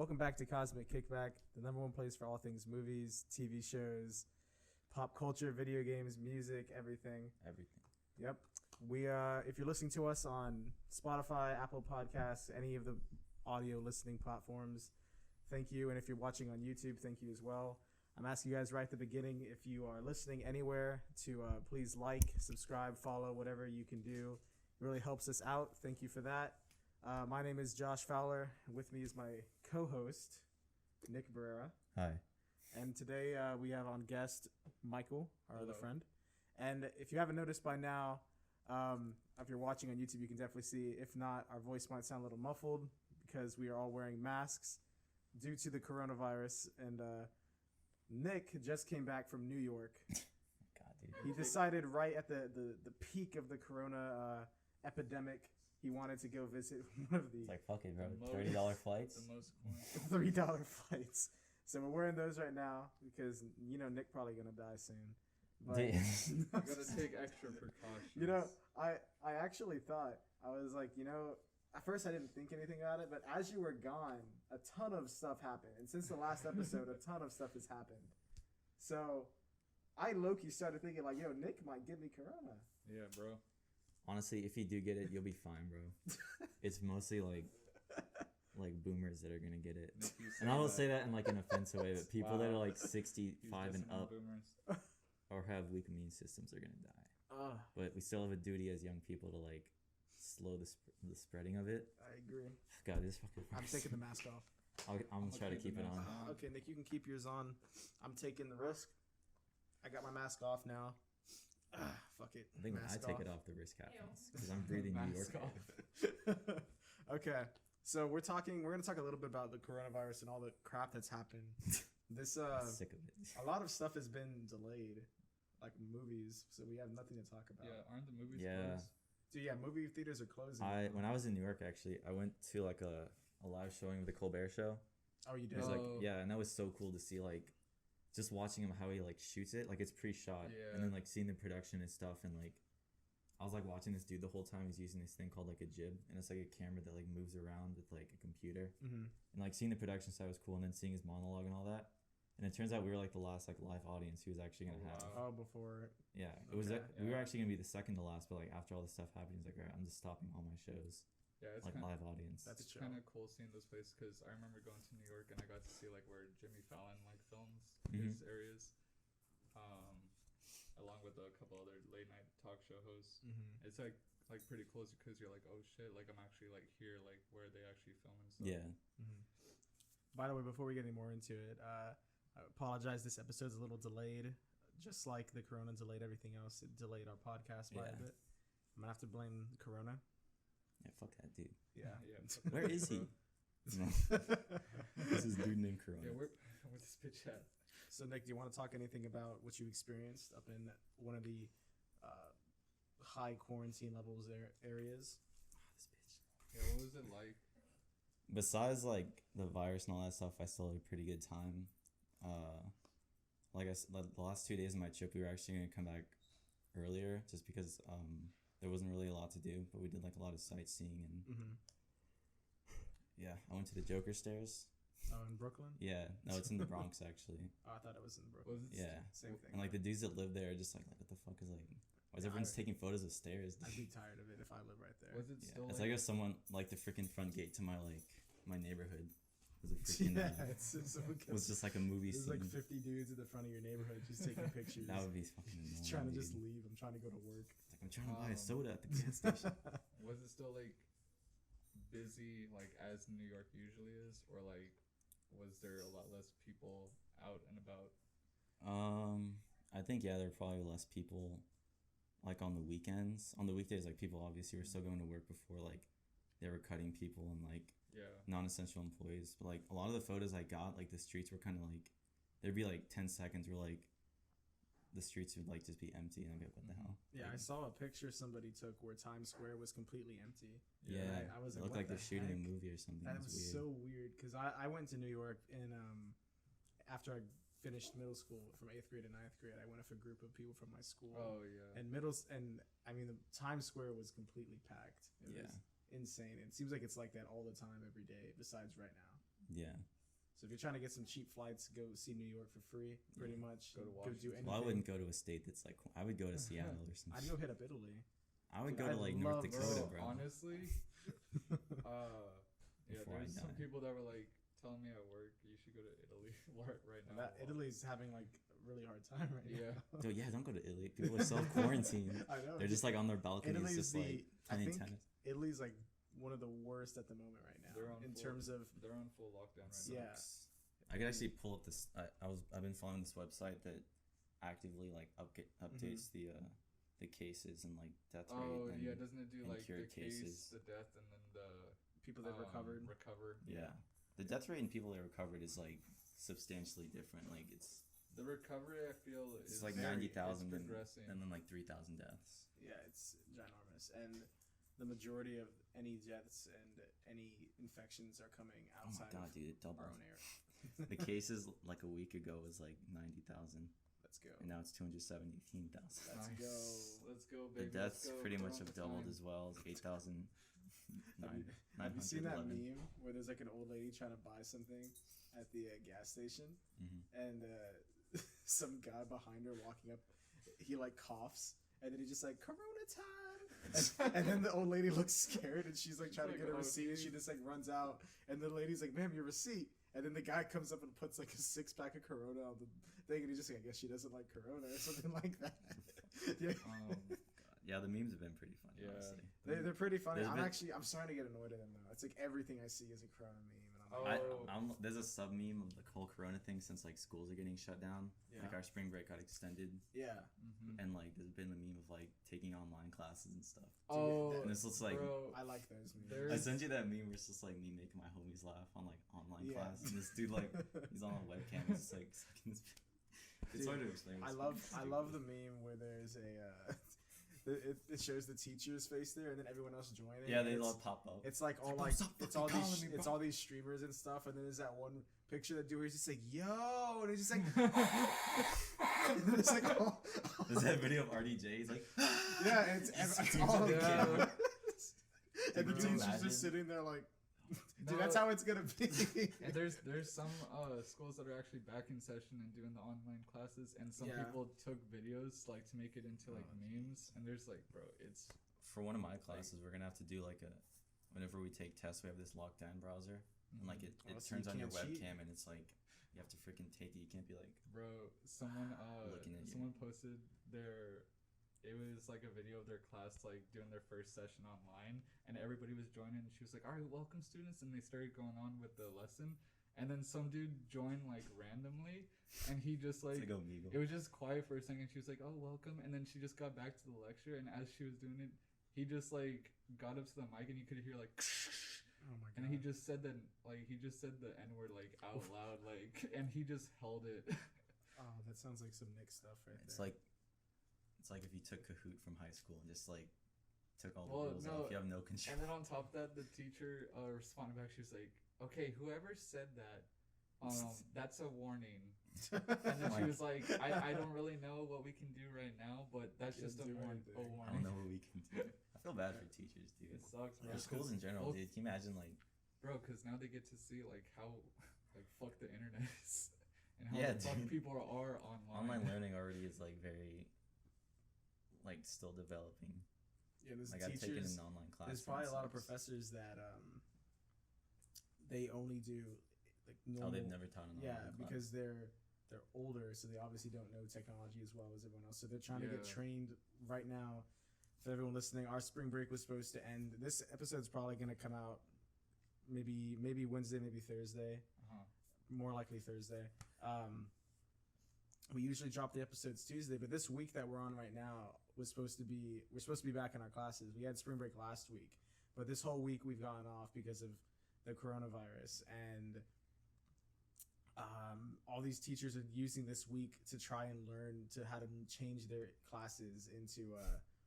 Welcome back to Cosmic Kickback, the number one place for all things movies, TV shows, pop culture, video games, music, everything. Yep. If you're listening to us on Spotify, Apple Podcasts, any of the audio listening platforms, thank you. And if you're watching on YouTube, thank you as well. I'm asking you guys right at the beginning, if you are listening anywhere, to please like, subscribe, follow, whatever you can do. It really helps us out. Thank you for that. My name is Josh Fowler. With me is my co-host, Nick Barrera. Hi. And today we have on guest Michael, our other friend. And if you haven't noticed by now, if you're watching on YouTube, you can definitely see. If not, our voice might sound a little muffled because we are all wearing masks due to the coronavirus. And Nick just came back from New York. God, dude. He decided right at the peak of the corona epidemic, he wanted to go visit one of the... It's like, fuck it, bro. $30 flights? The most $3 flights. So we're wearing those right now because, Nick probably going to die soon. But you gotta take extra precautions. I actually thought, I was like, at first I didn't think anything about it, but as you were gone, a ton of stuff happened. And since the last episode, a ton of stuff has happened. So I low-key started thinking like, Nick might give me corona. Yeah, bro. Honestly, if you do get it, you'll be fine, bro. It's mostly like boomers that are gonna get it. And I will say that in like an offensive way, but people that are like 65 and up or have weak immune systems are gonna die. But we still have a duty as young people to like slow the spreading of it. I agree. God, this fucking. I'm taking the mask off. I'm gonna try to keep it on. Okay, Nick, you can keep yours on. I'm taking the risk. I got my mask off now. Fuck it. I think when I take it off, the risk happens because I'm breathing New York off. Okay, so we're gonna talk a little bit about the coronavirus and all the crap that's happened. This I'm sick of it. A lot of stuff has been delayed, like movies, so we have nothing to talk about. Yeah, aren't the movies Yeah. closed? Dude, yeah, movie theaters are closing. When I was in New York, actually, I went to like a live showing of the Colbert Show. Oh, you It did? was like, yeah, and that was so cool to see, like, just watching him how he like shoots it, like it's pre-shot, and then like seeing the production and stuff, and like I was like watching this dude the whole time. He's using this thing called like a jib, and it's like a camera that like moves around with like a computer, and like seeing the production side was cool, and then seeing his monologue and all that. And it turns out we were like the last like live audience he was actually gonna have. Oh, before. Yeah, it was. We were actually gonna be the second to last, but like after all this stuff happened, he's like, all right, I'm just stopping all my shows. Yeah, it's like live audience. That's kind of cool seeing those places because I remember going to New York and I got to see like where Jimmy Fallon like films his areas, along with a couple other late night talk show hosts. It's like pretty close because you're like, oh shit, like I'm actually like here, like where they actually film and stuff. Yeah. By the way, before we get any more into it, I apologize. This episode's a little delayed, just like the corona delayed everything else. It delayed our podcast by a bit. I'm gonna have to blame corona. Yeah, fuck that dude. Yeah. Where is he? No. This is dude named Corona. Yeah, where's this bitch at? So Nick, do you want to talk anything about what you experienced up in one of the high quarantine levels areas? This bitch. Yeah, what was it like? Besides like the virus and all that stuff, I still had a pretty good time. Like I said, the last 2 days of my trip, we were actually gonna come back earlier just because there wasn't really a lot to do, but we did like a lot of sightseeing and yeah, I went to the Joker stairs. Oh, in Brooklyn? Yeah, no, it's in the Bronx actually. Oh, I thought it was in Brooklyn. Yeah, same thing. And like the dudes that live there are just like what the fuck is like? Why is everyone's taking photos of stairs? I'd be tired of it if I lived right there. Was it still? It's like if someone like the freaking front gate to my neighborhood was a freaking was just like a movie scene. There's like 50 dudes at the front of your neighborhood just taking pictures. That would be fucking annoying. Just trying to just leave. I'm trying to go to work. It's like I'm trying to buy a soda at the gas station. Was it still like busy like as New York usually is, or like was there a lot less people out and about? I think there were probably less people like on the weekends. On the weekdays, like people obviously were still going to work before like they were cutting people and like non-essential employees. But like a lot of the photos I got, like the streets were kind of like there'd be like 10 seconds where like the streets would like just be empty, and I'd be like, what the hell? Yeah, I saw a picture somebody took where Times Square was completely empty. Yeah, I was it like, looked like they're shooting heck? a movie or something. That was weird. So weird because I went to New York and after I finished middle school from 8th grade to 9th grade, I went with a group of people from my school. Oh yeah. And I mean the Times Square was completely packed. It was insane. It seems like it's like that all the time, every day. Besides right now. Yeah. So if you're trying to get some cheap flights, go see New York for free, pretty much. Go to do Washington. anything. Well, I wouldn't go to a state that's like. I would go to Seattle or something. I'd go hit up Italy. I would Dude, go to I like North love- Dakota, Bro, bro. honestly, yeah, Before I there's some die. people that were like telling me at work, you should go to Italy right now. Italy's having like a really hard time right Yeah. now. Dude, yeah, don't go to Italy. People are self-quarantined. I know. They're just like on their balconies, Italy's just like I playing think tennis. Italy's like one of the worst at the moment right now in terms of they're on full lockdown right now. yeah. I could actually pull up this. I've been following this website that actively like updates the cases and like death rate. Oh and, yeah, doesn't it do and like the cured case, cases. the death, and then the People that recovered. Yeah, the death rate in people that recovered is like substantially different. Like it's The recovery, I feel, it's is like very- 90,000 it's and progressing. then like 3,000 deaths. Yeah, it's ginormous, and the majority of any deaths and any infections are coming Oh my outside god, of dude, it our doubled. own area. The cases like a week ago was like 90,000, Let's go. and now it's 217,000. Let's Nice. go. Let's go, The baby. deaths Let's go. pretty We're much on have the doubled time. as well. 8,000. Have you seen that meme where there's like an old lady trying to buy something at the gas station, and some guy behind her walking up, he like coughs, and then he's just like Corona time, and then the old lady looks scared, and she's like trying to like, get a oh, receipt, and she just like runs out, and the lady's like, "Ma'am, your receipt." And then the guy comes up and puts like a 6-pack of Corona on the thing, and he's just like, "I guess she doesn't like Corona," or something like that. Yeah. God. Yeah, the memes have been pretty funny, Yeah. honestly. They're pretty funny. There's I'm starting to get annoyed at them though. It's like everything I see is a Corona meme, and I'm Oh. like, There's a sub meme of the whole Corona thing since like schools are getting shut down. Yeah. Like our spring break got extended, yeah. and like there's been the meme of like taking online classes and stuff. Oh, And it's just like bro, I like those memes. There- I sent you that meme where it's just like me making my homies laugh on like online Yeah. class, and this dude like he's on a webcam, he's just like sucking his. It's hard to explain. I love the meme where there's a it shows the teacher's face there, and then everyone else joining. Yeah, they and all pop up. It's like all bro, like stop it's all fucking these calling me, it's bro. all these streamers and stuff, and then there's that one picture that dude where he's just like yo, and he's just like, and then it's like all, There's that video of RDJ. He's like, yeah, it's all the of yeah. them. And the Could you teacher's imagine? just sitting there like, dude, No. that's how it's gonna be. And there's some schools that are actually back in session and doing the online classes, and some Yeah. people took videos like to make it into like memes, and there's like, bro, it's for one of my classes, we're gonna have to do like a. Whenever we take tests, we have this lockdown browser, and like it Oh, so you turns on your can't cheat. webcam, and it's like you have to freaking take it. You can't be like, bro. Someone Looking at you. someone posted their. It was like a video of their class like doing their first session online, and everybody was joining. And she was like, "All right, welcome students," and they started going on with the lesson. And then some dude joined like randomly, and he just it's like like Omegle. it was just quiet for a second. She was like, "Oh, welcome," and then she just got back to the lecture. And as she was doing it, he just like got up to the mic, and you could hear like, Oh my god. and he just said the N word like out loud, like, and he just held it. Oh, that sounds like some Nick stuff right It's there. like if you took Kahoot from high school and just like took all the Well, rules no, off. You have no control. And then on top of that, the teacher responded back. She was like, "Okay, whoever said that, that's a warning." And then she was like, I don't really know what we can do right now, but that's Can't just a do warning. anything. I don't know what we can do. I feel bad for teachers, dude. It sucks, bro. Or schools in general, dude. Can you imagine like Bro, because now they get to see like how like fuck the internet is, and how Yeah, the fuck dude. people are online. online learning already is like very like still developing. Yeah, there's Like I've taken teachers. an online class. There's for probably a lot of instance. professors that they only do like normal. Oh, they've never taught an Yeah, online class. because they're older, so they obviously don't know technology as well as everyone else. So they're trying to get Yeah. trained right now. For everyone listening, our spring break was supposed to end. This episode's probably going to come out maybe Wednesday, maybe Thursday. Uh-huh. More likely Thursday. We usually drop the episodes Tuesday, but this week that we're on right now we're supposed to be back in our classes. We had spring break last week, but this whole week we've gone off because of the coronavirus, and all these teachers are using this week to try and learn to how to change their classes into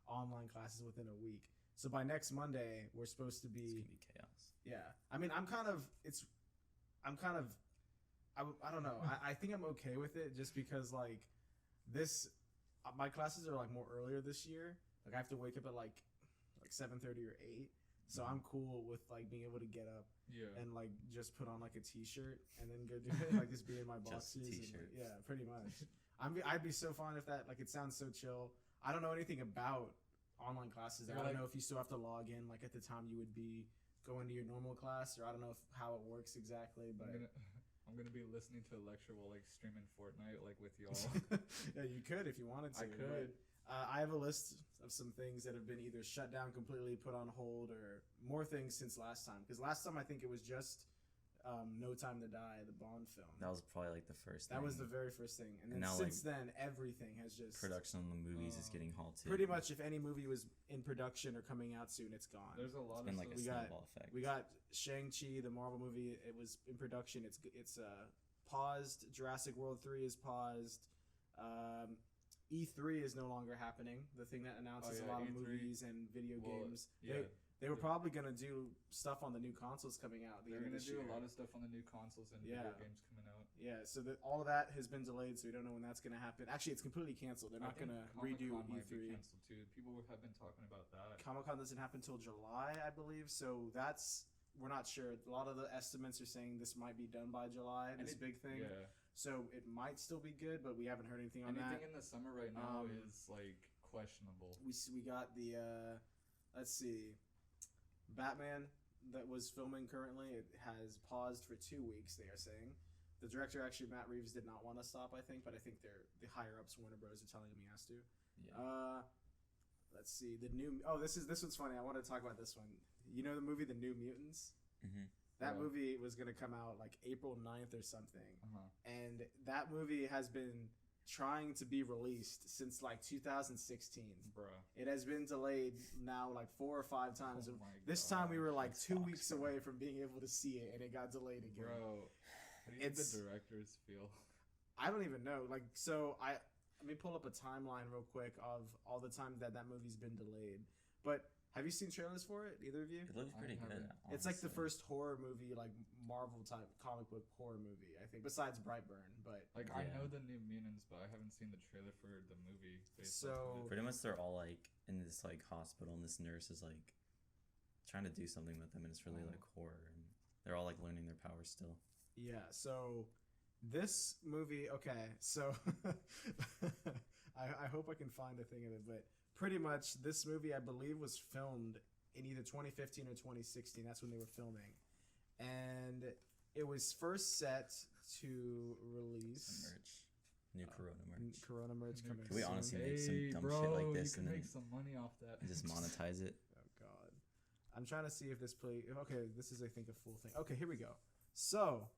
online classes within a week. So by next Monday, we're supposed to It's be gonna be chaos. yeah. I mean, I don't know. I think I'm okay with it just because like this, my classes are like more earlier this year. Like I have to wake up at like 7:30 or 8. So I'm cool with like being able to get up and like just put on like a t-shirt and then go do it, like just be in my boxers. T-shirt. And, yeah, pretty much. I'd be so fine if that. Like it sounds so chill. I don't know anything about online classes. I don't know if you still have to log in like at the time you would be going to your normal class, or I don't know how it works exactly. But I'm gonna be listening to a lecture while like streaming Fortnite like with y'all. Yeah, you could if you wanted to. I could. I have a list of some things that have been either shut down completely, put on hold, or more things since last time. Because last time I think it was just No Time to Die, the Bond film. That was probably like the first thing. That was the very first thing. And then now, since then, everything has just... Production on the movies is getting halted. Pretty much if any movie was in production or coming out soon, it's gone. There's a lot it's been of like a snowball effect. We got Shang-Chi, the Marvel movie. It was in production. It's paused. Jurassic World 3 is paused. E3 is no longer happening. The thing that announces a lot of E3. movies and video games. Yeah. They were probably going to do stuff on the new consoles coming out. They're going to do a lot of stuff on the new consoles and video games coming out. Yeah, so all of that has been delayed, so we don't know when that's going to happen. Actually, it's completely canceled. They're not going to redo E3. Might be canceled too. People have been talking about that. Comic-Con doesn't happen until July, I believe, so we're not sure. A lot of the estimates are saying this might be done by July, this big thing. Yeah. So it might still be good, but we haven't heard anything on that. Anything in the summer right now is like questionable. We got the let's see, Batman that was filming currently. It has paused for 2 weeks. They are saying the director actually Matt Reeves did not want to stop. I think, but I think the higher ups Warner Bros are telling him he has to. Yeah. Let's see the new. Oh, this one's funny. I want to talk about this one. You know the movie The New Mutants. Mm-hmm. That movie was going to come out like April 9th or something. And that movie has been trying to be released since like 2016. Bruh. It has been delayed now like 4 or 5 times. This time we were like 2 weeks away from being able to see it, and it got delayed again. Bro, how do you think the directors feel? I don't even know. Like, so let me pull up a timeline real quick of all the times that movie's been delayed. But have you seen trailers for it? Either of you? It looks pretty good. Honestly. It's like the first horror movie, like Marvel type comic book horror movie, I think. Besides Brightburn, but like I know the New Mutants, but I haven't seen the trailer for the movie. So pretty much they're all like in this like hospital, and this nurse is like trying to do something with them, and it's really like horror, and they're all like learning their powers still. Yeah. So this movie, okay. So I hope I can find a thing of it, but. Pretty much, this movie, I believe, was filmed in either 2015 or 2016. That's when they were filming. And it was first set to release... New Corona merch. Corona merch coming Can we soon. honestly make some dumb shit like this and then make some money off that and just monetize it? Oh, God. I'm trying to see if this play... Okay, this is, I think, a full thing. Okay, here we go. So,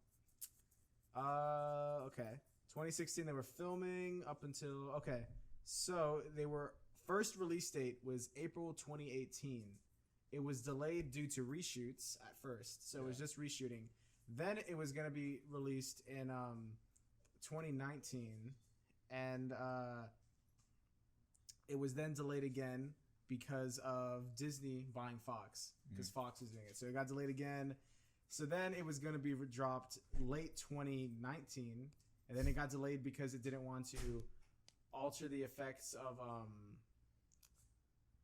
okay. 2016, they were filming up until... Okay, so they were... First release date was April 2018. It was delayed due to reshoots at first, so it was just reshooting. Then it was going to be released in 2019, and it was then delayed again because of Disney buying Fox, because Fox was doing it. So it got delayed again. So then it was going to be dropped late 2019, and then it got delayed because it didn't want to alter the effects of...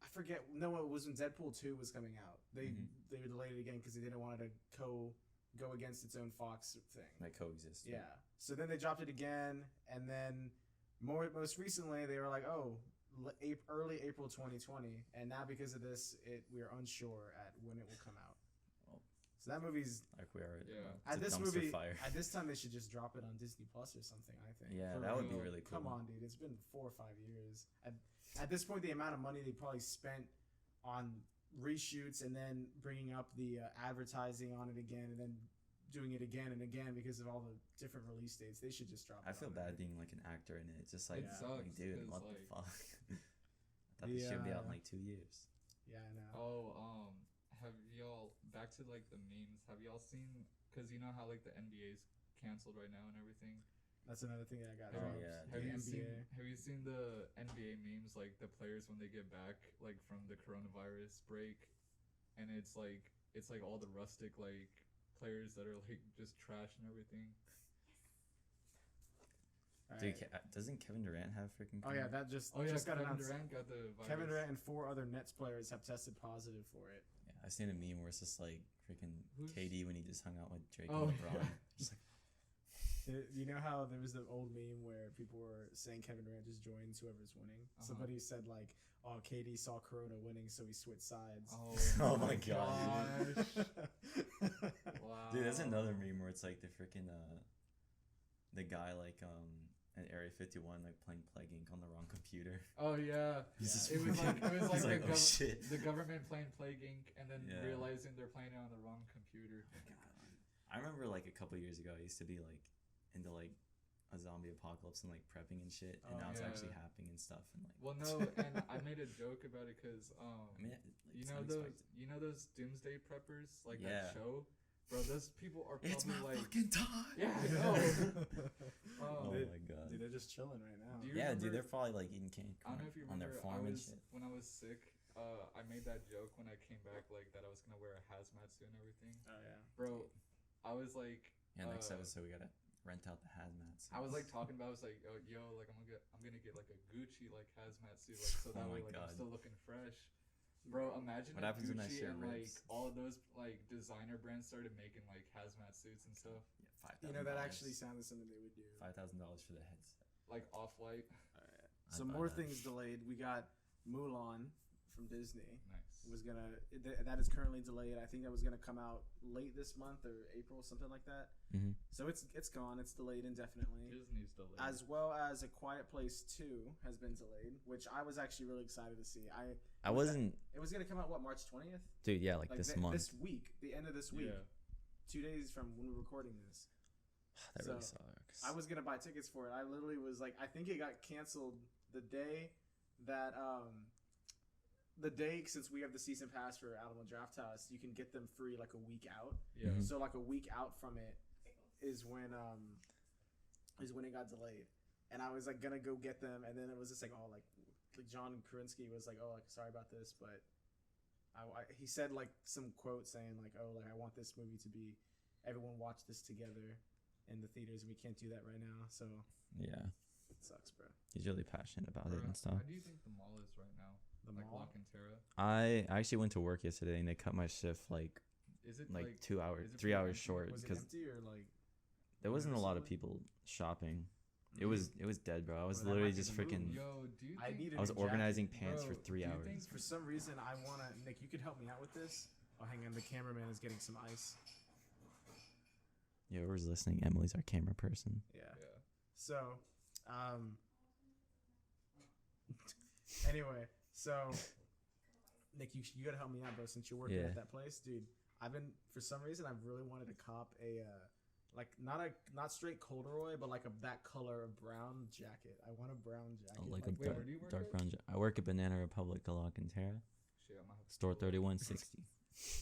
I forget. No, it was when Deadpool 2 was coming out. They delayed it again because they didn't want it to go against its own Fox thing. Like coexist. Yeah. So then they dropped it again, and then most recently they were like, oh, early April 2020, and now because of this, we're unsure at when it will come out. Well, so that movie's like we are. Yeah. At this movie, at this time they should just drop it on Disney Plus or something. I think. Yeah, that would be really cool. Come on, dude. It's been 4 or 5 years. At this point, the amount of money they probably spent on reshoots and then bringing up the advertising on it again and then doing it again and again because of all the different release dates, they should just drop it. I feel bad being like an actor in it. It's just like, sucks, dude, what the fuck? I thought this should be out in like 2 years. Yeah, I know. Oh, have y'all, back to like the memes, have y'all seen, because you know how like the NBA's canceled right now and everything? That's another thing I got. Oh yeah. Have you seen the NBA memes, like the players when they get back like from the coronavirus break, and it's like all the rustic like players that are like just trash and everything. Dude, doesn't Kevin Durant have freaking? Oh yeah, that just got Kevin announced. Durant got the virus. Kevin Durant and 4 other Nets players have tested positive for it. Yeah. I seen a meme where it's just like freaking Who's- KD when he just hung out with Drake Oh, and LeBron. yeah. Just like, You know how there was the old meme where people were saying Kevin Durant just joins whoever's winning? Somebody said like, "Oh, KD saw Corona winning, so he switched sides." Oh my god. Wow. Dude, that's another meme where it's like the freaking the guy like at Area 51 like playing Plague Inc. on the wrong computer. Oh yeah. He's just It was like he's the, like, oh shit. the government playing Plague Inc. and then Yeah. realizing they're playing it on the wrong computer. I remember like a couple years ago I used to be like into like a zombie apocalypse and like prepping and shit, and now it's yeah. actually happening and stuff. And like, Well, no, and I made a joke about it because I mean, like, you it's know unexpected. those doomsday preppers like Yeah. that show, bro. Those people are It's probably my like, fucking time. yeah, I know. Oh Dude, my god. Dude, they're just chilling right now. Do you Yeah, remember- dude, they're probably like eating cake I don't know if you on remember. their farm and shit. When I was sick, I made that joke when I came back, like that I was gonna wear a hazmat suit and everything, Oh yeah. bro. I was like, Yeah, next episode we gotta rent out the hazmat suits. I was like talking about, I was like, oh, yo, like I'm gonna get like a Gucci like hazmat suit, like so that Oh way my like I'm God. still looking fresh. Bro, imagine What if happens when that Gucci shit and like rips? all of those like designer brands started making like hazmat suits and stuff, Yeah, $5,000. You know, that actually sounded something they would do. $5,000 for the headset. like Off-White. Some I'd buy more that. things delayed. We got Mulan from Disney. Nice. That is currently delayed. I think that was gonna come out late this month or April, something like that. Mm-hmm. So it's gone. It's delayed indefinitely. Disney's delayed. As well as A Quiet Place 2 has been delayed, which I was actually really excited to see. I wasn't, It was gonna come out March 20th? dude. Yeah, like this month. This week, the end of this week, Yeah. 2 days from when we're recording this. That really So, sucks. I was gonna buy tickets for it. I literally was like, I think it got canceled the day that since we have the season pass for Alamo Draft House, you can get them free like a week out. Yeah. Mhm. So like a week out from it is when it got delayed, and I was like gonna go get them, and then it was just like, oh, like John Krasinski was like, oh, like sorry about this, but he said like some quote saying like, oh, like I want this movie to be everyone watch this together in the theaters, and we can't do that right now, so Yeah, it sucks, bro. he's really passionate about it Bruh, and stuff. How do you think the mall is right now? The Like mall. Lock and Terra. I actually went to work yesterday and they cut my shift like Is it 2 hours, is it 3 pretty hours empty? short Was it because empty or like? there wasn't a lot of noticeably? people shopping. It was dead, bro. I was Well, that literally might be just the move. freaking. Yo, do you I think? need a I was new jacket. organizing pants for Bro, 3 do you hours. think- For some reason, I wanna Nick. You could help me out with this. Oh, hang on. The cameraman is getting some ice. Yeah, whoever's listening, Emily's our camera person. Yeah. Yeah. So, anyway, so Nick, you gotta help me out, bro. Since you're working Yeah. at that place, dude. For some reason, I've really wanted to cop a like not straight corduroy, but like that color of brown jacket. I want a brown jacket. Like a Wait, dark, where do you work dark at? brown. I work at Banana Republic, Alcantara, Shit, I might have to store pull up. 3160.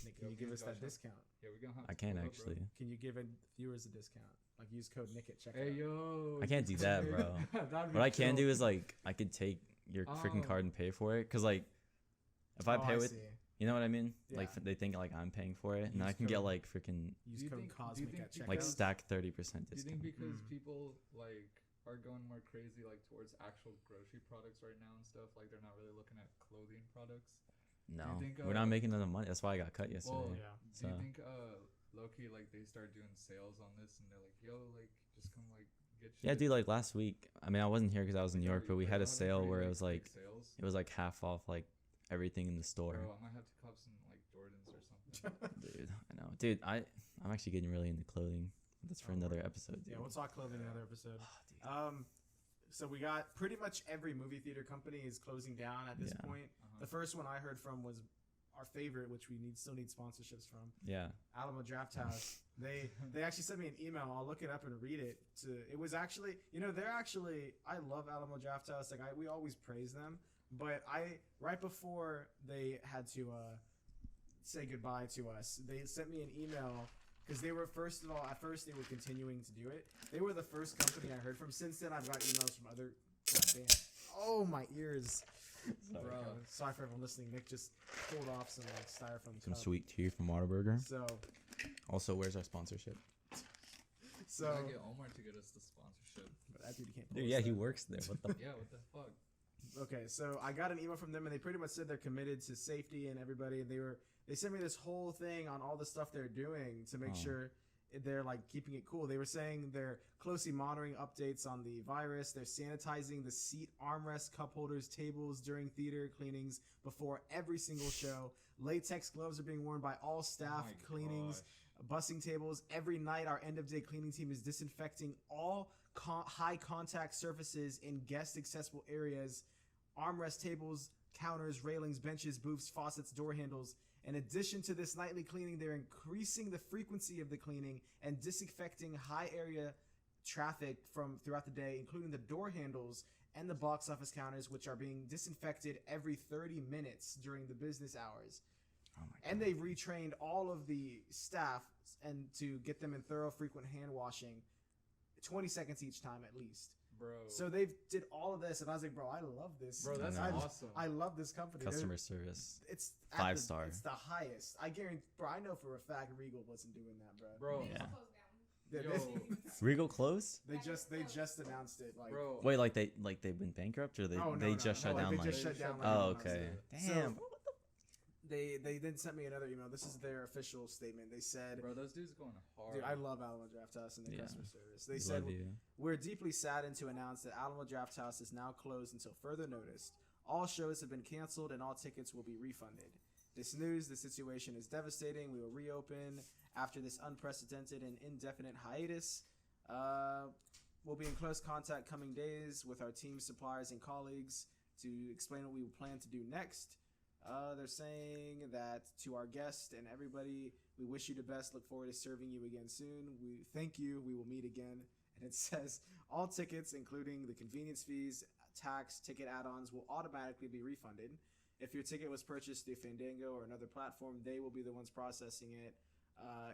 Nick, Yo, can you give us that Josh, discount? Yeah, we're gonna have. I to can pull up, bro. actually. Can you give viewers a discount? Like use code Nick at checkout. Hey yo. I can't do that, bro. That'd be What I can chill. do is like I could take your freaking card and pay for it, cause like if I pay with, see. you know what I mean? Like Yeah. they think like I'm paying for it, and Use I can get code- like freaking Use Do you code think- do you Cosmic think at because- checkout. like stack 30% Do you discount. think because Mm. people like are going more crazy like towards actual grocery products right now and stuff, like they're not really looking at clothing products? No, think, we're not making enough money. That's why I got cut yesterday. Well, Yeah. Do you So- think low-key like they start doing sales on this and they're like, yo, like just come like get shit? Yeah, dude. Like last week, I mean, I wasn't here because I was in New York, but we had a sale where it was like sales. it was like half off like everything in the store. Bro, I might have to cop some like Jordans or something. Dude, I know, dude. I'm actually getting really into clothing. That's for Oh, another word. episode. Dude. Yeah, we'll talk clothing in another episode. Oh, dude. So we got pretty much every movie theater company is closing down at this Yeah. point. The first one I heard from was our favorite, which we still need sponsorships from, Yeah. Alamo Draft House. They actually sent me an email. I'll look it up and read it. It was actually, I love Alamo Draft House. Like we always praise them, but right before they had to say goodbye to us, they sent me an email. Because they were, at first they were continuing to do it. They were the first company I heard from. Since then, I've got emails from other. Goddamn. Oh, my ears. Bro. Sorry for everyone listening. Nick just pulled off some styrofoam Some cup. sweet tea from Whataburger. So, Also, where's our sponsorship? We gotta get Omar to get us the sponsorship. but that dude can't. Dude, post yeah, he that. works there. What the? Yeah, what the fuck? Okay, so I got an email from them, and they pretty much said they're committed to safety and everybody. And they They sent me this whole thing on all the stuff they're doing to make sure they're like keeping it cool. They were saying they're closely monitoring updates on the virus. They're sanitizing the seat, armrest, cup holders, tables during theater cleanings before every single show. Latex gloves are being worn by all staff cleanings. Bussing tables. Every night, our end-of-day cleaning team is disinfecting all high-contact surfaces in guest-accessible areas. Armrest tables, counters, railings, benches, booths, faucets, door handles. In addition to this nightly cleaning, they're increasing the frequency of the cleaning and disinfecting high-area traffic from throughout the day, including the door handles and the box office counters, which are being disinfected every 30 minutes during the business hours. Oh my God. And they've retrained all of the staff and to get them in thorough, frequent hand washing, 20 seconds each time at least. Bro. So they did all of this, and I was like, bro, I love this. Bro, that's awesome. I love this company. Customer service. It's 5-star. It's the highest. I guarantee, bro. I know for a fact Regal wasn't doing that, bro. Bro. Yeah. Regal closed? They just announced it. Like, bro. Wait, they've been bankrupt, or they just shut down? They just shut down. Oh, okay. Damn. So, they then sent me another email. This is their official statement. They said, bro, those dudes going hard. Dude, I love Alamo Drafthouse and the customer service. They Love said, you. we're deeply saddened to announce that Alamo Drafthouse is now closed until further notice. All shows have been canceled and all tickets will be refunded. This news, the situation is devastating. We will reopen after this unprecedented and indefinite hiatus. We'll be in close contact coming days with our team, suppliers, and colleagues to explain what we plan to do next. They're saying that to our guests and everybody, we wish you the best. Look forward to serving you again soon. We thank you. We will meet again. And it says all tickets, including the convenience fees, tax, ticket add-ons, will automatically be refunded. If your ticket was purchased through Fandango or another platform, they will be the ones processing it.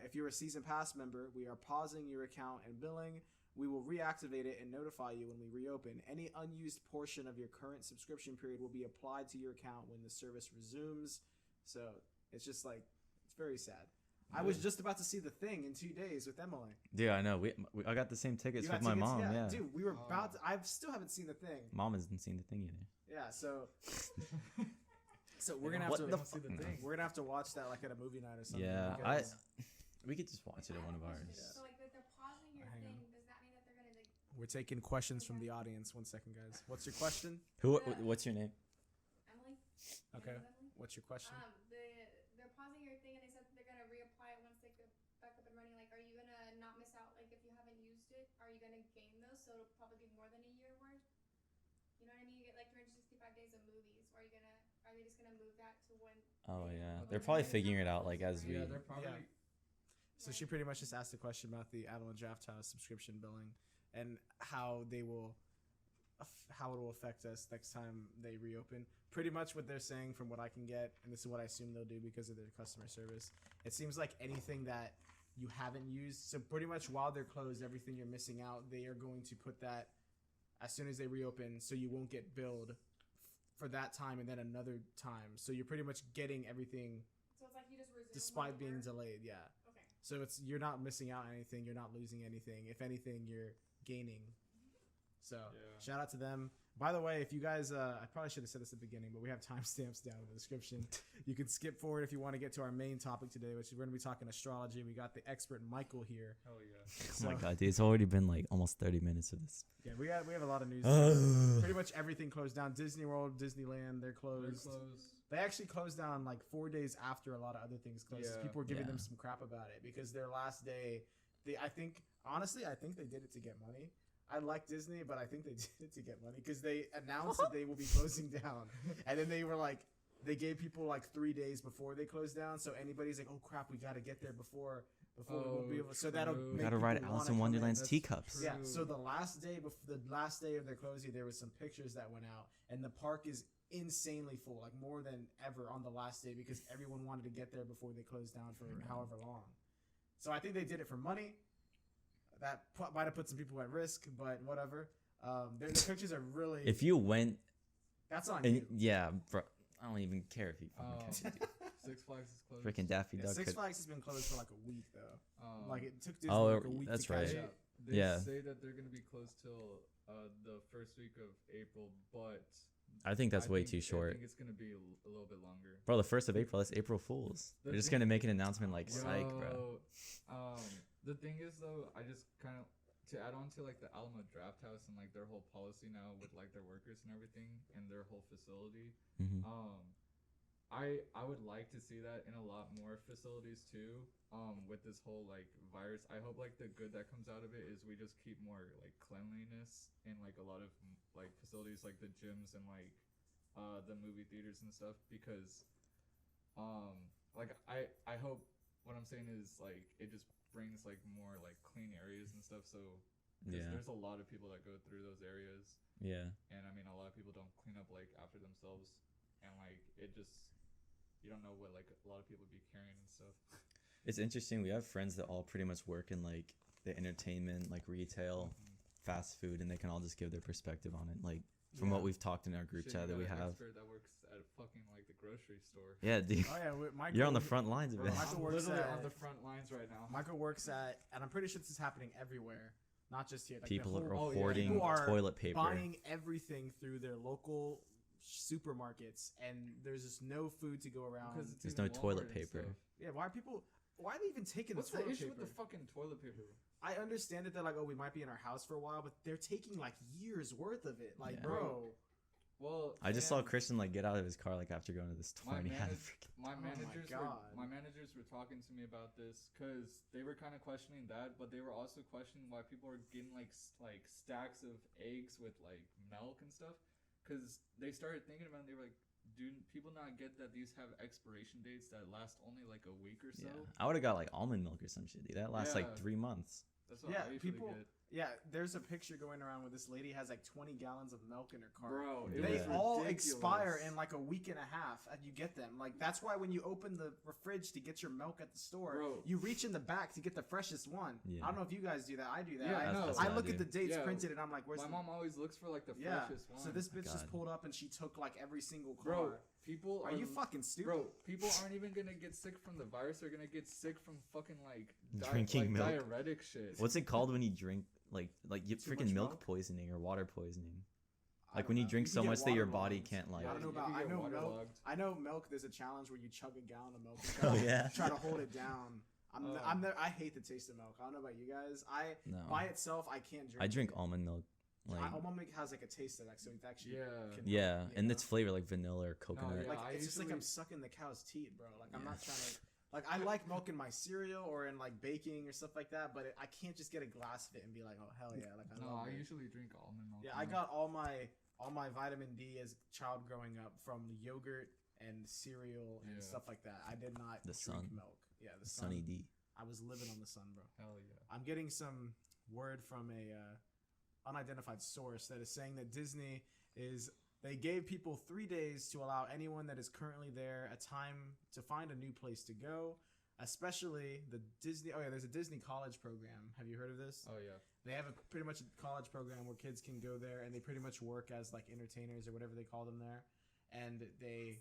If you're a season pass member, we are pausing your account and billing. We will reactivate it and notify you when we reopen. Any unused portion of your current subscription period will be applied to your account when the service resumes. So it's just like, it's very sad. I was just about to see The Thing in 2 days with Emily. Yeah, I know. I got the same tickets with my mom. Yeah. Dude, we were about to. I still haven't seen The Thing. Mom hasn't seen The Thing either. Yeah, so we're gonna have we're gonna have to watch that like at a movie night or something. Yeah, we could just watch it at one of ours. Yeah. So like they're pausing your thing. Does that mean that they're gonna like? We're taking questions from the audience. 1 second, guys. What's your question? What's your name? Emily. Okay. Emily? What's your question? They're pausing your thing and they said that they're gonna reapply it once they get back up and running. Like, are you gonna not miss out? Like, if you haven't used it, are you gonna gain those? So it'll probably be more than a year worth. You know what I mean? You get like 365 days of movies. Are they just gonna move that to when? Oh yeah, they're probably figuring it out like as we. Yeah, they're probably. Yeah. So she pretty much just asked a question about the Alamo Drafthouse subscription billing and how it will affect us next time they reopen. Pretty much what they're saying from what I can get, and this is what I assume they'll do because of their customer service. It seems like anything that you haven't used, so pretty much while they're closed, everything you're missing out, they are going to put that as soon as they reopen, so you won't get billed for that time and then another time. So you're pretty much getting everything. So it's like you just resume despite being delayed. Yeah. Okay. So you're not missing out on anything. You're not losing anything. If anything, you're gaining. So shout out to them. By the way, if you guys, I probably should have said this at the beginning, but we have timestamps down in the description. You can skip forward if you want to get to our main topic today, which is we're going to be talking astrology. We got the expert Michael here. Hell yeah. Oh my God, dude! It's already been like almost 30 minutes of this. Yeah, we have a lot of news. Pretty much everything closed down. Disney World, Disneyland, they're closed. They actually closed down like 4 days after a lot of other things closed. Yeah. People were giving them some crap about it because their last day, I think they did it to get money. I like Disney, but I think they did it to get money because they announced that they will be closing down. And then they were like, they gave people like 3 days before they closed down. So anybody's like, oh crap, we got to get there before we won't be able to. So that'll make got to ride people Alice wanna in come Wonderland's in. teacups. Yeah. So the last day of their closing, there was some pictures that went out, and the park is insanely full, like more than ever on the last day because everyone wanted to get there before they closed down for however long. So I think they did it for money. That might have put some people at risk, but whatever. The pictures are really. If you went, that's on and you. Yeah, bro. I don't even care if you fucking care. Six Flags is closed. Freaking Daffy Duck. Six Flags has been closed for like a week though. Like it took Disney Oh, like a week. that's to catch right. up. They Yeah. say that they're gonna be closed till the first week of April, but I think that's way too I short. think it's gonna be a little bit longer. Bro, the 1st of April, that's April Fools. They're just gonna make an announcement like psych, bro. The thing is though, I just kind of to add on to like the Alamo Draft House and like their whole policy now with like their workers and everything and their whole facility. Mm-hmm. I would like to see that in a lot more facilities too. With this whole like virus, I hope like the good that comes out of it is we just keep more like cleanliness in like a lot of like facilities like the gyms and like the movie theaters and stuff, because like I hope what I'm saying is like it just brings like more like clean areas and stuff. So there's a lot of people that go through those areas. Yeah. And I mean a lot of people don't clean up like after themselves, and like it just, you don't know what like a lot of people be carrying and stuff. It's interesting. We have friends that all pretty much work in like the entertainment, like retail, fast food, and they can all just give their perspective on it. Like from what we've talked in our group chat that we have. That works at fucking like the grocery store. Yeah, dude. Oh yeah, Michael, you're on the front lines of it. Michael I'm works literally at, on the front lines right now. Michael works at, and I'm pretty sure this is happening everywhere, not just here. Like people are whole, hoarding people are toilet paper, buying everything through their local supermarkets, and there's just no food to go around. There's no toilet paper. Yeah, why are they even taking What's the toilet the issue paper? with the fucking toilet paper? I understand that they're like, oh, we might be in our house for a while, but they're taking like years worth of it. Like, Yeah. bro. Well, I just saw Christian like get out of his car like after going to the store, and he had a freaking. my managers were talking to me about this because they were kind of questioning that, but they were also questioning why people are getting like stacks of eggs with like milk and stuff, because they started thinking about it. They were like, do people not get that these have expiration dates that last only like a week or so? Yeah. I would have got like almond milk or some shit, dude. That lasts like 3 months. That's what I usually get. Yeah, there's a picture going around where this lady has like 20 gallons of milk in her car. Bro, they all ridiculous. expire in like a week and a half, and you get them. Like that's why when you open the fridge to get your milk at the store, you reach in the back to get the freshest one. Yeah. I don't know if you guys do that. I do that. Yeah, I know. I look at the dates printed, and I'm like, "Where's my mom always looks for like the freshest one." So this bitch just pulled up, and she took like every single car. Bro, people are you fucking stupid? Bro, people aren't even gonna get sick from the virus. They're gonna get sick from fucking like drinking milk, diuretic shit. What's it called when you drink like you freaking milk poisoning or water poisoning? Like when you drink so much that your body can't like. I don't know about. I know milk. I know milk. There's a challenge where you chug a gallon of milk. Oh yeah. Try to hold it down. I hate the taste of milk. I don't know about you guys. By itself I can't drink. I drink almond milk. Like almond milk has like a taste of that, so it's actually and it's flavor like vanilla or coconut. Like it's just like I'm sucking the cow's teat, bro. Like I'm not trying to. Like I like milk in my cereal or in like baking or stuff like that, but I can't just get a glass of it and be like, oh hell yeah! Like I usually drink almond milk. Yeah, I got all my vitamin D as a child growing up from yogurt and cereal and stuff like that. I did not drink milk. Yeah, the sun. Sunny D. I was living on the sun, bro. Hell yeah. I'm getting some word from a unidentified source that is saying that Disney they gave people 3 days to allow anyone that is currently there a time to find a new place to go, especially the Disney. Oh yeah, there's a Disney college program. Have you heard of this? Oh yeah. They have pretty much a college program where kids can go there and they pretty much work as like entertainers or whatever they call them there, and they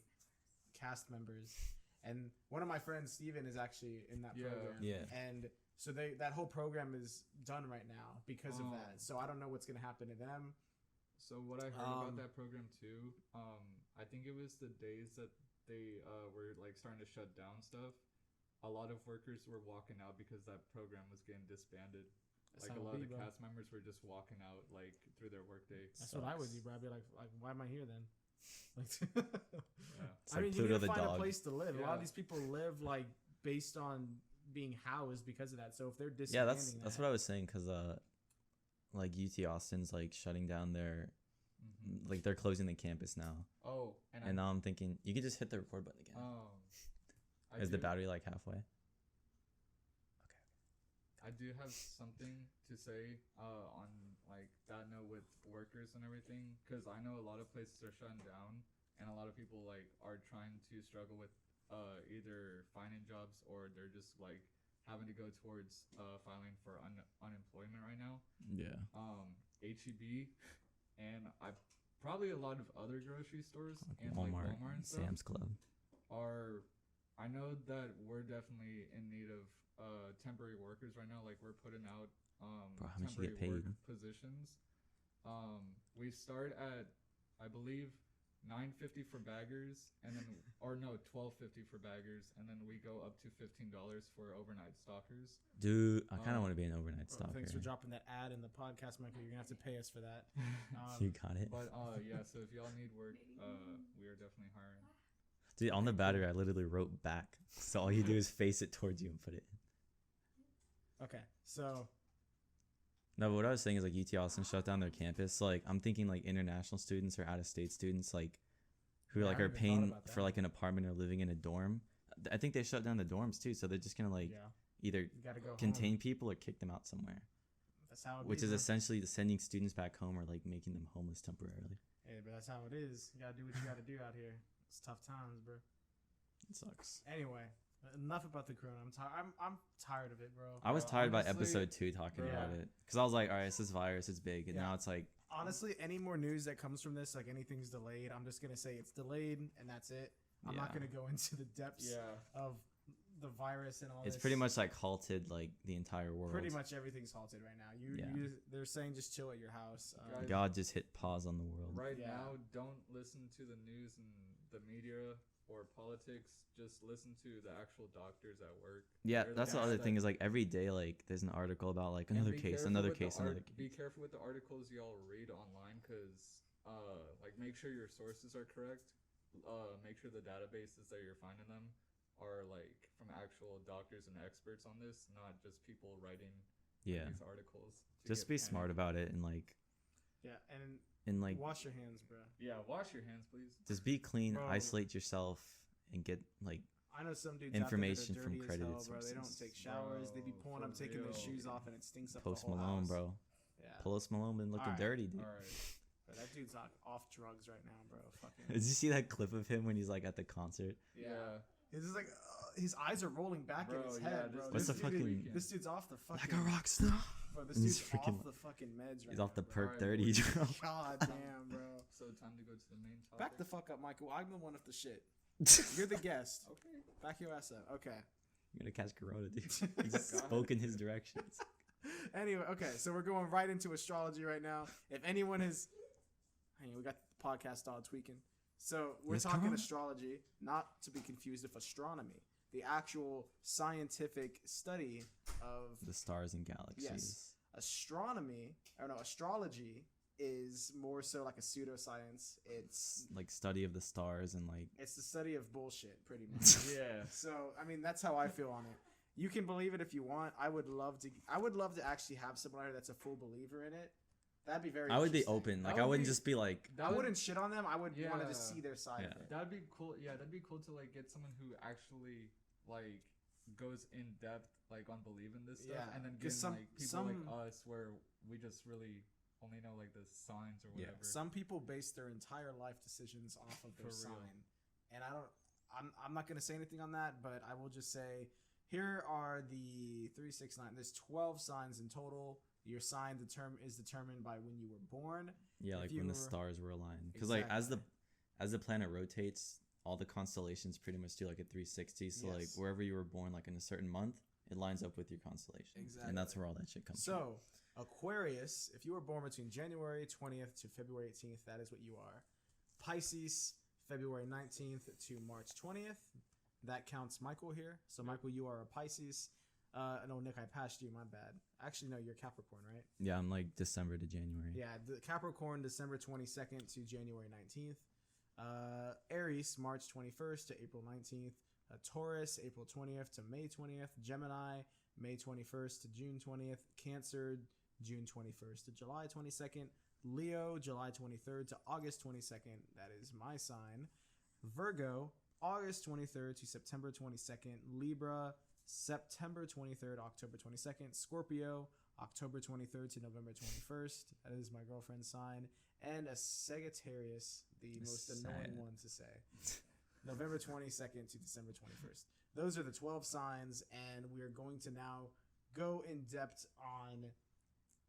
cast members. And one of my friends, Steven, is actually in that program. Yeah. And so that whole program is done right now because of that. So I don't know what's gonna happen to them. So what I heard about that program too, I think it was the days that they were like starting to shut down stuff. A lot of workers were walking out because that program was getting disbanded. Like a lot of the cast members were just walking out like through their workday. That's what I would do, bro. I'd be like why am I here then? Like, I mean, you need to find a place to live. A lot of these people live like based on being housed because of that. So if they're disbanding that's what I was saying, because like UT Austin's like shutting down their like they're closing the campus now. Oh, and now I'm thinking you could just hit the record button again. Is the battery like halfway? I do have something to say on like that note with workers and everything, because I know a lot of places are shutting down and a lot of people like are trying to struggle with either finding jobs or they're just like having to go towards filing for unemployment right now. Yeah. HEB and probably a lot of other grocery stores and Walmart, like Walmart and stuff, Sam's Club I know that we're definitely in need of temporary workers right now. Like we're putting out Bro, how much you temporary get paid? work positions. We start at I believe $9.50 for baggers, and then $12.50 for baggers, and then we go up to $15 for overnight stalkers. Dude, I kind of want to be an overnight Well, stalker. thanks for dropping that ad in the podcast, Michael. You're gonna have to pay us for that. You got it. But yeah, so if y'all need work, we are definitely hiring. Dude, on the battery, I literally wrote back. So all you do is face it towards you and put it in. Okay, so No, but what I was saying is like UT Austin shut down their campus. So, like I'm thinking like international students or out of state students like who Yeah, I like hadn't are even thought paying about for that. like an apartment or living in a dorm. I think they shut down the dorms too, so they're just gonna like yeah, either you gotta go contain home. people or kick them out somewhere, That's how it which be, is bro. essentially sending students back home or like making them homeless temporarily. Hey, but that's how it is. You gotta do what you gotta do out here. It's tough times, bro. It sucks. Anyway, enough about the corona. I'm tired of it, bro. I was Bro, tired by honestly, episode 2 talking bro. about it because I was like, all right, it's this virus, it's big, and Yeah. now it's like, Honestly, any more news that comes from this, like anything's delayed, I'm just gonna say it's delayed and that's it. I'm not Yeah. gonna go into the depths of the virus and all it's this. pretty much like halted like the entire world. Pretty much everything's halted right now. Yeah. They're saying just chill at your house. Guys, God just hit pause on the world. Right Yeah. now, don't listen to the news and the media or politics. Just listen to the actual doctors at work. Yeah, They're that's the ones other that- thing is like every day like there's an article about like And another be case, careful another with the case, another Be case. careful with the articles y'all read online, because like make sure your sources are correct. Make sure the databases that you're finding them are like from actual doctors and experts on this, not just people writing Yeah, these articles. to just get be panicked. smart about it and Yeah, and like wash your hands, bro. Yeah, wash your hands, please. just be clean, Bro. isolate yourself, and get like I know some dudes Information out there from that are dirty credited as hell, bro. They don't sources. take showers. They be Bro, pulling for up, taking their real. shoes off, and it stinks up Post the whole Malone, house. bro. Yeah, Post Malone been looking Alright. dirty, dude. All right. but that dude's not off drugs right now, bro. Fucking. Did you see that clip of him when he's like at the concert? Yeah. He's just like his eyes are rolling back in Bro, his yeah, head, this- bro. What's This the dude- fucking- This dude's off the fucking. Like a rock star. Bro, this And he's dude's freaking- off the fucking meds right He's now. off the bro. perk Alright, 30, boys. bro. God damn, bro. So time to go to the main topic. Back the fuck up, Michael. I'm the one with the shit. You're the guest. Okay. Back your ass up. Okay. You're gonna catch Corona, dude. He just God. spoke in his directions. Anyway, okay, so we're going right into astrology right now. If anyone is, hang on, we got the podcast all tweaking. So we're Yes, talking come on. astrology, not to be confused with astronomy, the actual scientific study of The stars and galaxies. astronomy. Or no, astrology is more so like a pseudoscience. It's Like study of the stars and like the study of bullshit, pretty much. Yeah. So I mean, that's how I feel on it. You can believe it if you want. I would love to actually have someone out here that's a full believer in it. That'd be very. I would be interesting. open. That Like would I wouldn't be- just be like I wouldn't shit on them. I would want to just Yeah. see their side Yeah. of it. That'd be cool. Yeah, that'd be cool to like get someone who actually like goes in depth like on believing this stuff, Yeah, and then 'cause getting like people like some- us where we just really only know like the signs or Yeah, whatever. Some people base their entire life decisions off of their For real. sign, and I'm not gonna say anything on that, but I will just say here are the 3, 6, 9. There's 12 signs in total. Your sign is determined by when you were born. yeah, if like you when the were- stars were aligned. Because like as Exactly. the planet rotates, all the constellations pretty much do like a 360. So like Yes. wherever you were born, like in a certain month, it lines up with your constellation. And that's Exactly. where all that shit comes So, Aquarius, if you were born between January 20th to February 18th, that is what you are. Pisces, February 19th to March 20th. That counts Michael here. So, Michael, you are a Pisces. No, Nick, I passed you. My bad. Actually, no, you're Capricorn, right? from. Yeah, I'm like December to January. Yeah, the Capricorn, December 22nd to January 19th. Aries, March 21st to April 19th. Taurus, April 20th to May 20th. Gemini, May 21st to June 20th. Cancer, June 21st to July 22nd. Leo, July 23rd to August 22nd. That is my sign. Virgo, August 23rd to September 22nd. Libra, September 23rd, October 22nd. Scorpio, October 23rd to November 21st. That is my girlfriend's sign. And a Sagittarius, the most annoying one to say. November 22nd to December 21st. Those are the 12 signs, and we are going to now go in depth on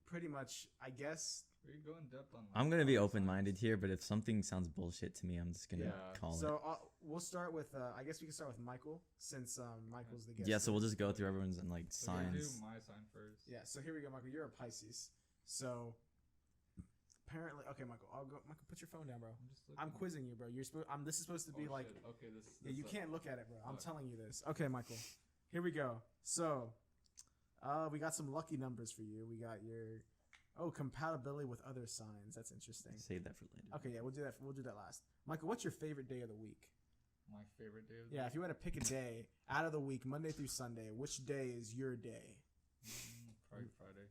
pretty much, I guess. we go in depth on. Like, I'm gonna be all the open minded signs. here, but if something sounds bullshit to me, I'm just gonna Yeah. call it. So we'll start with, I guess we can start with Michael, since Michael's the guest. Yeah, so here. we'll just go through everyone's and like So we'll do signs. my sign first. Yeah, so here we go, Michael. You're a Pisces. So apparently, okay, Michael. Michael, put your phone down, bro. I'm just looking. I'm quizzing you, bro. You're supposed. This is supposed to be like. Shit. Okay, this. Yeah, you up. can't look at it, bro. I'm Fuck. telling you this. Okay, Michael. Here we go. So, we got some lucky numbers for you. We got your compatibility with other signs. That's interesting. Save that for later. Okay, yeah, we'll do that. We'll do that last. Michael, what's your favorite day of the week? My favorite day of the Yeah, if you had to pick a day out of the week, Monday through Sunday, which day is your day? Probably Friday.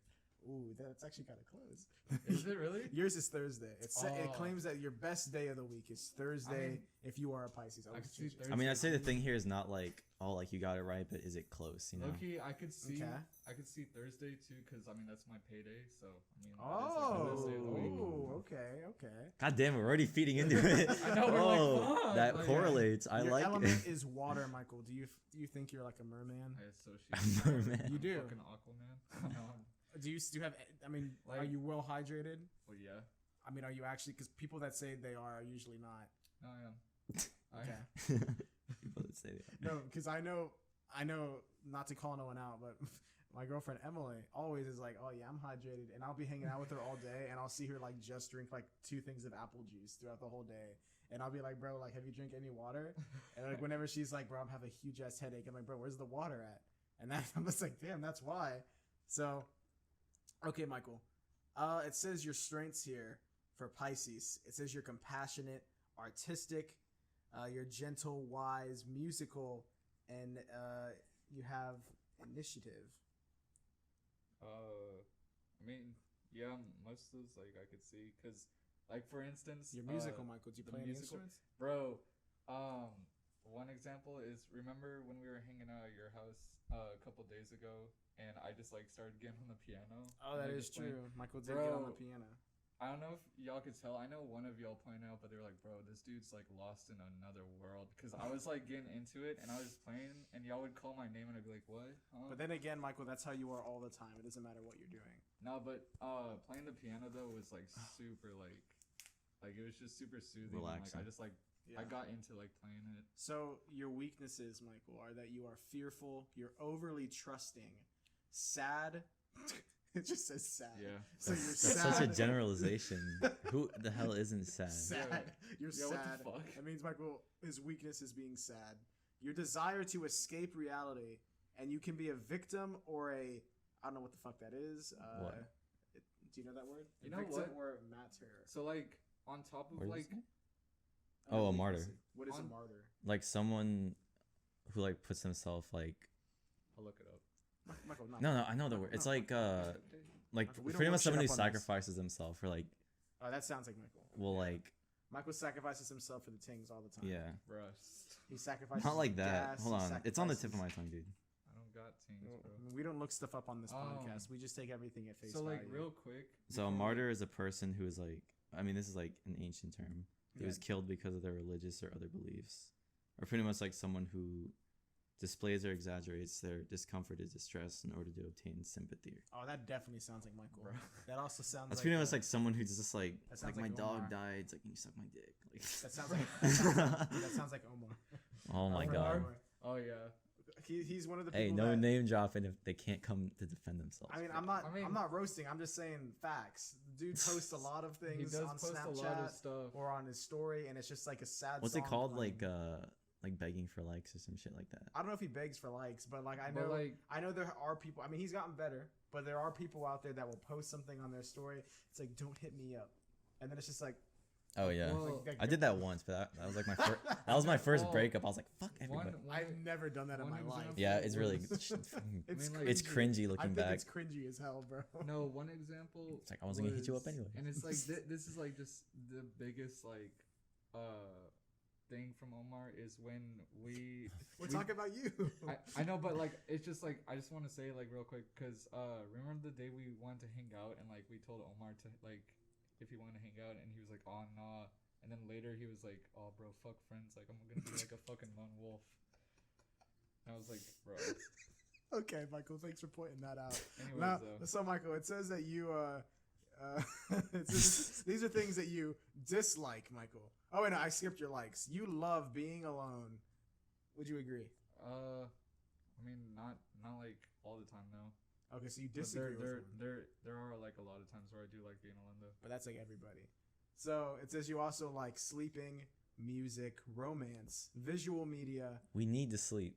Ooh, that's actually kind of close. Is it really? Yours is Thursday. It Oh. claims that your best day of the week is Thursday if you are a Pisces. I could see Thursday. I mean, I'd say the thing here is not like, oh, like you got it right, but is it close? You know. Low-key, I could see. Okay. I could see Thursday too, because I mean that's my payday. So I mean. that is, like, the best day of the week. Okay. God damn, we're already feeding into it. I know, we're like, fuck, that like- correlates. I Your like element it. is water, Michael. Do you think you're like a merman? I associate. Merman. You do. Fucking Aquaman. No. Do you have? I mean, are Like- you well hydrated? Well, yeah. I mean, are you actually? Because people that say they are usually not. No, I am. Okay. People that say that. No, because I know, not to call no one out, but my girlfriend Emily always is like, oh yeah, I'm hydrated, and I'll be hanging out with her all day, and I'll see her like just drink like 2 things of apple juice throughout the whole day, and I'll be like, bro, like, have you drank any water? And like whenever she's like, bro, I'm having a huge ass headache, I'm like, bro, where's the water at? And that I'm just like, damn, that's why. So, okay, Michael, it says your strengths here for Pisces. It says you're compassionate, artistic, you're gentle, wise, musical, and you have initiative. I mean, yeah, most of those like I could see, cause like for instance, You're musical, Michael. Do you the play any musical- instruments? bro. One example is remember when we were hanging out at your house a couple days ago, and I just like started getting on the piano. Oh, and that I is just played- true. Michael did get on the Bro. piano. I don't know if y'all could tell. I know one of y'all pointed out, but they were like, "Bro, this dude's like lost in another world." Because I was like getting into it, and I was playing, and y'all would call my name, and I'd be like, "What?" Huh? But then again, Michael, that's how you are all the time. It doesn't matter what you're doing. No, but playing the piano though was like super like it was just super soothing. And, Relaxing. like I just like I got into like playing it. So your weaknesses, Michael, are that you are fearful, you're overly trusting, sad. It just says sad. Yeah. So you're That's sad. such a generalization. Who the hell isn't sad? Sad. Yeah. You're Yeah, what the sad. fuck? That means Michael, his weakness is being sad. Your desire to escape reality, and you can be a victim or a I don't know what the fuck that is. What? Do you know that word? You A know victim what? or a martyr. So like on top of Where does like it say? Oh, a martyr. weaknesses. What is a On- martyr? Like someone who like puts himself like I'll look it up. Michael, no. no, I know the word. It's like We don't pretty look much shit someone who up on this. sacrifices himself for like Oh, that sounds like Michael. well like Michael sacrifices himself for the tings all the time. yeah. Rust. He sacrifices. Not like his that. gas, Hold he on. It's on the tip of sacrifices- my tongue, dude. I don't got teams, bro. We don't look stuff up on this Um, podcast. We just take everything at face So like value. real quick. So a before- martyr is a person who is like I mean this is like an ancient term. Who was killed because of their religious or other beliefs. Or pretty much like someone who displays or exaggerates their discomfort or distress in order to obtain sympathy. Oh, that definitely sounds like Michael. Bro. That also sounds. That's like pretty much like someone who's just like That sounds my like dog Omar. died. It's like can you suck my dick? Like That sounds like. That sounds like Omar. oh my Omar. god. Oh yeah. He's one of the Hey, people. no that, name dropping if they can't come to defend themselves. I mean, I mean- I'm not roasting. I'm just saying facts. The dude posts a lot of He things does on post a lot of Snapchat stuff. or on his story, and it's just like a sad. What's it song called? playing. Like begging for likes or some shit like that. I don't know if he begs for likes, but like I But, know, like- I know there are people. I mean, he's gotten better, but there are people out there that will post something on their story. It's like, "Don't hit me up," and then it's just like, Oh yeah. Well, like I did that once, but that was like my first. That was my first Well, breakup. I was like, "Fuck everybody." I've never done that in one my life. example Yeah, it's really. It's It's cringy I looking think back. it's cringy as hell, bro. No, one example. It's like I wasn't gonna hit you up was- anyway. And it's like this is like just the biggest like thing from Omar is when We're talking about you. I know, but like it's just like I just want to say like real quick because remember the day we wanted to hang out and like we told Omar to like if he wanted to hang out and he was like oh nah and then later he was like oh bro fuck friends like I'm gonna be like a fucking lone wolf and I was like bro Okay, Michael. Thanks for pointing that out. anyways Now, though so Michael, it says that you it says these are things that you dislike, Michael. Oh wait, no, I skipped your likes. You love being alone. Would you agree? I mean not like all the time no Okay, so you But disagree with him. there are like a lot of times where I do like being alone though. But that's like everybody. So it says you also like sleeping, music, romance, visual media. We need to sleep.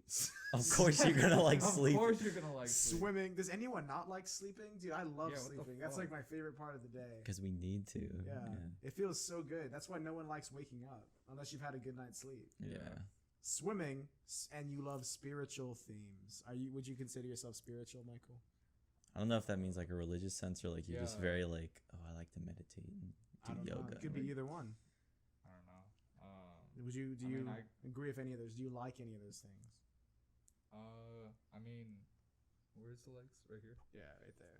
Of course you're gonna like sleep. Of course you're gonna like sleep. Swimming. Does anyone not like sleeping? Dude, I love Yeah, what the sleeping. That's fuck? like my favorite part of the day. Because we need to. Yeah. It feels so good. That's why no one likes waking up unless you've had a good night's sleep. Yeah. Swimming, and you love spiritual themes. Would you consider yourself spiritual, Michael? I don't know if that means like a religious sense or like you're just Yeah. very like, oh, I like to meditate and I don't do know. yoga. It could be either one. I don't know. Do you mean, agree with any of those? Do you like any of those things? I mean, where's the legs? Right here. Yeah, right there.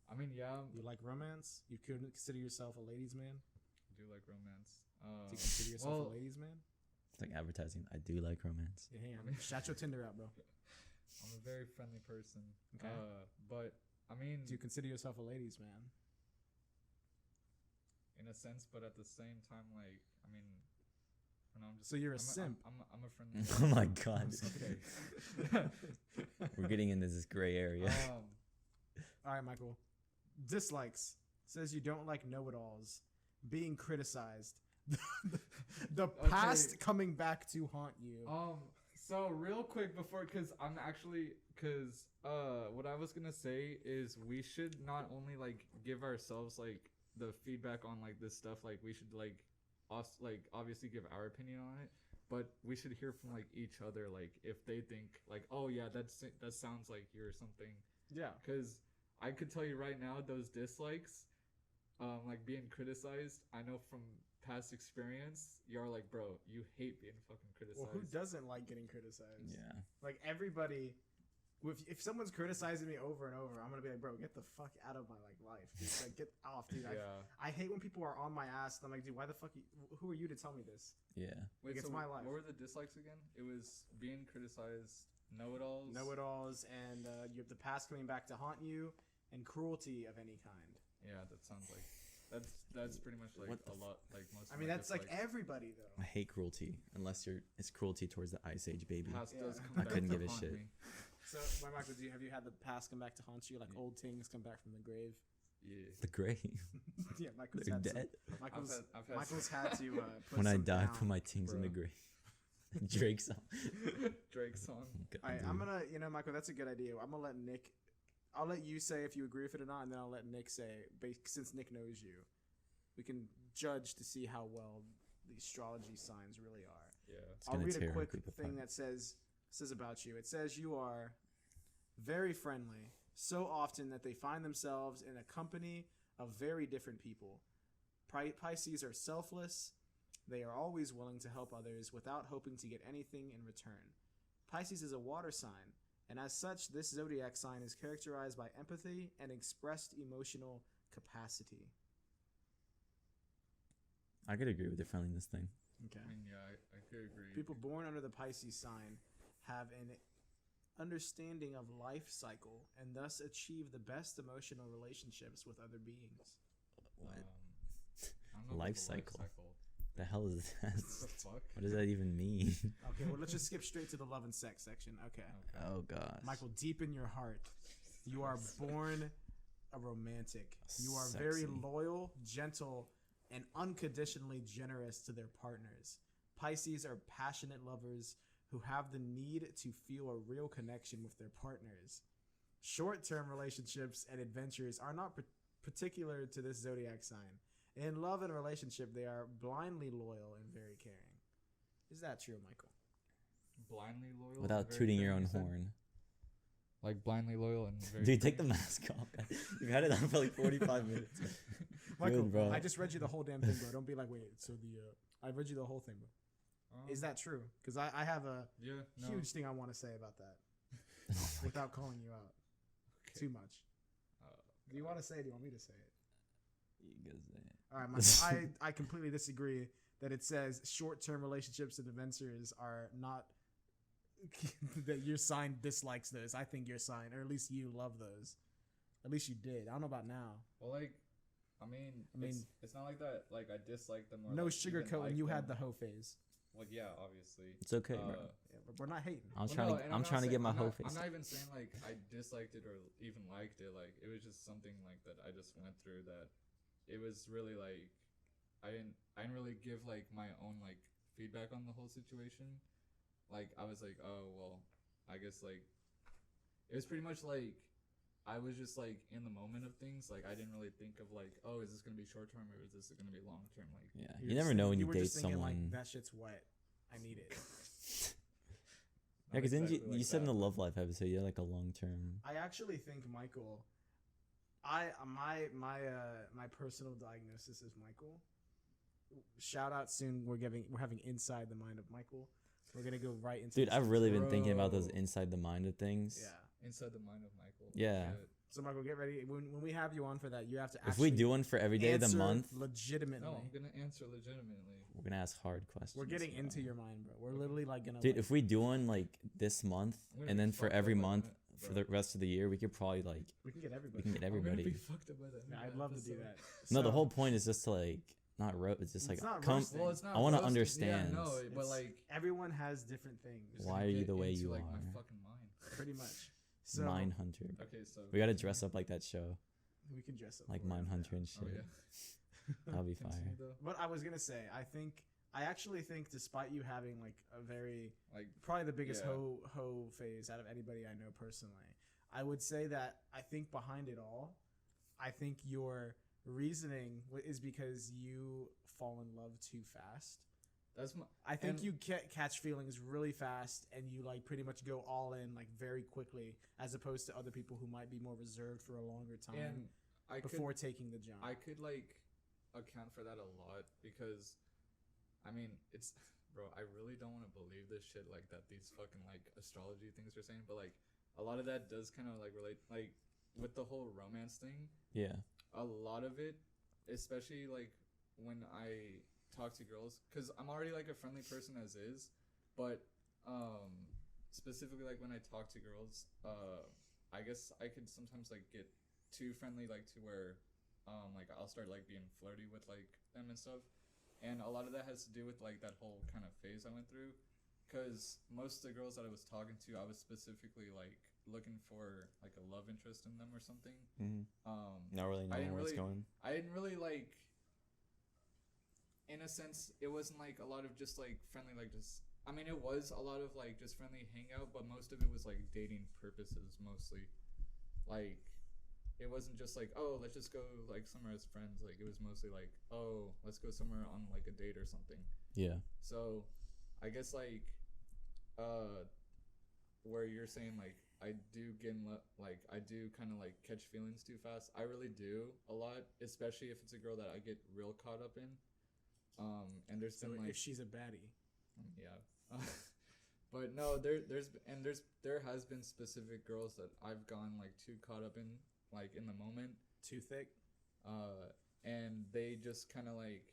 I mean, yeah, You like romance? You could consider yourself a ladies' man? I do like romance. Do you consider yourself well, a ladies' man? It's like advertising. I do like romance. Yeah, hang on. Shout your Tinder out, bro. I'm a very friendly person. Okay. But I mean, Do you consider yourself a ladies' man? in a sense, but at the same time, like, I mean, when I'm just So you're a I'm simp. I'm a friendly. Oh my god. Okay. We're getting into this gray area. All right, Michael. Dislikes. Says you don't like know-it-alls. Being criticized. The past coming back to haunt you. So real quick before, cause what I was gonna say is we should not only like give ourselves like the feedback on like this stuff, like we should like us like obviously give our opinion on it, but we should hear from like each other, like if they think like, oh yeah, that sounds like you're something. Yeah. Cause I could tell you right now, those dislikes, like being criticized, I know from past experience, you're like, bro, you hate being fucking criticized. Well, who doesn't like getting criticized? Yeah. Like everybody. If someone's criticizing me over and over, I'm gonna be like, bro, get the fuck out of my life. Just, like, get off, dude. Yeah. I hate when people are on my ass. And I'm like, dude, why the fuck? Who are you to tell me this? Yeah. Wait, Like, it's my life. What were the dislikes again? It was being criticized, know-it-alls. Know-it-alls, and you have the past coming back to haunt you, and cruelty of any kind. Yeah, that sounds like that's pretty much like a lot, like most. I mean, that's like everybody though. I hate cruelty unless it's cruelty towards the Ice Age baby. Past Yeah. does come I back couldn't to give a haunt shit. me. So, my Michael, have you had the past come back to haunt you? Like old things come back from the grave? Yeah. The grave. Yeah, Michael's They're had dead. I've had Michael's had to put When I some die, down. put my things in the Bro. grave. Drake song. Drake song. God, All right, dude. I'm gonna, Michael, that's a good idea. I'm gonna let Nick. I'll let you say if you agree with it or not, and then I'll let Nick say, since Nick knows you, we can judge to see how well the astrology signs really are. Yeah. It's I'll gonna read a tear quick group thing apart. that says about you. It says you are very friendly, so often that they find themselves in a company of very different people. Pisces are selfless. They are always willing to help others without hoping to get anything in return. Pisces is a water sign, and as such, this zodiac sign is characterized by empathy and expressed emotional capacity. I could agree with the friendliness thing. Okay. I mean, yeah, I could agree. People born under the Pisces sign have an understanding of life cycle and thus achieve the best emotional relationships with other beings. What I don't know about Life the cycle. the hell is that? What the fuck? What does that even mean? Okay, well, let's just skip straight to the love and sex section. Okay. Oh gosh. Michael, deep in your heart, you are born a romantic. You are very Sexy. loyal, gentle, and unconditionally generous to their partners. Pisces are passionate lovers who have the need to feel a real connection with their partners. Short-term relationships and adventures are not particular to this zodiac sign. In love and relationship, they are blindly loyal and very caring. Is that true, Michael? Blindly loyal. Without and very tooting your caring, own you said? horn. Like blindly loyal and very. Dude, take the caring? mask off. Guys. You've had it on for like 45 minutes. Michael, Good, bro. I just read you the whole damn thing, bro. Don't be like, wait, so I read you the whole thing, bro. Is that true? Because I have a huge thing I want to say about that without calling you out too much. Do you want to say it? Do you want me to say it? You gotta say it. All right, Michael, I completely disagree that it says short-term relationships and adventures are not that your sign dislikes those. I think your sign, or at least you love those. At least you did. I don't know about now. Well, like, I mean, it's not like that. Like, I dislike them. Or No like, even sugarcoating. like You them. had the hoe phase. Well, yeah, obviously. It's okay, bro. Yeah, but we're not hating. I'm Well, trying no, to and I'm not trying to saying- get my I'm whole not- face. I'm not even saying like I disliked it or even liked it. Like it was just something like that I just went through that it was really like I didn't really give like my own like feedback on the whole situation. Like I was like, oh well, I guess like it was pretty much like I was just like in the moment of things. Like I didn't really think of like, oh, is this gonna be short term or is this gonna be long term? Like Yeah, You're you just never know when thinking- you were date just thinking, someone. Like, that shit's wet. I need it. Yeah, because exactly you like said in that, the but- love life episode, you had like a long term. I actually think Michael. My personal diagnosis is Michael. Shout out soon. We're having Inside the Mind of Michael. We're gonna go right into. Dude, this I've really been Bro. thinking about those inside the mind of things. Yeah. inside the mind of Michael. Yeah. Shit. So Michael, get ready. When we have you on for that, you have to. If we actually do one for every day of the answer month, legitimately. No, I'm gonna answer legitimately. we're gonna ask hard questions. We're getting bro. into your mind, bro. We're literally like gonna. Dude, like, if we do one like this month, I'm gonna and be then for fucked every up by month that, for bro. the rest of the year, we could probably like we can get we everybody. can get I'm gonna everybody. be fucked up by that. Yeah, I'd love to do episode. that. No, the So, whole point is just to like not it's just like It's not come. roasting. Well, it's not. I wanna roasting. understand. Yeah, no, but It's- like, everyone has different things, just Why gonna are you get the way into, you like, My are? fucking mind. pretty much. So Mine Hunter. Bro. Okay, so We gotta dress up like that show, we can dress up like for it, Mine yeah. Hunter and Oh shit. yeah. That'll be Continue, fire. though. What I was gonna say, I actually think, despite you having like a very Like, probably the biggest Yeah. hoe phase out of anybody I know personally, I would say that I think behind it all, I think your reasoning is because you fall in love too fast. that's my. I think And- you catch feelings really fast, and you like pretty much go all in like very quickly, as opposed to other people who might be more reserved for a longer time And I before taking the jump. I could like account for that a lot because, I mean, it's bro. I really don't want to believe this shit like that. These fucking like astrology things are saying, but like a lot of that does kind of like relate like with the whole romance thing. Yeah. A lot of it, especially like when I talk to girls, because I'm already like a friendly person as is, but specifically like when I talk to girls, I guess I could sometimes like get too friendly, like to where like I'll start like being flirty with like them and stuff, and a lot of that has to do with like that whole kind of phase I went through, because most of the girls that I was talking to, I was specifically like looking for like a love interest in them or something. Mm-hmm. Not really I knowing didn't where it's really- going. I didn't really like. In a sense, it wasn't like a lot of just like friendly, like just. I mean, it was a lot of like just friendly hangout, but most of it was like dating purposes mostly. Like, it wasn't just like, oh, let's just go like somewhere as friends. Like, it was mostly like, oh, let's go somewhere on like a date or something. Yeah. So, I guess like, where you're saying like I do get like I do kind of like catch feelings too fast. I really do a lot, especially if it's a girl that I get real caught up in. And there's so been like if she's a baddie, yeah, but no, there has been specific girls that I've gone like too caught up in like in the moment. too thick. And they just kind of like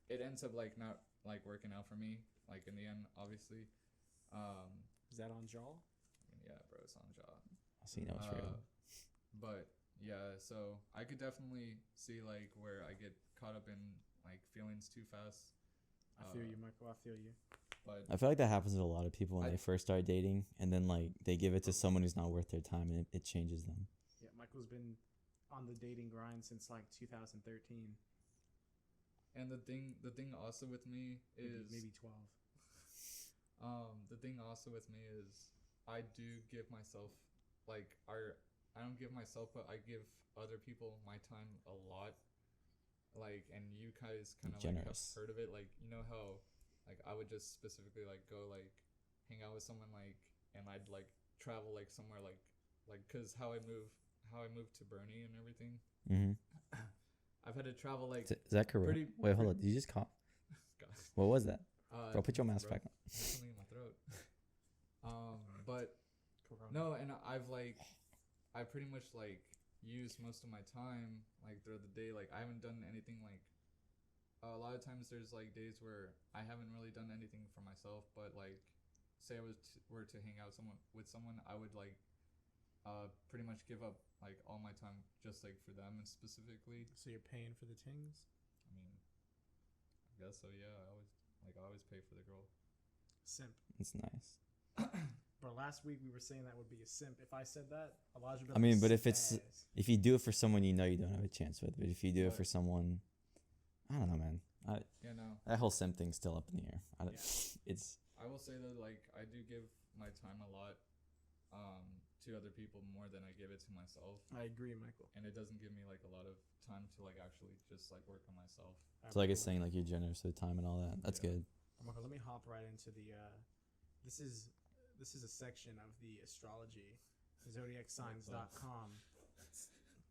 it ends up like not like working out for me like in the end, obviously. Is that on jaw? Yeah, bro, it's on jaw. I'll see. No, it's real. But yeah, so I could definitely see like where I get caught up in like feelings too fast. I feel you, Michael. I feel you. But I feel like that happens to a lot of people when I- they first start dating, and then like they give it to someone who's not worth their time, and it changes them. Yeah, Michael's been on the dating grind since like 2013, and the thing also with me is maybe 12. the thing also with me is I do give myself like I don't give myself, but I give other people my time a lot. Like, and you guys kind of like have Generous. heard of it, like you know how like I would just specifically like go like hang out with someone like, and I'd like travel like somewhere like because how I moved to Bernie and everything. Mm-hmm. I've had to travel like Is that correct? pretty- Wait, hold on. Did you just cough? God, What was that? Bro, put your bro, mask back on. there's something in my throat. But no, and I pretty much like use most of my time like throughout the day. Like I haven't done anything like a lot of times there's like days where I haven't really done anything for myself, but like say I were to hang out with someone, I would like pretty much give up like all my time just like for them and specifically. So you're paying for the tings? I mean, I guess so. Yeah, I always pay for the girl. Simp. It's nice. Bro, last week we were saying that would be a simp. If I said that, Elijah would be I mean, but if spaz. if you do it for someone you know you don't have a chance with, but if you do it What? for someone, I don't know, man. Yeah, no. That whole simp thing's still up in the air. It's I will say that like I do give my time a lot to other people more than I give it to myself, I agree, Michael. and it doesn't give me like a lot of time to like actually just like work on myself. so like it's saying like you're generous with time and all that. That's Yeah. good. Michael, let me hop right into the. This is a section of the astrology, zodiacsigns.com.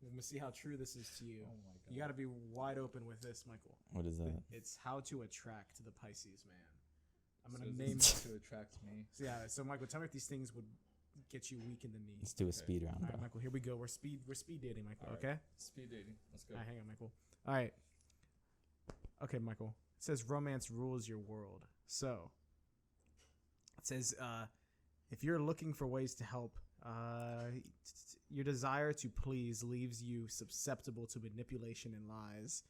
We're gonna see how true this is to you. Oh my god. You got to be wide open with this, Michael. What is that? It's how to attract the Pisces man. I'm So gonna is name. this to attract me. So yeah. So Michael, tell me if these things would get you weak in the knee. Let's do a Okay. speed round, All bro. right, Michael. Here we go. We're speed dating, Michael. All right. Okay. Speed dating. Let's go. All right, hang on, Michael. All right. Okay, Michael. It says romance rules your world. So it says if you're looking for ways to help, your desire to please leaves you susceptible to manipulation and lies.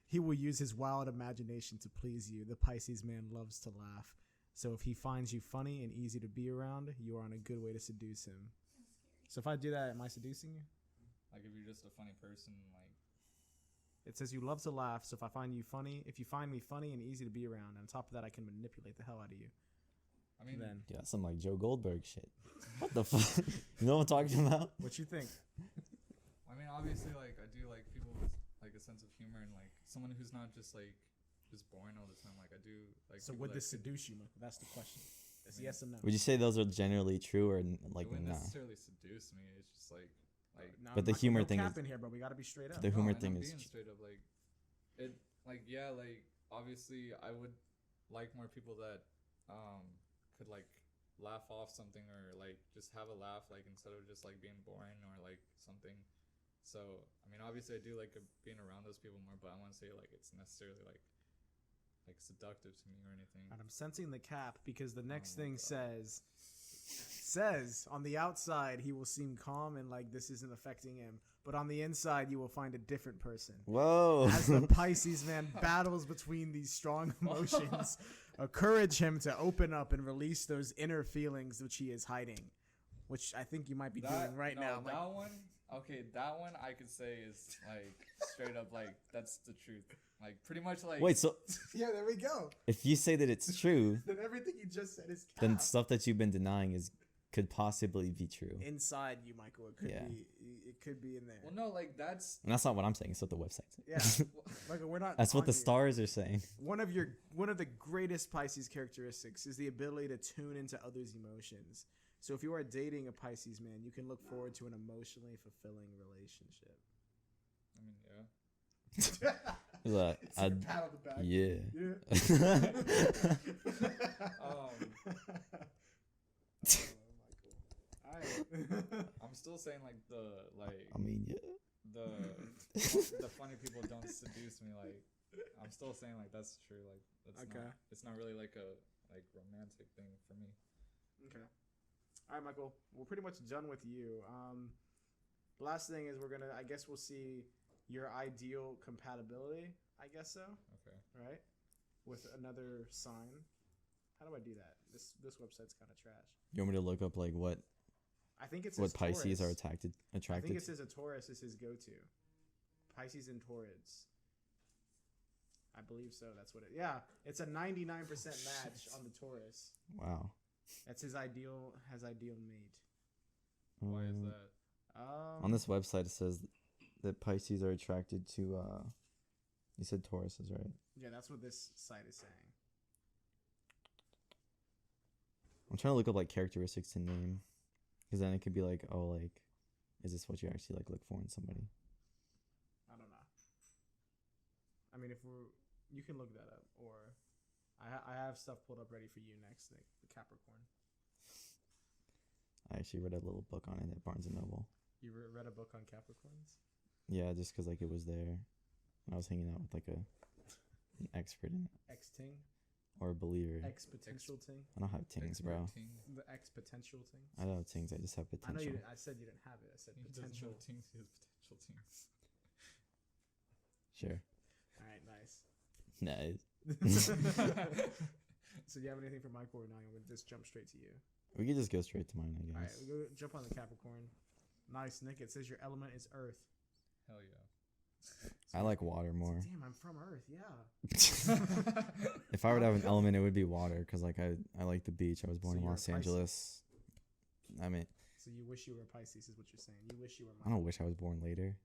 He will use his wild imagination to please you. The Pisces man loves to laugh. So if he finds you funny and easy to be around, you are on a good way to seduce him. So if I do that, am I seducing you? Like if you're just a funny person, like It says you love to laugh, so if I find you funny, if you find me funny and easy to be around, and on top of that, I can manipulate the hell out of you. I mean, Then, Yeah, some like Joe Goldberg shit. What the fuck? You know what I'm talking about? what you think? I mean, obviously, like I do like people with like a sense of humor and like someone who's not just like just boring all the time. Like I do like. So people would that this could- seduce you, Michael? That's the question. It's I mean, yes or no. Would you say those are generally true or like it wouldn't nah? necessarily seduce me. It's just like No, But the Michael, humor no thing is- cap in here, bro. We gotta be straight up. The humor and I'm thing is being straight up like it. Like yeah, like obviously I would like more people that could like laugh off something or like just have a laugh like instead of just like being boring or like something. So I mean obviously I do like being around those people more, but I won't say like it's necessarily like seductive to me or anything. And I'm sensing the cap because the next my thing God. says on the outside he will seem calm and like this isn't affecting him, but on the inside you will find a different person. Whoa. As the Pisces man battles between these strong emotions, encourage him to open up and release those inner feelings which he is hiding, which I think you might be doing right no, now. That Like, one, okay, that one I could say is like straight up like that's the truth. Like pretty much like Wait, so yeah, there we go. if you say that it's true, Then everything you just said is cap. then stuff that you've been denying could possibly be true. Inside you, Michael. It could Yeah. be. It could be in there. Well, no, like that's And that's not what I'm saying. It's what the website says. Yeah, Michael. We're not. That's what on the you. stars are saying. One of the greatest Pisces characteristics is the ability to tune into others' emotions. So if you are dating a Pisces man, you can look forward to an emotionally fulfilling relationship. I mean yeah. It's like, It's like a pat on the back. yeah. I'm still saying like I mean, yeah. the funny people don't seduce me. Like I'm still saying like that's true. Like that's Okay. not, it's not really like a like romantic thing for me. Okay. All right, Michael. We're pretty much done with you. Last thing is I guess we'll see your ideal compatibility. I guess so. Okay. Right. With another sign. How do I do that? This website's kind of trash. You want me to look up like what I think it says what Pisces Taurus. are attracted I think it to? says a Taurus is his go-to. Pisces and Taurids. I believe so. That's what it. Yeah, it's a 99% match on the Taurus. Wow. That's his ideal mate. Why is Um, that? On this website, it says that Pisces are attracted to. You said Tauruses, right? Yeah, that's what this site is saying. I'm trying to look up like characteristics to name, because then it could be like, oh, like, is this what you actually like look for in somebody? I don't know. I mean, you can look that up, or I have stuff pulled up ready for you next, Nick. The Capricorn. I actually read a little book on it at Barnes and Noble. You read a book on Capricorns? Yeah, just because like it was there, and I was hanging out with like an expert in it X-ting? or a believer. X-potential ting? I don't have tings, bro. The X-potential ting? I don't have tings. I just have I know potential. I said you didn't have it. I said He doesn't potential. have teams. He has potential teams. Sure. All right, nice. Nice. So do you have anything for Michael or not? I'm gonna just jump straight to you. We could just go straight to mine, I All right, guess. we go jump on the Capricorn. Nice, Nick. It says your element is Earth. Hell yeah. I like water more. Damn, I'm from Earth. Yeah. If I were to have an element, it would be water, because like I like the beach. I was born So in you're a Los Pisces. Angeles. I mean, So you wish you were a Pisces, is what you're saying. You wish you were. I don't wish I was born later.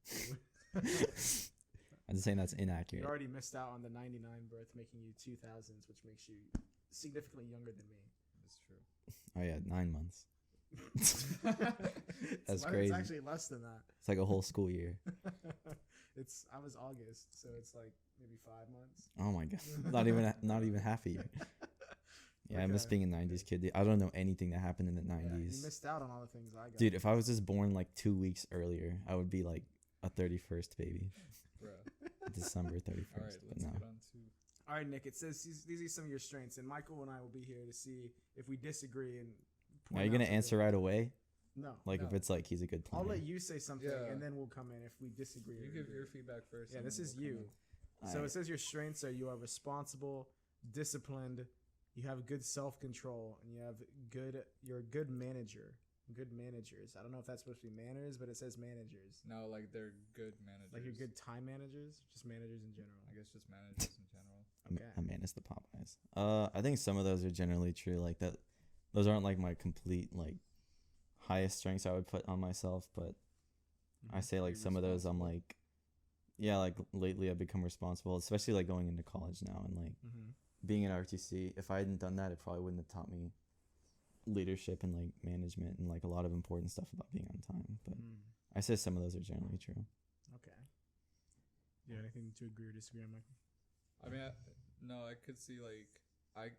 I'm just saying that's inaccurate. You already missed out on the 99 birth, making you 2000s, which makes you significantly younger than me. That's true. Oh yeah, 9 months. That's It's crazy. It's actually less than that. It's like a whole school year. I was August, so it's like maybe 5 months. Oh my god, not even half a year. Yeah, I miss Okay. being a '90s kid. Dude. I don't know anything that happened in the Yeah, '90s. you missed out on all the things I got. Dude, if I was just born like 2 weeks earlier, I would be like a 31st baby, Bruh. December 31st. All right, but let's no. get on to. All right, Nick. It says these are some of your strengths, and Michael and I will be here to see if we disagree. And Are point you out gonna something. answer right away? No. Like if No. it's like he's a good I'll planner. let you say something, Yeah. and then we'll come in if we disagree. You or give agree. your feedback first. Yeah, and this then is we'll come you. in. So Alright. it says your strengths are you are responsible, disciplined, you have good self-control, and you're a good manager. Good managers. I don't know if that's supposed to be manners, but it says managers. No, like they're good managers. Like you're good time managers, just managers in general. I guess just managers in general. Okay. I manage the Popeyes. I think some of those are generally true. Like that, those aren't like my complete like highest strengths I would put on myself, but I say like Be some of those I'm responsible. like, yeah, like lately I've become responsible, especially like going into college now and like Mm-hmm. being in RTC. If I hadn't done that, it probably wouldn't have taught me leadership and like management and like a lot of important stuff about being on time. But I say some of those are generally true. Okay. Do you have anything to agree or disagree on, Michael? I mean, no, I could see like I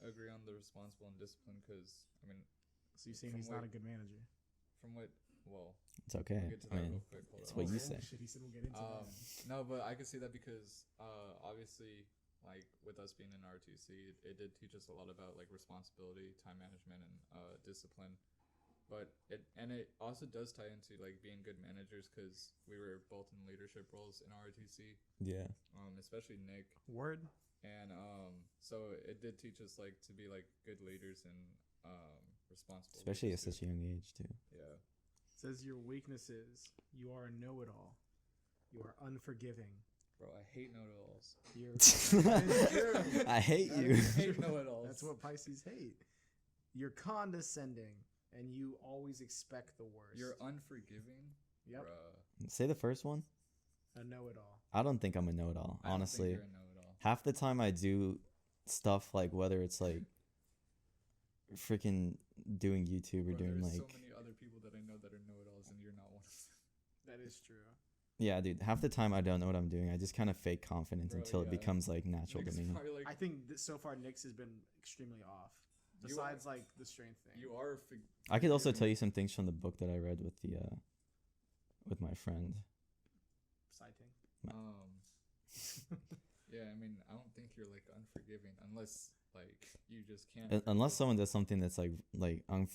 agree on the responsible and discipline because I mean So you're saying From he's not what- a good manager? from what well It's okay. we'll get to I that mean, real quick. Hold it's on. what you Oh, say. shit, he said we'll get into that. No, but I could see that because obviously like with us being in RTC, it did teach us a lot about like responsibility, time management, and discipline. But it also does tie into like being good managers because we were both in leadership roles in RTC, Yeah. especially Nick. Word? And so it did teach us like to be like good leaders and responsible. Especially at leaders, such a young age too. too. Yeah. Says your weaknesses. You are a know-it-all. You are unforgiving. Bro, I hate know-it-alls. You're that is true. I hate That you. is I hate true. know-it-alls. That's what Pisces hate. You're condescending, and you always expect the worst. You're unforgiving. Yep. Bruh. Say the first one. A know-it-all. I don't think I'm a know-it-all. I don't think Honestly, you're a know-it-all. half the time I do stuff like whether it's like freaking doing YouTube or Bro, doing there's like so many other people that I know that are know-it-alls, and you're not one of them. That is true. yeah, dude. Half the time I don't know what I'm doing. I just kind of fake confidence Bro, until it yeah. becomes like natural Nick's to me. probably, like, I think so far Nick's has been extremely off. You Besides like the strength thing. you are. I could also tell you some things from the book that I read with the with my friend. Citing. Yeah, I mean, I don't think you're like unforgiving unless like you just can't. Unless someone does something that's like But, if like, I'm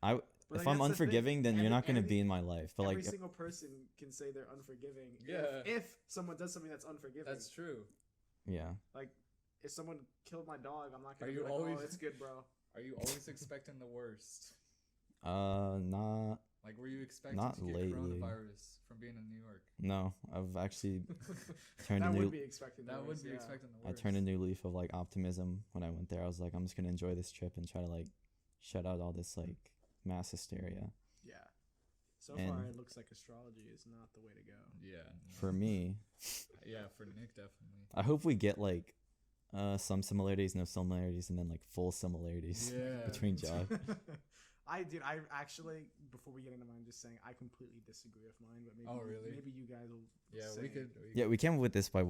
that's the thing. unforgiving, then you're not gonna Every- be in my life. But Every like, single person can say they're unforgiving. Yeah. If someone does something that's unforgiving. That's true. yeah, Like, if someone killed my dog, I'm not gonna Are be you like, always- oh, it's good, bro. Are you always expecting the worst? not Like, were you expecting Not to get lately. coronavirus from being in New York? no. I've actually turned a That new. would be expecting. the That would worst, be yeah. expecting the I worst. turned a new leaf of like optimism when I went there. I was like, I'm just gonna enjoy this trip and try to like shut out all this like mass hysteria. Yeah. So And- far, it looks like astrology is not the way to go. Yeah. For me, Yeah, for Nick definitely. I hope we get like some similarities, no similarities, and then like full similarities Yeah. between jobs. I actually, before we get into mine, just saying I completely disagree with mine, but maybe Oh, really? maybe you guys will. Yeah, say we it. could. Yeah, we came up with this by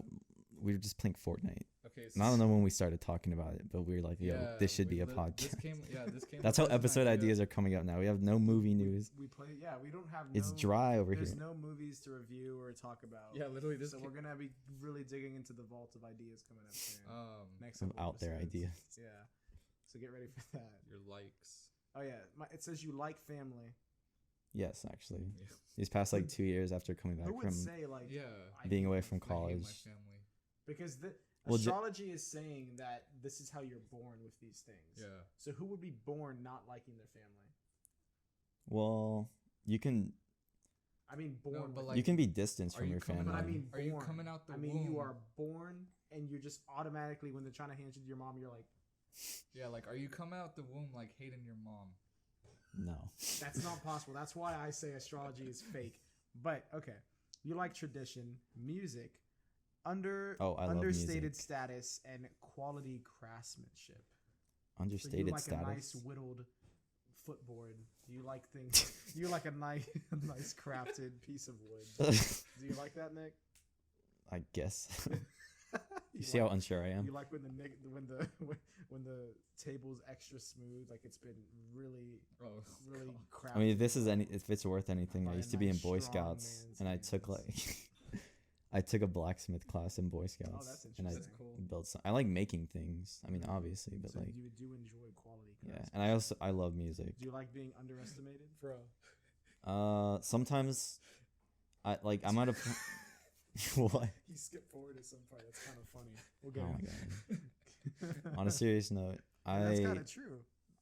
we were just playing Fortnite. Okay. And I don't know when we started talking about it, but we were like, yo, Yeah, this should be a This podcast. came. Yeah, this came. That's up how as an episode idea. ideas are coming up now. We have no movie news. We play. Yeah, we don't have. It's no, dry over There's here. no movies to review or talk about. Yeah, literally. This. So we're gonna be really digging into the vault of ideas coming up soon. Next Some couple out there episodes. ideas. Yeah. So get ready for that. your likes. Oh yeah, it says you like family. Yes, actually. Yeah. These past like 2 years after coming back Who would from say like Yeah. I being do away like from I hate college. my family. because Well, Astrology is saying that this is how you're born with these things. Yeah. So who would be born not liking their family? Well, you can I mean, born. No, but with like, you can be distanced are from you your coming family. But I mean, Are you born. coming out the I mean, womb? you are born, and you're just automatically when they're trying to hand you to your mom, you're like, Yeah, like, are you coming out the womb like hating your mom? No. that's not possible. That's why I say astrology is fake. But okay, you like tradition, music, I love understated music. status, and quality craftsmanship. So Understated you like status. a nice whittled footboard. You like things. You like a nice, nice crafted piece of wood. Do you like that, Nick? I guess. You You see like, how unsure I am? you like when the table's extra smooth, like it's been really Oh, crafted. I mean, if it's worth anything, By I a used to be in nice, Boy strong Scouts, man's and I took hands. like, I took a blacksmith class in Boy Scouts, that's and I interesting. That's cool. built some. I like making things. I mean, obviously, but So like, you do enjoy quality. yeah. craftsmanship. And I love music. Do you like being underestimated? Bro. Sometimes, I'm at a. What? He skipped forward to some part. That's kind of funny. We'll Oh get my god. On a serious note, That's I kind of true.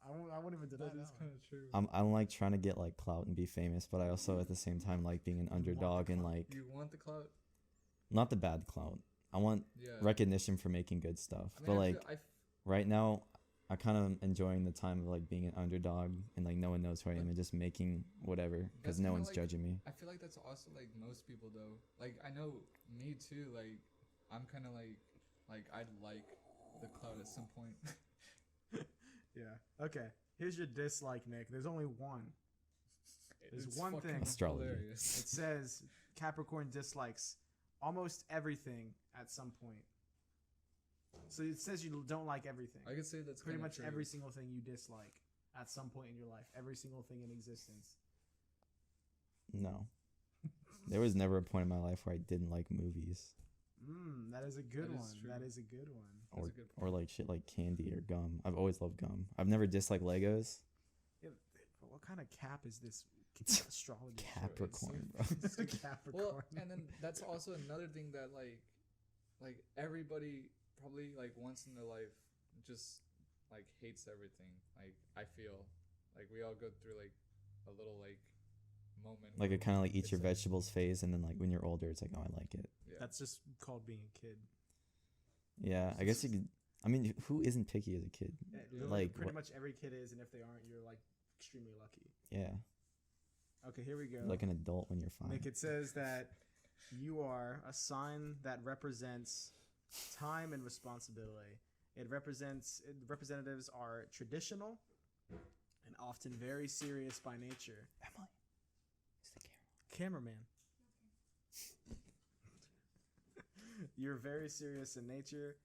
I wouldn't even deny That that. is kind of true. I don't like trying to get like clout and be famous, but I also at the same time like being an underdog and like You want the clout? not the bad clout. I want Yeah. recognition for making good stuff. I mean, But I like feel- I f- right now, I kind of enjoying the time of like being an underdog and like no one knows who I am and just making whatever because That's no kinda one's like- judging me. I feel like that's also like most people though. Like I know me too. Like I'm kind of like I'd like the clout at some point. Yeah. Okay. Here's your dislike, Nick. There's only one. There's It's one fucking thing. Astrology. hilarious. It says Capricorn dislikes almost everything at some point. So it says you don't like everything. I could say that's Pretty kinda much true. every single thing you dislike at some point in your life. Every single thing in existence. No, there was never a point in my life where I didn't like movies That is a good That is one. true. That is a good one. That's or a good or point. like shit like candy or gum. I've always loved gum. I've never disliked Legos. Yeah, but what kind of cap is this astrology? show? Capricorn, bro. It's a Capricorn. Well, and then that's also another thing that like everybody probably like once in their life just like hates everything. Like I feel like we all go through like a little like moment. Like where it kind of like eat it's your vegetables phase, and then like when you're older, it's like, oh, I like it. Yeah. That's just called being a kid. Yeah, I guess you could. I mean, who isn't picky as a kid? Yeah, Yeah. literally Like, pretty what- much every kid is, and if they aren't, you're like extremely lucky. Yeah, Okay, here we go. like an adult when you're fine. Nick, it says that you are a sign that represents time and responsibility. Representatives are traditional and often very serious by nature. Emily, it's the camera. Cameraman. You're very serious in nature.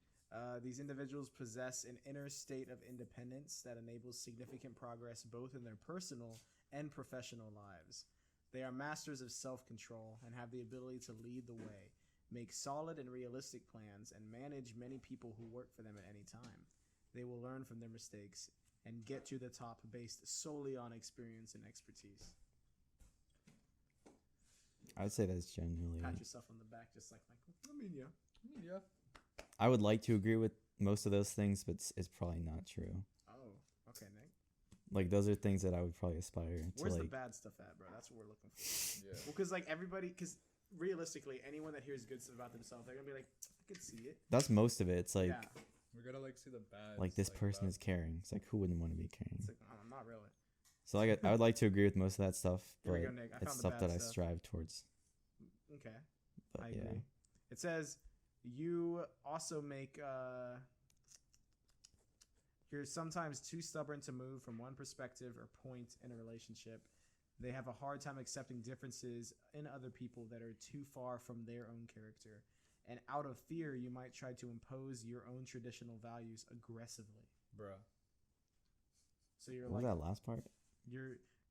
These individuals possess an inner state of independence that enables significant progress both in their personal and professional lives. They are masters of self-control and have the ability to lead the way, make solid and realistic plans, and manage many people who work for them at any time. They will learn from their mistakes and get to the top based solely on experience and expertise. I'd say that's generally. Pat yourself on the back, just like Michael. I mean, yeah. Yeah. I would like to agree with most of those things, but it's probably not true. Oh, okay, Nick. Like those are things that I would probably aspire to. Where's the Like, bad stuff at, bro? That's what we're looking for. Yeah. Well, because like everybody, because realistically, anyone that hears good stuff about themselves, they're gonna be like, I could see it. that's most of it. It's like yeah, We gotta like see the bad. like this person is caring. It's like who wouldn't want to be caring? it's like not really. So like I would like to agree with most of that stuff, Here but we go, Nick. I it's found the stuff bad that I stuff. strive towards. Okay, But I yeah, agree. It says you also make. You're sometimes too stubborn to move from one perspective or point in a relationship. They have a hard time accepting differences in other people that are too far from their own character. And out of fear, you might try to impose your own traditional values aggressively. Bruh. So you're what was like that last part?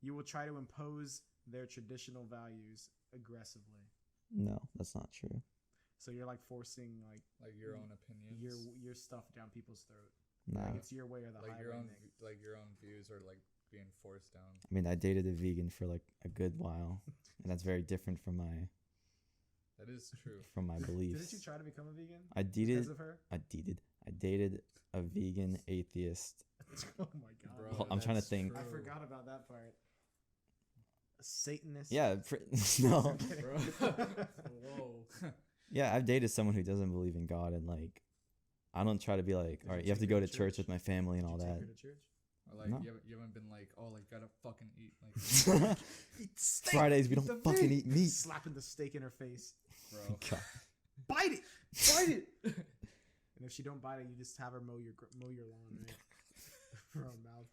you will try to impose their traditional values aggressively. No, that's not true. So you're like forcing Like your own opinions. your stuff down people's throat. No, Like it's your way or the like highway. your own Nick. like your own views are like being forced down. I mean I dated a vegan for like a good while, and that's very different from my That is true. from my beliefs. Didn't you try to become a vegan? I Because of her? I dated a vegan atheist. Oh my god. Bro, I'm trying to that's think. true. I forgot about that part. A Satanist? Yeah, no. I'm kidding. Bro. Whoa. Yeah, I've dated someone who doesn't believe in God, and like, I don't try to be like, Did all right, you you have to take go her to to church church? with my family and all Did you that. take her to church? Or like No. you haven't been like, oh, like gotta fucking eat like Eat steak. Fridays we Eat don't the fucking eat meat. Slapping the steak in her face. bro. God. Bite it. Bite it. And if she don't bite it, you just have her mow your lawn, right? From her mouth.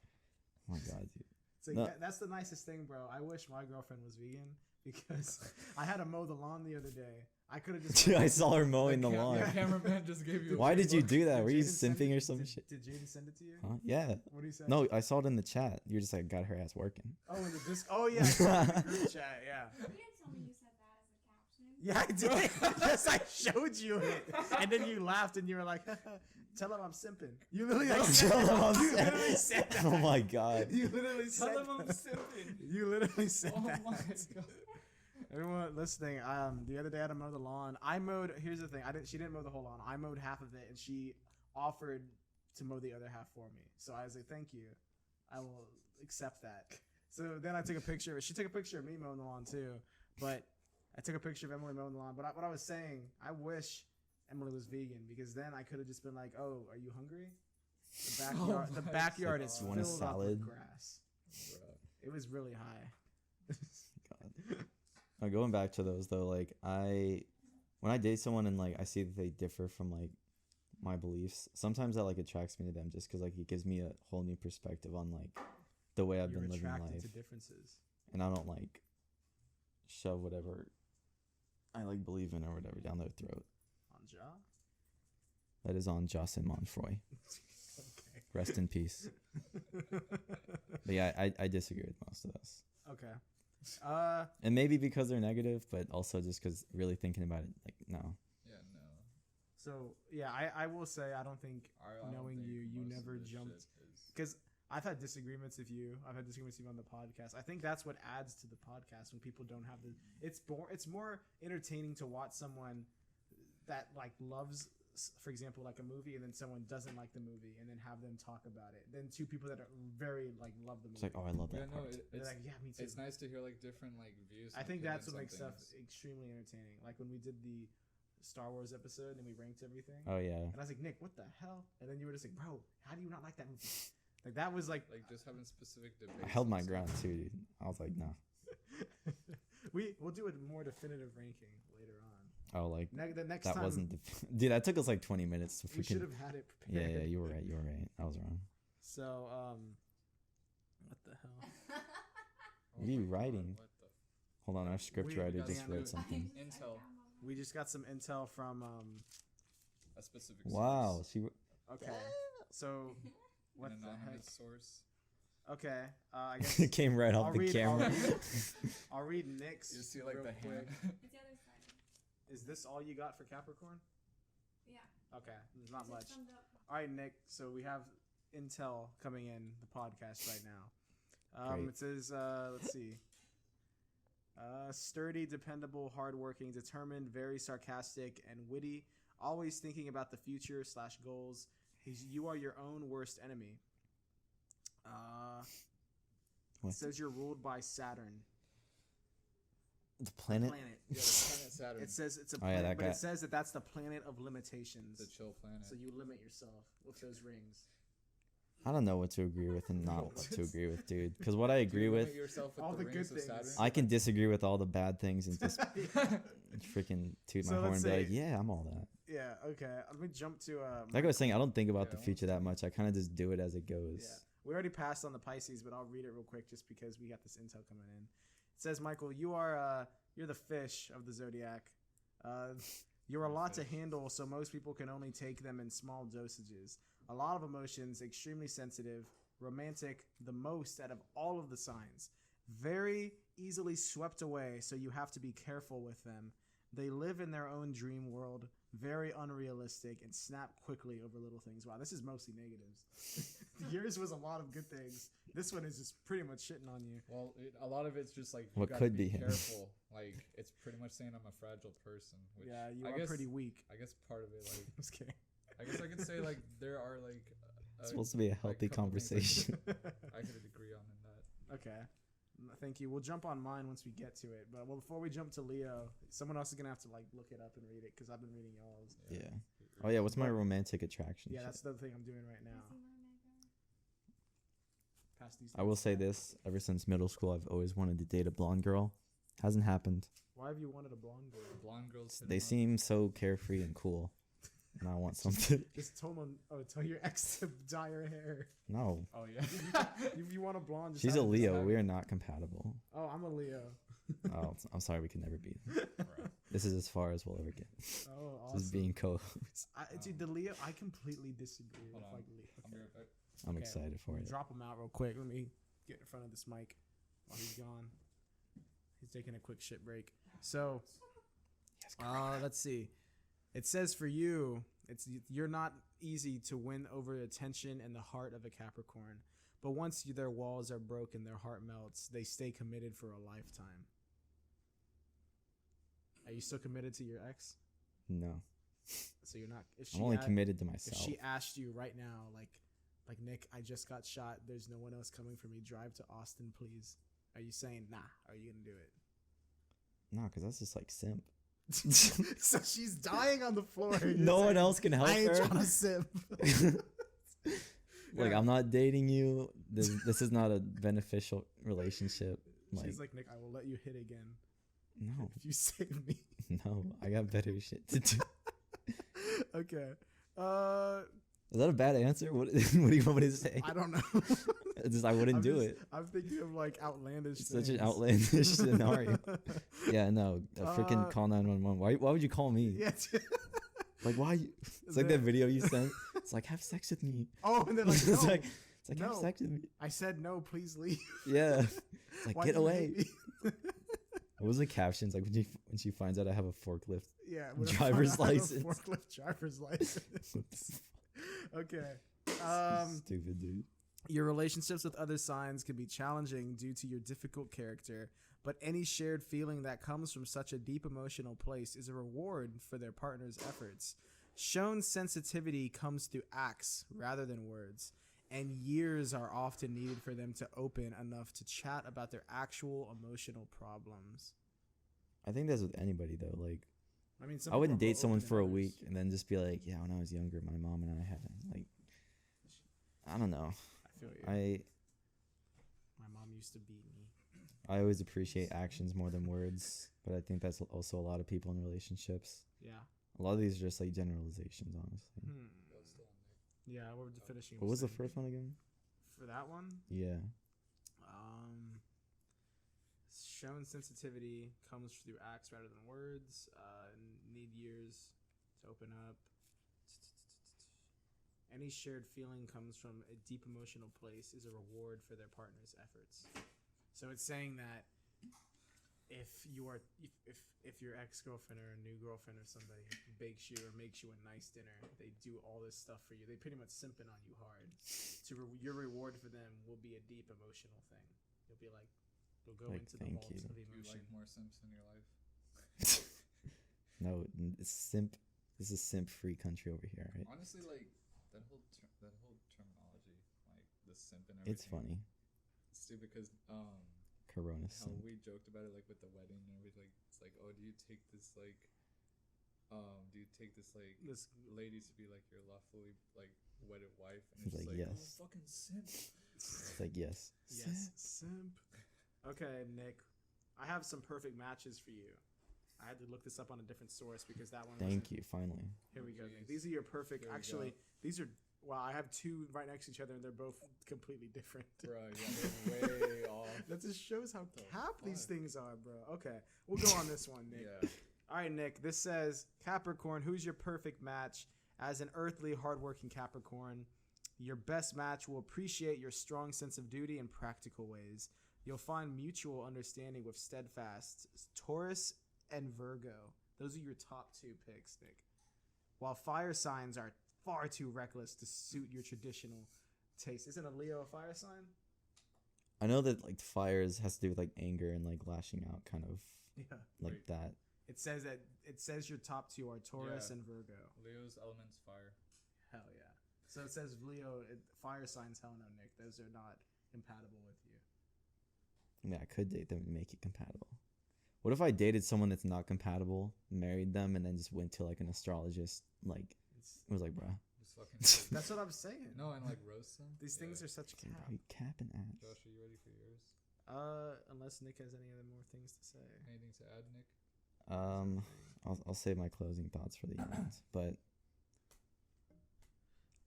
Oh my god, dude. It's like, No. that's the nicest thing, bro. I wish my girlfriend was vegan because I had to mow the lawn the other day. I could have just. Dude, I saw her mowing the The lawn. cameraman just gave you. Why did you do that? Did Were you Jaden send simping it- or some did, shit? Did Jaden send it to you? Huh? Yeah. What do you say? No, I saw it in the chat. You're just like, got her ass working. Oh, in the disc. Oh yeah, I saw it in the group chat. Yeah. You didn't tell me you said that as a caption. Yeah, I did. Yes, I showed you it, and then you laughed and you were like, "Tell him I'm simping." You literally like, Tell him I'm you simping. literally said that. Oh my god. You literally Tell said him I'm that. simping. You literally said Oh that. my god. Everyone listening, the other day I had to mow the lawn. I mowed. Here's the thing. She didn't mow the whole lawn. I mowed half of it, and she offered to mow the other half for me. So I was like, "Thank you. I will accept that." So then I took a picture of it. She took a picture of me mowing the lawn too, but I took a picture of Emily mowing the lawn. But what I was saying, I wish Emily was vegan because then I could have just been like, "Oh, are you hungry?" The backyard, Oh the my backyard God. is You want a filled up salad? with grass. Bro. It was really high. God. Going back to those though, like when I date someone and like I see that they differ from like my beliefs, sometimes that like attracts me to them just because like it gives me a whole new perspective on like the way I've You're been living attracted life, to differences. and I don't like shove whatever I like believe in or whatever down their throat. On Ja? That is on Jocelyn Monfroy. Okay. Rest in peace. But yeah, I disagree with most of those. Okay. And maybe because they're negative, but also just because really thinking about it, like, no. Yeah, no. So yeah, I will say I don't think I don't knowing think you most of never this jumped shit is- because I've had disagreements with you. I've had disagreements with you on the podcast. I think that's what adds to the podcast when people don't have the. It's more entertaining to watch someone that like loves, for example, like a movie, and then someone doesn't like the movie, and then have them talk about it. Then two people that are very like love the movie. It's like, oh, I love Yeah, that no, part. They're it's like, yeah, me too. it's nice to hear like different like views. I and think that's opinions what on makes stuff things. extremely entertaining. Like when we did the Star Wars episode and we ranked everything. Oh yeah. And I was like, Nick, what the hell? And then you were just like, bro, how do you not like that movie? Like that was like, Like just having specific debates. I held and my stuff. ground too, dude. I was like, no. we'll do a more definitive ranking later on. Oh, like The next that time wasn't the dude. That took us like 20 minutes to we should freaking. have had it Yeah, prepared. yeah, you were right. You were right. I was wrong. So what the hell? What are you my God, writing? what the Hold on, our script We writer got just some read good something. Intel. We just got some intel from A specific Wow, source. she. okay. So what An the heck? anonymous source. Okay. I guess It came right off I'll the read- camera. I'll read Nick's. You see like real the quick. hand. It's the other side. Is this all you got for Capricorn? Yeah. Okay, there's not It's much. summed up. All right, Nick. So we have intel coming in the podcast right now. Great. It says, let's see. Sturdy, dependable, hardworking, determined, very sarcastic and witty, always thinking about the future / goals. You are your own worst enemy. It What? says you're ruled by Saturn. The planet. Planet. Yeah, the planet Saturn. It says it's a Oh, yeah, planet, that but guy. it says that that's the planet of limitations. the chill planet. So you limit yourself with those rings. I don't know what to agree with and not what to agree with, dude. Because what I Do agree you with, limit yourself with all the rings good of things. Saturn? I can disagree with all the bad things and just freaking toot my So horn let's and be like, say- yeah, I'm all that. Yeah. Okay. Let me jump to. Like I was saying, I don't think about the Yeah. future that much. I kind of just do it as it goes. Yeah. We already passed on the Pisces, but I'll read it real quick just because we got this intel coming in. It says, Michael, you're the fish of the zodiac. You're a lot to handle, so most people can only take them in small dosages. A lot of emotions, extremely sensitive, romantic, the most out of all of the signs. Very easily swept away, so you have to be careful with them. They live in their own dream world, very unrealistic, and snap quickly over little things. Wow, this is mostly negatives. Yours was a lot of good things. This one is just pretty much shitting on you. Well, a lot of it's just like you What gotta could be him. careful. Like it's pretty much saying I'm a fragile person. Which Yeah, you I are guess, pretty weak. I guess part of it, like I'm just kidding. I guess I could say like there are like It's supposed to be a healthy couple things, like, conversation. I could agree on in that. Okay. Thank you. We'll jump on mine once we get to it. But before we jump to Leo, someone else is going to have to like look it up and read it because I've been reading y'all's. Yeah. Oh yeah, what's my romantic attraction? Yeah, shit? that's the thing I'm doing right now. Pass these I will things say back. this: ever since middle school, I've always wanted to date a blonde girl. Hasn't happened. Why have you wanted a blonde girl? Blonde girls. hit They 'em up. seem so carefree and cool, and I want something. Just tell your ex to dye her hair. No, Oh yeah. If you want a blonde, just she's a have her Leo. dye- We are not compatible. Oh, I'm a Leo. Oh, I'm sorry, we can never be. Right. This is as far as we'll ever get. Oh, This is awesome. being co. Dude, the Leo, I completely disagree Hold with on. like Leo. I'll be right back. I'm Okay. excited for it. Drop him out real quick. Let me get in front of this mic while he's gone. He's taking a quick shit break. So, let's see. It says for you, you're not easy to win over the attention and the heart of a Capricorn. But once their walls are broken, their heart melts. They stay committed for a lifetime. Are you still committed to your ex? No, So you're not. If I'm only a- committed to If myself. she asked you right now, like Nick, I just got shot. There's no one else coming for me. Drive to Austin, please. Are you saying nah? Are you gonna do it? No, because that's just like simp. So she's dying on the floor. You're No one saying, else can help I ain't her. trying to simp. Like Yeah. I'm not dating you. This is not a beneficial relationship. She's like, Nick, I will let you hit again No, if you save me. no, I got better shit to do. Okay. Is that a bad answer? What do you want me to say? I don't know. It's just I wouldn't I'm do just- it. I'm thinking of like outlandish. It's such an things. outlandish scenario. Yeah, no, a freaking Uh, call 911. Why would you call me? Yeah. Like why? It's like that video you sent. It's like have sex with me. Oh, and then like, it's no. like have no. sex with me. I said no. Please leave. Yeah. It's like Why get do you away. hate me? What was the captions like when she finds out I have a forklift? Yeah, when I Driver's find out I have a license. Forklift driver's license. Okay. Stupid dude. Your relationships with other signs can be challenging due to your difficult character, but any shared feeling that comes from such a deep emotional place is a reward for their partner's efforts. Shown sensitivity comes through acts rather than words, and years are often needed for them to open enough to chat about their actual emotional problems. I think that's with anybody though. Like I mean, some I wouldn't people are date more someone open for than a others. week and then just be like, yeah, when I was younger, my mom and I had like, I don't know. I feel you. My mom used to beat me. I always appreciate actions more than words, but I think that's also a lot of people in relationships. Yeah. A lot of these are just like generalizations, honestly. Yeah, we're finishing. What was the saying. first one again? For that one? Yeah. Shown sensitivity comes through acts rather than words. Need years to open up. Any shared feeling comes from a deep emotional place is a reward for their partner's efforts. So it's saying that if your ex-girlfriend or a new girlfriend or somebody bakes you or makes you a nice dinner, they do all this stuff for you. They pretty much simping on you hard. Your reward for them will be a deep emotional thing. You'll be like, you'll go Like, into the thank vault you. of Do you emotion. like more simps in your life? No, it's simp. This is simp-free country over here, right? Honestly, like that whole terminology, like the simp and everything. It's funny. It's stupid because Corona how simp. we joked about it like with the wedding and everything. It's like, oh, do you take this like This lady to be like your lawfully like wedded wife? And He's it's like, like, yes. oh, fucking simp. It's like yes. Yes, simp. Okay, Nick, I have some perfect matches for you. I had to look this up on a different source because that one. Thank you. Finally. Here we go, Jeez. Nick. These are your perfect. There we Actually, go. these are. Wow, I have two right next to each other, and they're both completely different. Bro, yeah, they're way off. That just shows how The cap these fuck? things are, bro. Okay, we'll go on this one, Nick. Yeah. All right, Nick. This says Capricorn. Who's your perfect match? As an earthly, hardworking Capricorn, your best match will appreciate your strong sense of duty and practical ways. You'll find mutual understanding with steadfast Taurus and Virgo. Those are your top 2 picks, Nick. While fire signs are far too reckless to suit your traditional taste. Isn't a Leo a fire sign? I know that like fires has to do with like anger and like lashing out, kind of Yeah. like Wait. that. It says your top 2 are Taurus Yeah. and Virgo. Leo's element's fire. Hell yeah. So it says Leo, fire signs, hell no, Nick. Those are not compatible with you. I mean, I could date them and make it compatible. What if I dated someone that's not compatible, married them, and then just went to like an astrologist? Like, it was like, bruh. Just fucking. That's what I'm saying. No, and like roast them. These things are such Dude, cap. are you capping ass? Josh, are you ready for yours? Unless Nick has any other more things to say. Anything to add, Nick? I'll save my closing thoughts for the end, but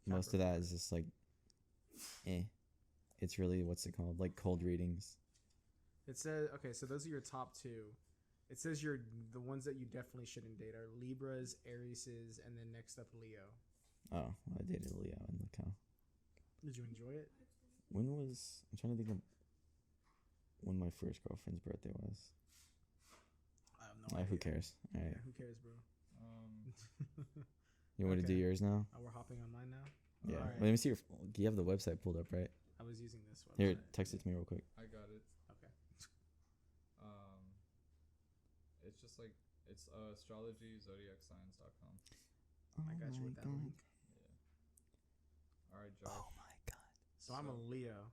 most of that is just like, It's really, what's it called? Like cold readings. It says, okay, so those are your top 2. It says the ones that you definitely shouldn't date are Libras, Arieses, and then next up Leo. Oh, I dated Leo, and look how. Did you enjoy it? I'm trying to think of when my first girlfriend's birthday was. I have no idea. Who cares? All right. Yeah, who cares, bro? You want me to do Okay. yours now? We're hopping on mine now? Yeah. All right. Let me see do you have the website pulled up, right? I was using this one. Here, text it to me real quick. I got it. Okay. It's just like it's astrologyzodiacscience.com. Oh I got you with that link. Yeah. All right, Josh. Oh my god. So I'm a Leo.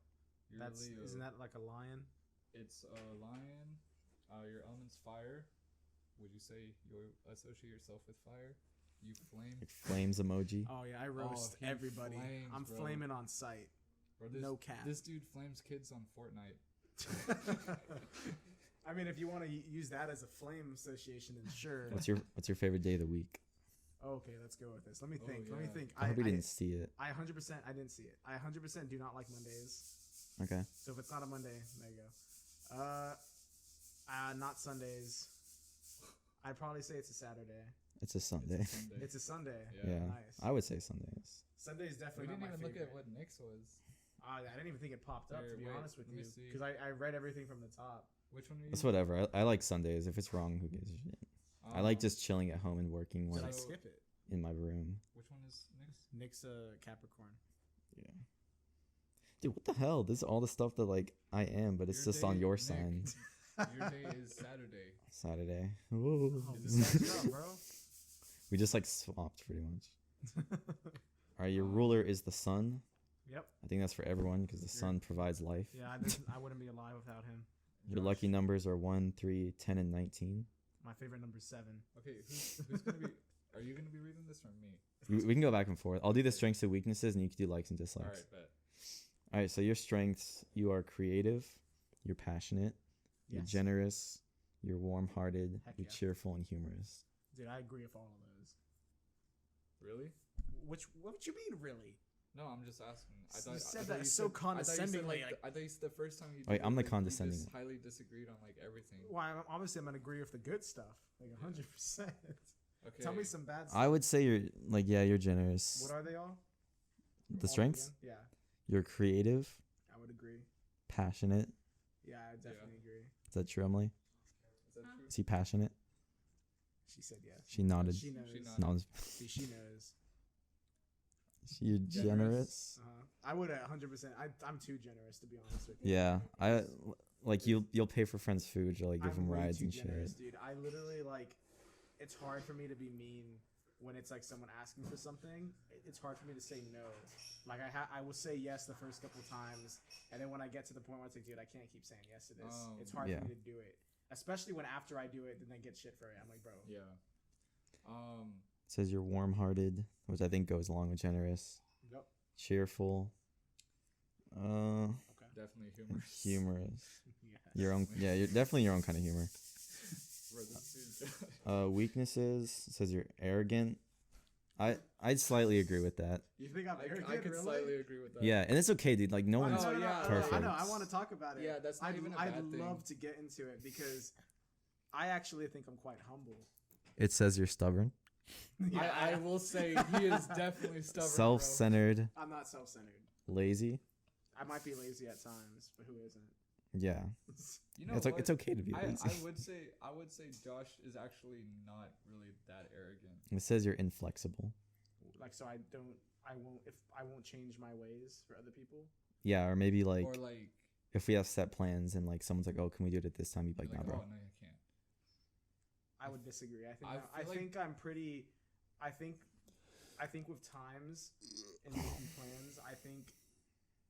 You're a Leo. Isn't that like a lion? It's a lion. Your element's fire. Would you say you associate yourself with fire? You flame. Like flames emoji. Oh yeah, I roast he everybody. flames, I'm bro. flaming on sight. Bro, No cap. This dude flames kids on Fortnite. I mean, if you want to use that as a flame association, then sure. What's your favorite day of the week? Okay, let's go with this. Let me Oh, think. Let me yeah. think. I hope you didn't see it. I 100%. I didn't see it. I 100% do not like Mondays. Okay. So if it's not a Monday, there you go. Not Sundays. I'd probably say it's a Saturday. It's a Sunday. It's a Sunday. Yeah. Nice. I would say Sundays. Sunday's We definitely didn't not my even look favorite. at what Nick's was. I didn't even think it popped up, Here, to be wait, honest with let me you, see. because I read everything from the top. Which one are you? It's whatever. I like Sundays. If it's wrong, who gives a shit? I like just chilling at home and working Did like I So- skip it? in my room. Which one is Nick's? Nick's Capricorn. Yeah. Dude, what the hell? This is all the stuff that like I am, but it's Your just on day, your Nick. sign. Your day is Saturday. Saturday. Whoa. Oh, Is it what's up, bro? We just like swapped pretty much. All right, your ruler is the sun. Yep. I think that's for everyone because the sun provides life. Yeah, I wouldn't be alive without him. Your lucky numbers are 1, 3, 10, and 19. My favorite number is 7. Okay, who's gonna be? Are you gonna be reading this or me? We can go back and forth. I'll do the strengths and weaknesses, and you can do likes and All dislikes. right, bet. All right, so your strengths: you are creative, you're passionate, you're Yes. generous, you're warm-hearted, Heck you're yeah. cheerful and humorous. Dude, I agree with all of those. Really? What you mean, really? No, I'm just asking. You said I thought that you so said- I thought you said, condescendingly, like- I thought you said the first time you. Wait, did I'm the it, condescending We just highly disagreed on like everything. Well, obviously, I'm gonna agree with the good stuff, like 100%. Okay. Tell me some bad stuff. I would say you're like, yeah, you're generous. What are they all? The All strengths? again? You're creative, Yeah, I would agree. passionate. Yeah, I definitely agree. Is that true, Emily? Is that true? Is he passionate? She said yes. She nodded. She knows. She nodded. No, See, she knows. you're generous. I would 100%. I'm too generous, to be honest with you. Yeah, I like you'll pay for friends' food or like give I'm them way rides too and generous, shit. dude. I literally like. It's hard for me to be mean when it's like someone asking for something. It's hard for me to say no. Like I will say yes the first couple times, and then when I get to the point where it's like, dude, I can't keep saying yes to this. It's hard Yeah. for me to do it, especially when after I do it, then I get shit for it. I'm like, bro. Yeah. It says you're warm-hearted, which I think goes along with generous, Yep. cheerful, Okay. Definitely humorous. humorous. Yeah. Your own, yeah, you're definitely your own kind of humor. Bro, this dude- Weaknesses, it says you're arrogant. I'd slightly agree with that. You think I'm arrogant? I could really? slightly agree with that. Yeah, and it's okay, dude. Like no Oh, one's no, yeah, I perfect. know. I want to talk about it. Yeah, that's not even a bad I'd thing. love to get into it because I actually think I'm quite humble. It says you're stubborn, I will say he is definitely stubborn. bro. self-centered, I'm not self-centered. lazy. I might be lazy at times, but who isn't? Yeah. You know It's what? it's okay to be I lazy. would say Josh is actually not really that arrogant. It says you're inflexible. Like, so I won't change my ways for other people. Yeah, or maybe like Or like if we have set plans and like someone's like, "Oh, can we do it at this time?" You'd be you're like, "Nah, bro." oh no, you can't. I would disagree. I think I I feel think I'm pretty. I think with times and making plans,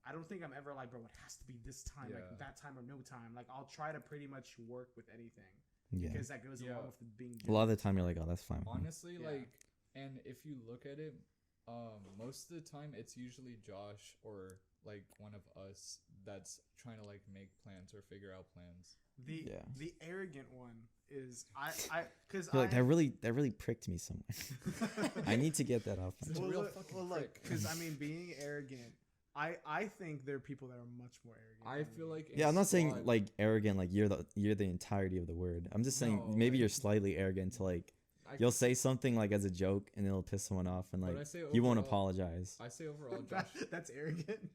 I don't think I'm ever like, bro, it has to be this time, like Yeah. that time or no time. Like, I'll try to pretty much work with anything Yeah. because that goes Yeah. along with the being. A lot of the time, you're like, "Oh, that's fine." with me." Honestly, Yeah. like, and if you look at it, most of the time it's usually Josh or like one of us that's trying to like make plans or figure out plans. The arrogant one is because You're like, that really pricked me somewhere. I need to get that off. It's a real fucking prick. because I mean, being arrogant, I think there are people that are much more arrogant. I than feel me. like Yeah, I'm not saying like arrogant, like you're the entirety of the word. I'm just saying No, maybe like- you're slightly arrogant to like you'll say something like as a joke and it'll piss someone off and But like I say you won't overall- apologize. I say overall Josh. That's arrogant.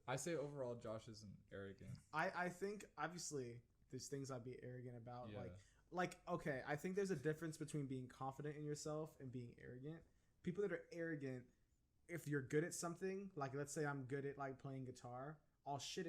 I say overall Josh isn't arrogant. I think obviously there's things I'd be arrogant about. Yeah. Like okay, I think there's a difference between being confident in yourself and being arrogant. People that are arrogant, if you're good at something, like let's say I'm good at like playing guitar, I'll shit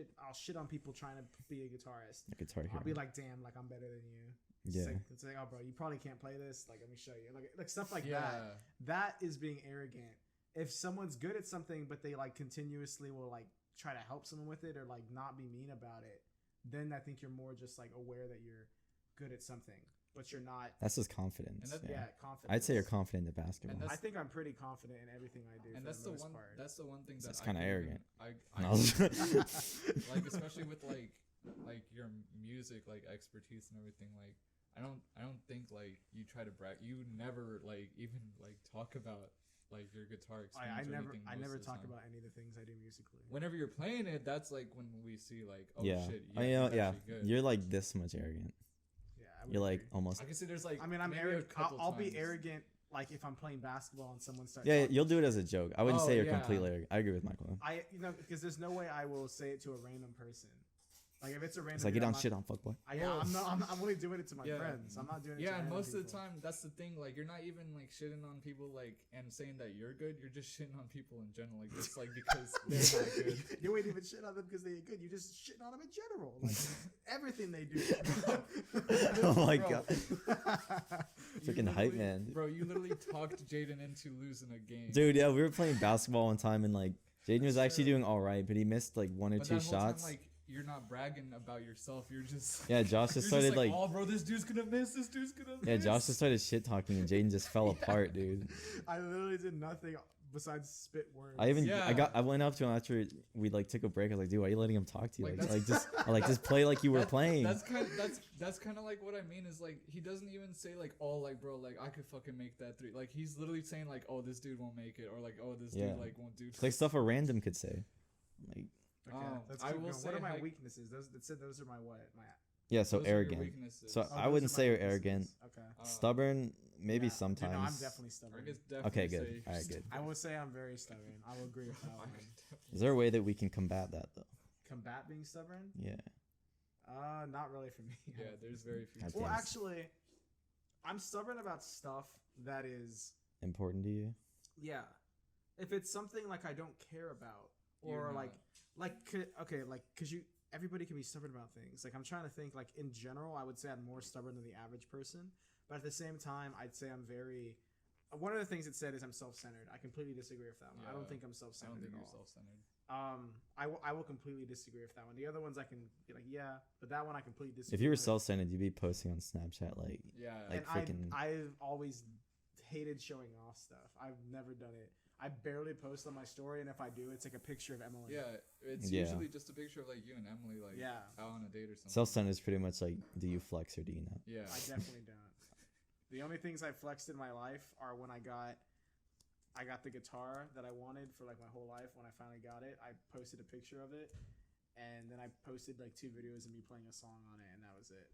on people trying to be a guitarist. A guitar hero. I'll be like, damn, like I'm better than you. Yeah. It's like, oh bro, you probably can't play this. Like, let me show you. Like stuff like Yeah. that. That is being arrogant. If someone's good at something, but they like continuously will like try to help someone with it or like not be mean about it, then I think you're more just like aware that you're good at something, but you're not. That's just confidence. And Yeah, Yeah. confident. I'd say you're confident in basketball. And I think I'm pretty confident in everything I do. And for that's the most one. part. That's the one thing That's that kinda I can't arrogant. I No. like especially with like your music like expertise and everything. Like I don't think like you try to brag. You never like even like talk about like your guitar experience. I never talk about. about any of the things I do musically. Whenever you're playing it, that's like when we see like, oh yeah. shit, I know, he's yeah. actually good. You're like this much arrogant. Yeah, I would You're like agree. almost. I can see there's like. I mean, I'm maybe a arrogant. couple I'll be times. arrogant like if I'm playing basketball and someone starts. Yeah, talking you'll do it shit. as a joke. I wouldn't Oh, say you're yeah. completely arrogant. I agree with Michael. Because there's no way I will say it to a random person. Like if it's a random. It's like, dude, you I'm don't not- shit on fuckboy. I'm only doing it to my Yeah. friends. I'm not doing it. Yeah, to and random most of the people. time, that's the thing. Like, you're not even like shitting on people, like, and saying that you're good. You're just shitting on people in general, like, just like because they're not good. You ain't even shit on them because they're good. You just shitting on them in general. Like everything they do. Oh my Bro. god. You Freaking hype literally- man. Bro, you literally talked Jaden into losing a game. Dude, yeah, we were playing basketball one time and like Jaden was actually doing all right, but he missed like one or But two that whole time, shots. like, you're not bragging about yourself. You're just. Yeah, Josh You're just started like, oh, bro, this dude's gonna miss. This dude's gonna miss. yeah, Josh just started shit talking and Jaden just fell apart, dude. I literally did nothing besides spit words. Yeah. I went up to him after we like took a break. I was like, dude, why are you letting him talk to you? Like, Like, that's- just play like you were playing. That's kind of like what I mean is like he doesn't even say like, oh, like, bro, like I could fucking make that three. Like he's literally saying like, oh, this dude won't make it, or like, oh, this Yeah. dude like won't do. It's like stuff a random could say. Like, Okay, let's I keep will going. say, What are my like- weaknesses? Those are my what? My yeah, so Those are your arrogant. weaknesses. So oh, I those wouldn't are say my you're weaknesses. arrogant. Okay. Stubborn, maybe Yeah. sometimes. Dude, no, I'm definitely I stubborn. guess definitely Okay, good. say- All right, good. I will say I'm very stubborn. I will agree with that I one. could definitely Is there a way that we can combat that though? Combat being stubborn? Yeah. Not really for me. Yeah, there's very few. God Well, damn. actually, I'm stubborn about stuff that is, Important to you? yeah. If it's something like I don't care about, You're or not. because everybody can be stubborn about things. Like I'm trying to think, like in general, I would say I'm more stubborn than the average person, but at the same time, I'd say I'm very. One of the things it said is I'm self-centered. I completely disagree with that one. I don't Yeah. think I'm I don't self-centered think at you're all. self-centered. I will completely disagree with that one. The other ones I can be like, yeah, but that one I completely disagree. If you were with. self-centered, you'd be posting on Snapchat like Yeah. Like and freaking- I've always hated showing off stuff. I've never done it. I barely post on my story, and if I do, it's like a picture of Emily. yeah, it's Yeah. usually just a picture of like you and Emily like Yeah. out on a date or something. self-centered is pretty much like, do you flex or do you not? Yeah. I definitely don't. The only things I flexed in my life are when I got the guitar that I wanted for like my whole life. When I finally got it, I posted a picture of it, and then I posted like 2 videos of me playing a song on it, and that was it.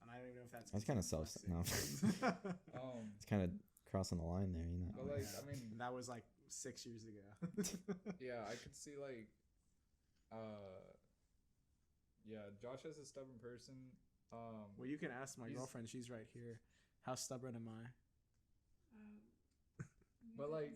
And I don't even know if that's. That's kind of considered self. No, Um, it's kind of crossing the line there, you know. but like Yeah. I mean, And that was like 6 years ago. yeah, I could see like yeah, Josh is a stubborn person. Well, you can ask my he's- girlfriend. She's right here. How stubborn am I? But like,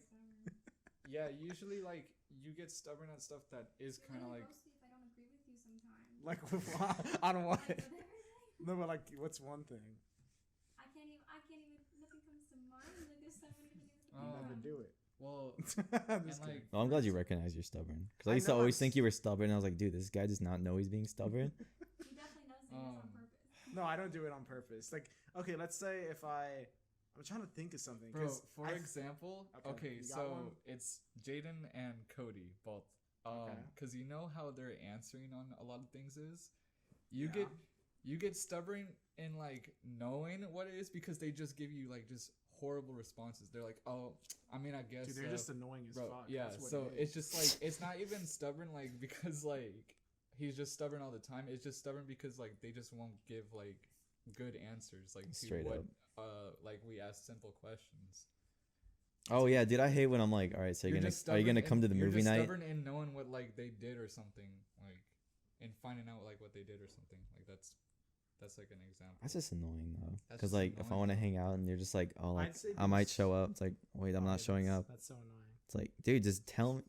yeah, usually like you get stubborn at stuff that is kind of like. Mostly if I don't agree with you sometimes. Like, I don't want Like it. with everything. No, but like, what's one thing? I can't even. Nothing comes to mind. Like there's so many things. You never do it. Well, I'm and just kidding. like, Well, I'm glad you recognize you're stubborn. Because I I used to know always I'm think you were stubborn. And I was like, dude, this guy does not know he's being stubborn. He definitely does think it's on purpose. No, I don't do it on purpose. Like, okay, let's say if I'm trying to think of something. bro, 'Cause for example, Okay, okay, you got so one? it's Jaden and Cody both. Okay. Because you know how their answering on a lot of things is, Yeah. you get stubborn in like knowing what it is because they just give you like just horrible responses. They're like, oh, I mean, I guess. dude, they're just annoying as bro, fuck. yeah. That's what So it it's is. just like it's not even stubborn like because like he's just stubborn all the time. It's just stubborn because like they just won't give like good answers like to Straight what up. like we ask simple questions. Oh yeah, dude, I hate when I'm like, all right, so You're are just you gonna stubborn come to in- the you're movie just night? Stubborn in knowing what like they did or something, like, and finding out like what they did or something. Like that's like an example. That's just annoying though. That's Because just like if I annoying, want to bro. hang out and you're just like, oh, like I'd say I might this- show up. It's like, wait, I'm Oh, not yeah, showing that's- up. That's so annoying. It's like, dude, just tell me.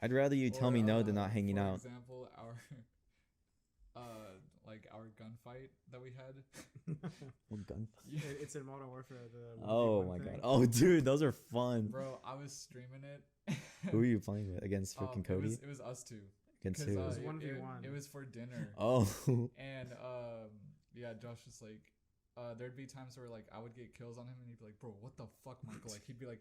I'd rather you tell Or, me no than not hanging for out. example, our like our gunfight that we had. What gun? It's in Modern Warfare. The Oh 1v1 my thing. god. Oh dude, those are fun. Bro, I was streaming it. Who are you playing with? Against freaking Cody? It was us two. Against 'Cause, who? was it- 1v1. It was for dinner. Oh. And yeah, Josh was like, there'd be times where like I would get kills on him, and he'd be like, "Bro, what the fuck, Michael?" Like he'd be like,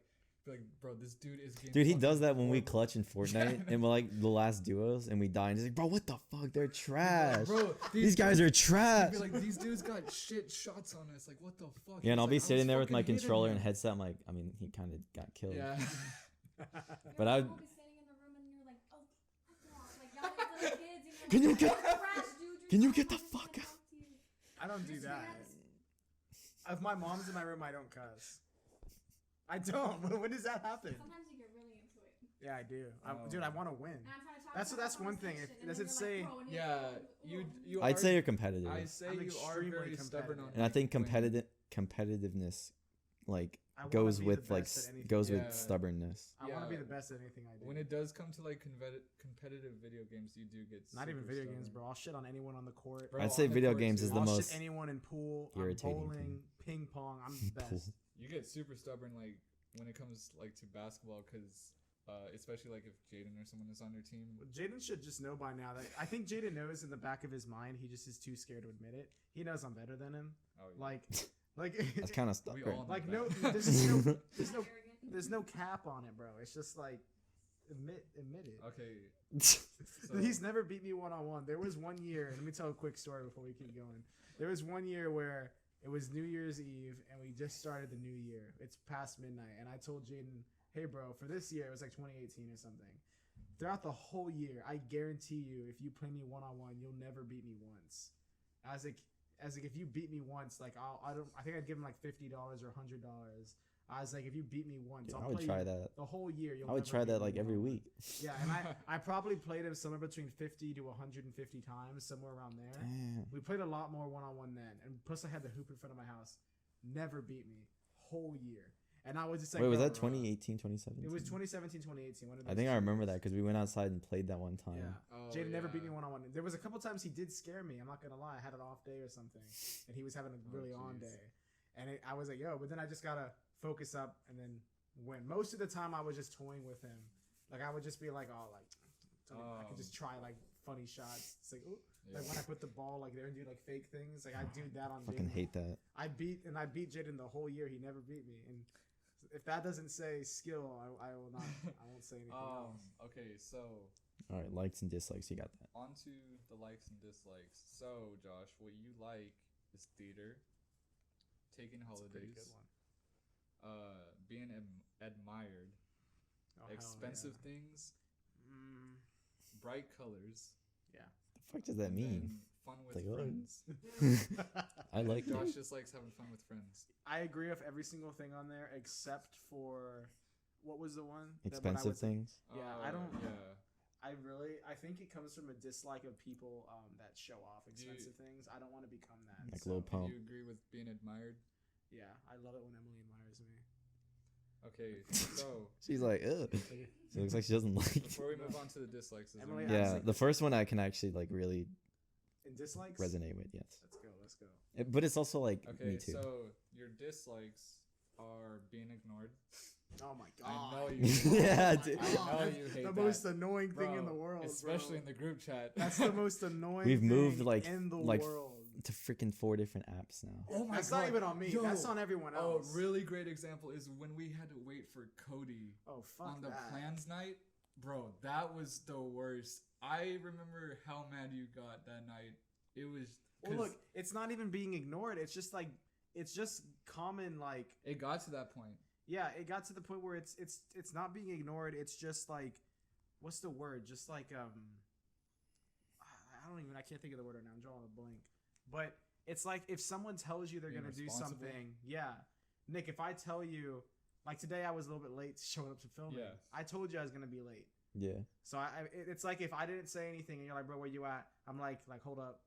"Bro, this dude is getting." Dude, he fucking does that when we horrible." clutch in Fortnite and we're like the last duos and we die and he's like, bro, what the fuck? They're trash. Bro, These guys are He'd trash. be like, "These dudes got shit shots on us. Like, what the fuck?" Yeah, and I'll be He's like, sitting was there with my fucking hitting controller and him." headset. I'm like, I mean, he kind of got killed. Yeah. But I- You'll be standing in the room and you're like, oh, like y'all little kids. Can you like, get- "Oh, trash, dude, can you you're get the trash, fuck I'm out?" gonna talk to you." I don't do Just that. yes. If my mom's in my room, I don't cuss. I don't. When does that happen? Sometimes you get really into it. Yeah, I do. Oh. Dude, I want to win. And I'm trying to talk That's- about that's the one thing. conversation, It doesn't and then you're say- like, "Bro," and you're Yeah, like, "Oh." you. I'd are- say you're competitive. I say I'm you are extremely very stubborn on. competitive. And I think like, competitiveness like I wanna goes be with the like best at anything. goes Yeah. with stubbornness. I want to be Yeah. the best at anything I do. when it does come to like competitive video games, you do get Not even super video games, stubborn. bro. I'll shit on anyone on the court. Bro, I'd say on the video court, games too. is the I'll most shit anyone in pool. irritating I'm bowling, thing. ping pong. I'm the Pool. best. You get super stubborn like when it comes like to basketball, because especially like if Jaden or someone is on your team. Jaden should just know by now that I think Jaden knows in the back of his mind. He just is too scared to admit it. He knows I'm better than him. Oh, yeah. Like That's kind of we stubborn. all know like that. no, there's just no, there's no, Arrogant. there's no cap on it, bro. It's just like admit it. Okay. He's never beat me one on one. There was one year, and let me tell a quick story before we keep going. There was one year where it was New Year's Eve, and we just started the new year. It's past midnight, and I told Jaden, "Hey, bro, for this year, it was like 2018 or something. Throughout the whole year, I guarantee you, if you play me one on one, you'll never beat me once. I was like, if you beat me once, like I think I'd give him like $50 or $100. I was like, if you beat me once, Dude, I'll I would play try you that. the whole year. You'll I would never try beat that me like every one-on-one." week. Yeah, and I probably played him somewhere between 50 to 150 times, somewhere around there. Damn. We played a lot more one-on-one then, and plus I had the hoop in front of my house. Never beat me whole year, and I was just like, Wait, was "Bro, that 2018, 2017? It was 2017, 2018. One of I those think I two remember years. that because we went outside and played that one time. Yeah, Oh, Jaden never beat yeah. me one-on-one. There was a couple times he did scare me. I'm not gonna lie. I had an off day or something, and he was having a really on jeez. day, and I was like, yo, but then I just gotta focus up and then win. Most of the time, I was just toying with him. Like I would just be like, oh, like I could just try like funny shots. It's like, ooh. Yeah. Like when I put the ball like there and do like fake things. Like I do that on Fucking Jaden. hate that. I beat Jaden the whole year. He never beat me. And if that doesn't say skill, I will not. I won't say anything else. Okay, so All right, likes and dislikes. You got that. on to the likes and dislikes. So, Josh, what you like is theater, taking That's a pretty holidays, good one. being admired, Oh, hell expensive yeah. things, Mm, bright colors. The fuck does that and mean? then fun with Like, oh. friends. I like Josh that. just likes having fun with friends. I agree with every single thing on there except for what was the one? That when I Expensive would say- things. Yeah, I don't- Yeah. I think it comes from a dislike of people that show off expensive things. I don't want to become that. Like Lil Pump. Do you agree with being admired? Yeah, I love it when Emily admires me. Okay, so She's like, ugh. She looks like she doesn't like it. before we move on to the dislikes, is Emily, there Yeah, like- the first one I can actually like really And dislikes? resonate with. Yes, Let's go. but it's also like okay, me too. so your dislikes are being ignored. Oh my god. I know you. Yeah, Oh my dude. God. I know That's you hate the that. most annoying thing in Bro, the world, especially bro. in the group chat. That's the most annoying We've thing moved, like, in the like, world. To freaking 4 different apps now. Oh my That's god, not even on me. Yo, That's on everyone else. a really great example is when we had to wait for Cody Oh, fuck on the that. plans night. Bro, that was the worst. I remember how mad you got that night. It was. Well, look, it's not even being ignored. It's just like, it's just common, like, It got to that point. yeah, it got to the point where it's not being ignored. It's just like, what's the word? Just like, I can't think of the word right now. I'm drawing a blank. But it's like if someone tells you they're Being going to do responsible? something, yeah. Nick, if I tell you, like today I was a little bit late showing up to filming. Yeah. I told you I was going to be late. Yeah. So it's like if I didn't say anything and you're like, bro, where you at? I'm like hold up,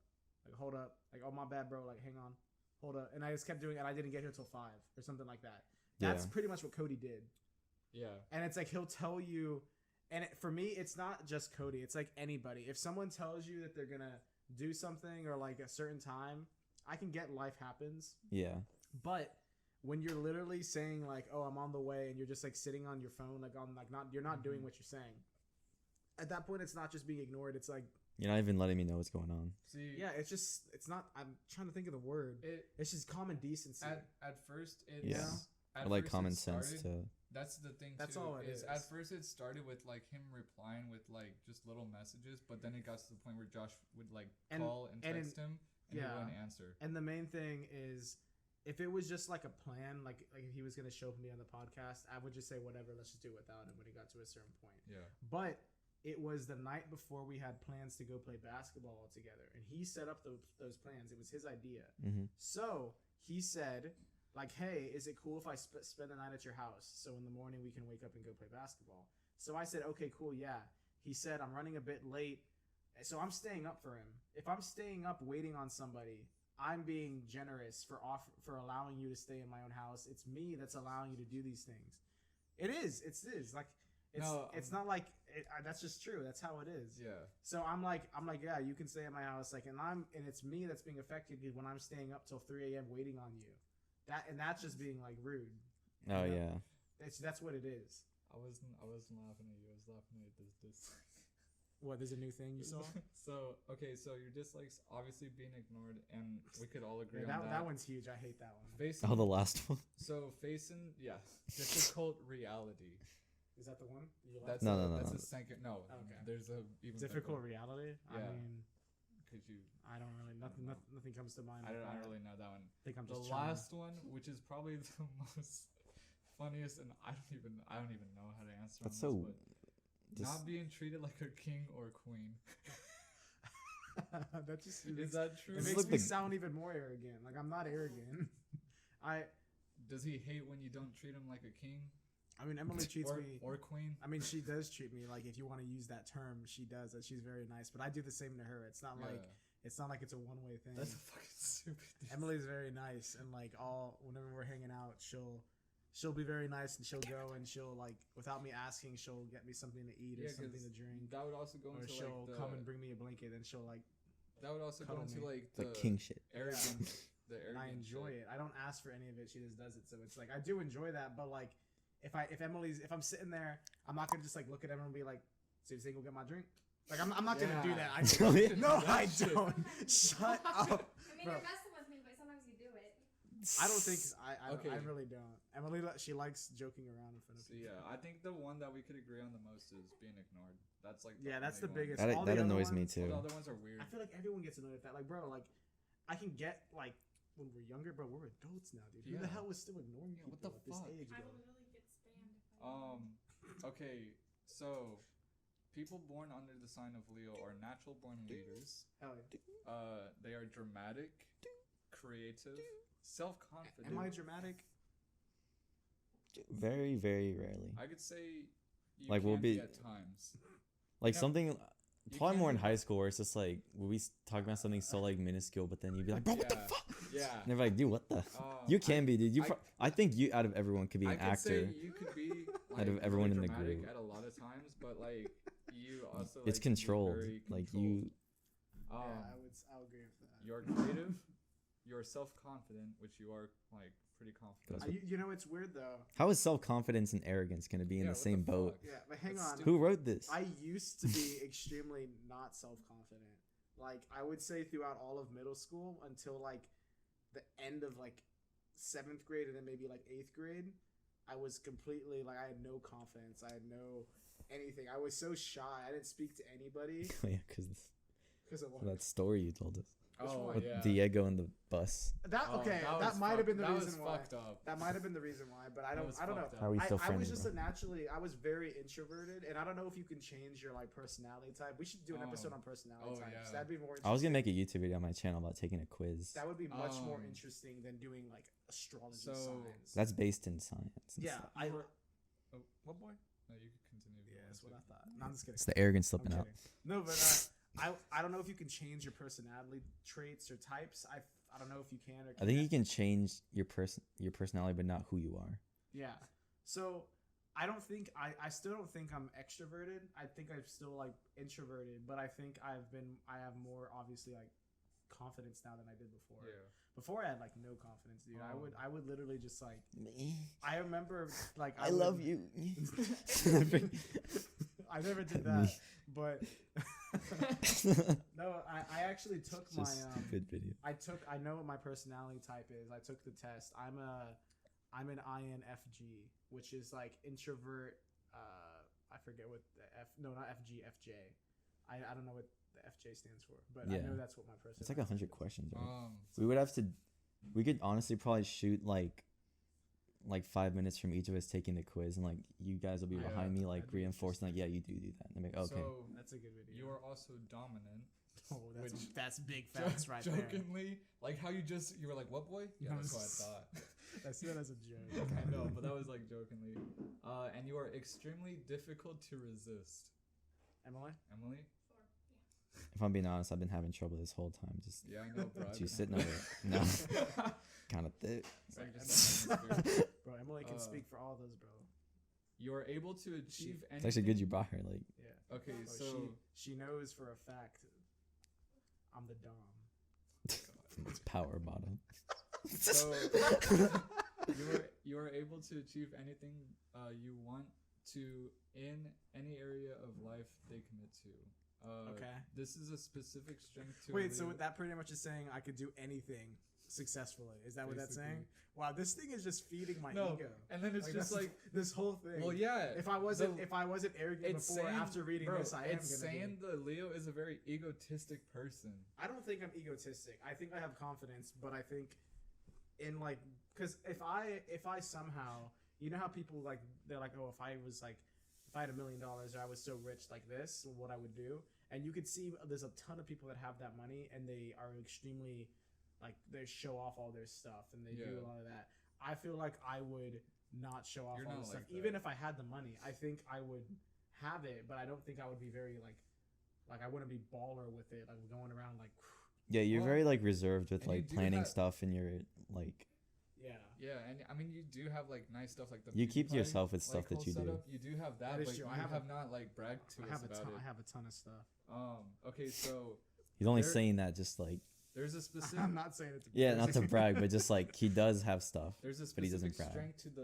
like oh my bad, bro, like hang on, hold up, and I just kept doing it. And I didn't get here till 5 or something like that. That's Yeah. pretty much what Cody did. Yeah. And it's like he'll tell you, and for me, it's not just Cody. It's like anybody. If someone tells you that they're gonna do something or like a certain time, I can get life happens, Yeah. but when you're literally saying like, oh, I'm on the way, and you're just like sitting on your phone, like on like you're not doing what you're saying. At that point, it's not just being ignored. It's like, You're not even letting me know what's going on. See, yeah, it's not. I'm trying to think of the word. It's just common decency. at first it's Yeah. at Or like first common it sense started- to. That's the thing. That's too, all it is. At first, it started with like him replying with like just little messages, but then it got to the point where Josh would like And- call and text him, and yeah. he wouldn't answer. And the main thing is, if it was just like a plan, like if he was gonna show me on the podcast, I would just say whatever. Let's just do it without him when he got to a certain point. Yeah. But it was the night before we had plans to go play basketball all together, and he set up those plans. It was his idea. Mm-hmm. So he said, like, hey, is it cool if I spend the night at your house? So in the morning we can wake up and go play basketball. So I said, okay, cool, yeah. He said, I'm running a bit late, so I'm staying up for him. If I'm staying up waiting on somebody, I'm being generous for allowing you to stay in my own house. It's me that's allowing you to do these things. It is. Like, it's not like that's just true. That's how it is. Yeah. So I'm like, yeah, you can stay at my house. Like, and it's me that's being affected when I'm staying up till 3 a.m. waiting on you. That's just being like rude. Oh You know? yeah. That's what it is. I wasn't laughing at you. I was laughing at this dislike. What? There's a new thing you saw? So your dislikes obviously being ignored, and we could all agree Yeah, on that one's huge. I hate that one. Facing, Oh, the last one. so facing, yeah, difficult reality. Is that the one? You like? That's No, a, no, no, That's no. a second. No. Okay. There's a even Difficult reality. Yeah. I mean, Could you? I don't really. Nothing comes to mind. I don't like that. really know that one. I think I'm The just trying. last one, which is probably the most funniest, and I don't even know how to answer. That's on so. this, but Just, not being treated like a king or queen. That just Is that true? it This is makes like me the- sound even more arrogant. Like I'm not arrogant. Does he hate when you don't treat him like a king I mean, Emily treats me. or queen? I mean, she does treat me like, if you want to use that term, she does. She's very nice, but I do the same to her. It's not like it's a one-way thing. That's a fucking stupid. Emily's very nice, and like whenever we're hanging out, she'll be very nice, and she'll go and she'll like without me asking, she'll get me something to eat or something to drink, That would also go or into she'll like come and bring me a blanket, and she'll like, that would also go cuddle into me. like the king shit. arrogance. The and I arrogant enjoy shit. it. I don't ask for any of it. She just does it. So it's like I do enjoy that, but like if I'm sitting there, I'm not gonna just like look at Emily and be like, so you think we'll get my drink? Like I'm not gonna do that. No, I don't. Shut up. I mean, Bro. you're messing with me, but sometimes you do it. I don't think I Okay. really don't. Emily, she likes joking around in front of So people. yeah, I think the one that we could agree on the most is being ignored. That's like Yeah, that's the only one. biggest. All the That other annoys me ones- too. All the other ones are weird. I feel like everyone gets annoyed at that. Like, bro, like I can get like when we're younger, bro, we're adults now, dude. Who the Yeah. hell was still ignoring Yeah, people what the at this fuck? age, I bro? will literally get spammed if I Okay, so people born under the sign of Leo are natural born leaders. Hell yeah. They are dramatic, creative, self-confident. Am I dramatic? Very, very rarely. I could say you Like, can we'll be- at times. Like something, You probably can't more in do- high school where it's just like we talk about something so like minuscule, but then you'd be like, bro, what the Yeah. fuck? Yeah. And they're like, dude, what the? You I- can be, dude. You, I- I think you out of everyone could be I an could actor. say you could be like, Out of everyone really in the dramatic group. at a lot of times, but like you also It's like, can be controlled. very Like controlled. you, Yeah, Um, I'll agree with that. you're creative, you're self-confident, which you are like pretty confident. That's You know, it's weird though. how is self confidence and arrogance gonna be in Yeah, the what same the boat? fuck? Yeah, but hang That's on. stupid. Who wrote this? I used to be extremely not self-confident. Like I would say throughout all of middle school until like the end of like 7th grade and then maybe like 8th grade, I was completely like I had no confidence. I had no anything. I was so shy. I didn't speak to anybody Oh, yeah, because because of what. that story you told us Oh with yeah. Diego and the bus. That Oh, okay. was That might have been the that reason was why. fucked up. That might have been the reason why, but I That don't. was I don't know. fucked up. How are we still I friends, was just bro? I was very introverted, and I don't know if you can change your like personality type. We should do an episode on personality types. yeah. That'd be more. I was Interesting. gonna make a YouTube video on my channel about taking a quiz. That would be much more Um, interesting than doing like astrology so- science. That's based in science. and yeah. stuff. Oh, what boy? No, you can continue. if you Yeah, want that's what to. I thought. No, I'm just kidding. It's the arrogance I'm slipping out. kidding. No, but I don't know if you can change your personality traits or types. I don't know if you can or. I think you can change your personality, but not who you are. Yeah. So I don't think I still don't think I'm extroverted. I think I'm still like introverted, but I think I have more obviously like confidence now than I did before. Yeah. Before I had like no confidence, dude. I would literally just like I remember like I would- love you. I never did Me. that, but no, I actually took my Just good video. I know what my personality type is. I took the test. I'm an INFJ, which is like introvert. I forget what the not FG, FJ. I don't know what the FJ stands for, but I Yeah. know that's what my personality. It's like 100 questions. Right? So We would have to. We could honestly probably shoot like 5 minutes from each of us taking the quiz, and like you guys will be Yeah, behind me like that'd be reinforcing like, yeah, you do that. And I'm like, okay. So That's a good video. you are also dominant. Oh, that's big Jo- facts right there. jokingly, like how you were like, what boy? Yeah, that's what I thought. I see that as a joke. I know, but that was like jokingly. And you are extremely difficult to resist. Emily? Emily? If I'm being honest, I've been having trouble this whole time. Just Yeah, I know, bro. you sitting over. No, kind of thick. It's like just an atmosphere. Bro, Emily can Uh, speak for all those, bro. You are able to achieve anything. It's actually good you brought her. Like, Yeah. Okay, Oh, so she knows for a fact I'm the dom. it's power bottom. so you are able to achieve anything you want to in any area of life they commit to. Okay. This is a specific strength to. Wait, so Leo. that pretty much is saying I could do anything successfully. Is that what that's saying? Basically. Wow, this thing is just feeding my No, ego. and then it's just that's- like, this whole thing. well, yeah. If I wasn't arrogant it's before, saying, after reading bro, this, I am it's gonna saying be. the Leo is a very egotistic person. I don't think I'm egotistic. I think I have confidence, but I think in like, because if I somehow, you know how people like they're like, oh, if I had $1 million or I was so rich like this, what I would do. And you could see there's a ton of people that have that money and they are extremely like they show off all their stuff and they do Yeah. a lot of that. I feel like I would not show off You're all not this stuff. like Even that. if I had the money, I think I would have it, but I don't think I would be very like I wouldn't be baller with it, like going around like Yeah, you're Well, very like reserved with and you like do planning have- stuff, and you're like yeah. Yeah, and I mean you do have like nice stuff like the you keep to PewDiePie, yourself with stuff like, that whole you do. setup. You do have that, That is but true. you I have have not like bragged to I us have a about ton. it. I have a ton of stuff. Okay, so He's only There- saying that just like there's a specific I'm not saying it to yeah, not to brag, but just like he does have stuff. there's a but he doesn't specific brag. strength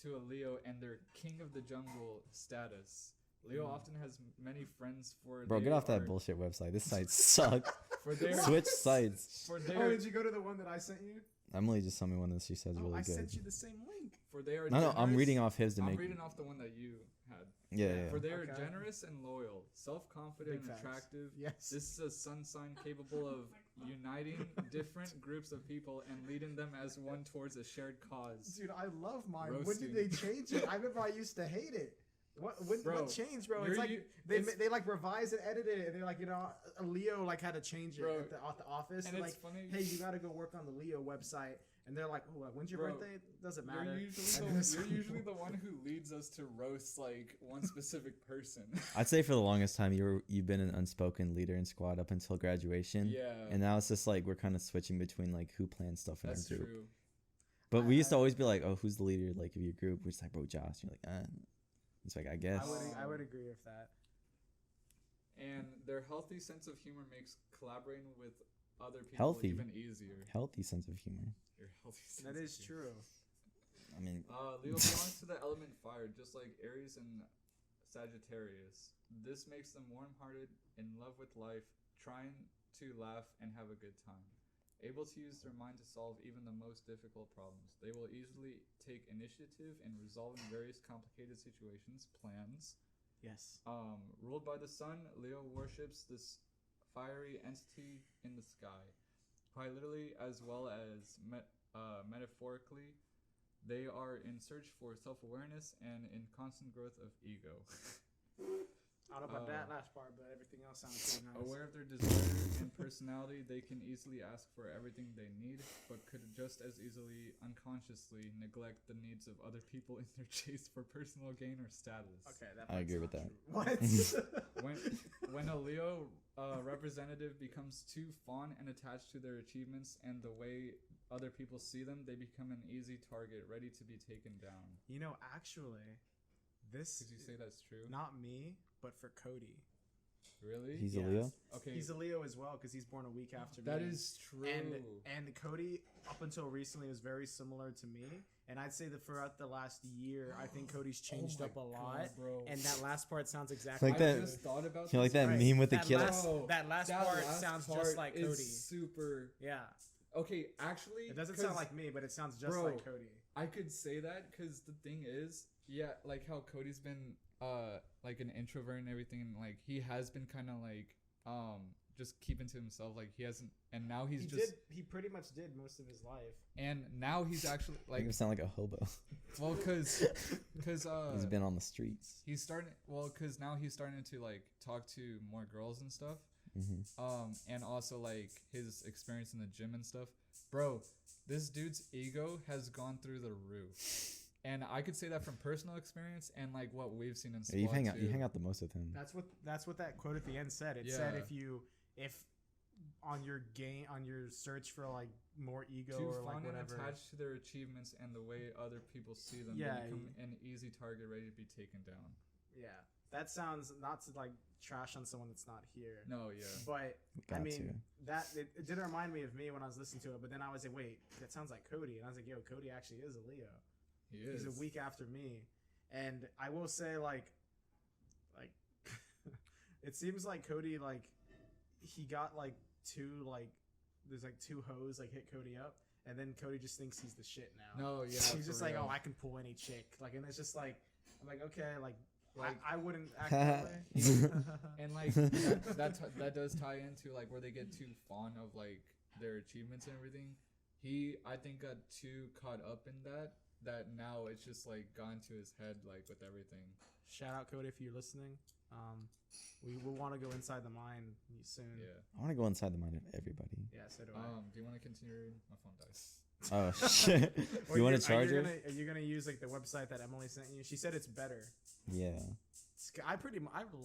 to a Leo and their king of the jungle status. Leo often has many friends for Bro, they get off that are- bullshit website. This site sucks. for their Switch sites. for Oh, their did you go to the one that I sent you? Emily just told me one that she says Oh, really I good. sent you the same link. for they are No, I'm generous- reading off his to I'm make. reading off the one that you had. Yeah. For they are Okay. generous and loyal, self-confident Big and facts. attractive. Yes. This is a sun sign capable of uniting different groups of people and leading them as one towards a shared cause. Dude, I love mine. When Roasting. did they change it? I remember I used to hate it. Bro, what changed, bro? you're It's like u- they it's- they like revised and edited it, and they're like, you know, a Leo like had to change it Bro, at the office. and Like, it's funny. hey, you got to go work on the Leo website. and they're like, "Oh, when's your Bro, birthday? Doesn't matter." You're usually the one who leads us to roast like one specific person. I'd say for the longest time you've been an unspoken leader in squad up until graduation. Yeah. And now it's just like we're kind of switching between like who plans stuff in That's our group. true. But we used to always be like, "Oh, who's the leader like of your group?" We're just like, "Bro, Josh." You're like, He's like, "I guess." I would agree with that. And their healthy sense of humor makes collaborating with other people Healthy. even easier. Healthy sense of humor. Your healthy sense That of is humor. true. I mean, Leo belongs to the element fire, just like Aries and Sagittarius. This makes them warm-hearted, in love with life, trying to laugh and have a good time. Able to use their mind to solve even the most difficult problems. They will easily take initiative in resolving various complicated situations, plans. Yes. Ruled by the sun, Leo worships this fiery entity in the sky. Quite literally, as well as metaphorically, they are in search for self-awareness and in constant growth of ego. I don't know about that last part, but everything else sounds pretty nice. Aware of their desire and personality, they can easily ask for everything they need, but could just as easily unconsciously neglect the needs of other people in their chase for personal gain or status. Okay, that I part's agree not with that. true. What? When a Leo representative becomes too fond and attached to their achievements and the way other people see them, they become an easy target, ready to be taken down. You know, actually, this Could you say that's true? not me, but for Cody. Really? he's Yes. a Leo. Okay. He's a Leo as well because he's born a week after me. That is true. And Cody, up until recently, was very similar to me. And I'd say that throughout the last year, I think Cody's changed my up a lot. God, bro. And that last part sounds exactly Like I that- just thought about You know, like this. that Right. meme with the That kid. last- Bro, that last part sounds just like is Cody. Super. Yeah. Okay, actually, It doesn't sound 'cause like me, but it sounds just Bro, like Cody. I could say that because the thing is, yeah, like how Cody's been like an introvert and everything, and like he has been kind of like just keeping to himself. Like he hasn't, and now he's He pretty much did most of his life. and now he's actually Like like you sound like a hobo. well, cause He's been on the streets. he's starting because now he's starting to like talk to more girls and stuff. Mm-hmm. And also like his experience in the gym and stuff. Bro, this dude's ego has gone through the roof. And I could say that from personal experience and like what we've seen in squad You hang too. out the most with him. That's what that quote at the end said. It said Yeah. if on your search for like more ego Too or like fond and whatever. attached to their achievements and the way other people see them, Yeah, they become an easy target ready to be taken down. Yeah, that sounds not to like trash on someone that's not here. No, yeah. But I Got mean to. that it did remind me of me when I was listening to it. But then I was like, wait, that sounds like Cody, and I was like, yo, Cody actually is a Leo. He is. He's a week after me, and I will say like it seems like Cody like he got like there's like two hoes like hit Cody up, and then Cody just thinks he's the shit now. No, yeah. He's just for like, real. oh, I can pull any chick, like, and it's just like I'm like, okay, like Like- I wouldn't act that way. And like that does tie into like where they get too fond of like their achievements and everything. He I think got too caught up in that now it's just like gone to his head like with everything. Shout out Cody if you're listening. We will want to go inside the mind soon. Yeah. I want to go inside the mind of everybody. Yeah, so do I. Do you want to continue reading? My phone dies. Oh shit! Or You want are to charge her? Are you gonna use like the website that Emily sent you? She said it's better. Yeah. I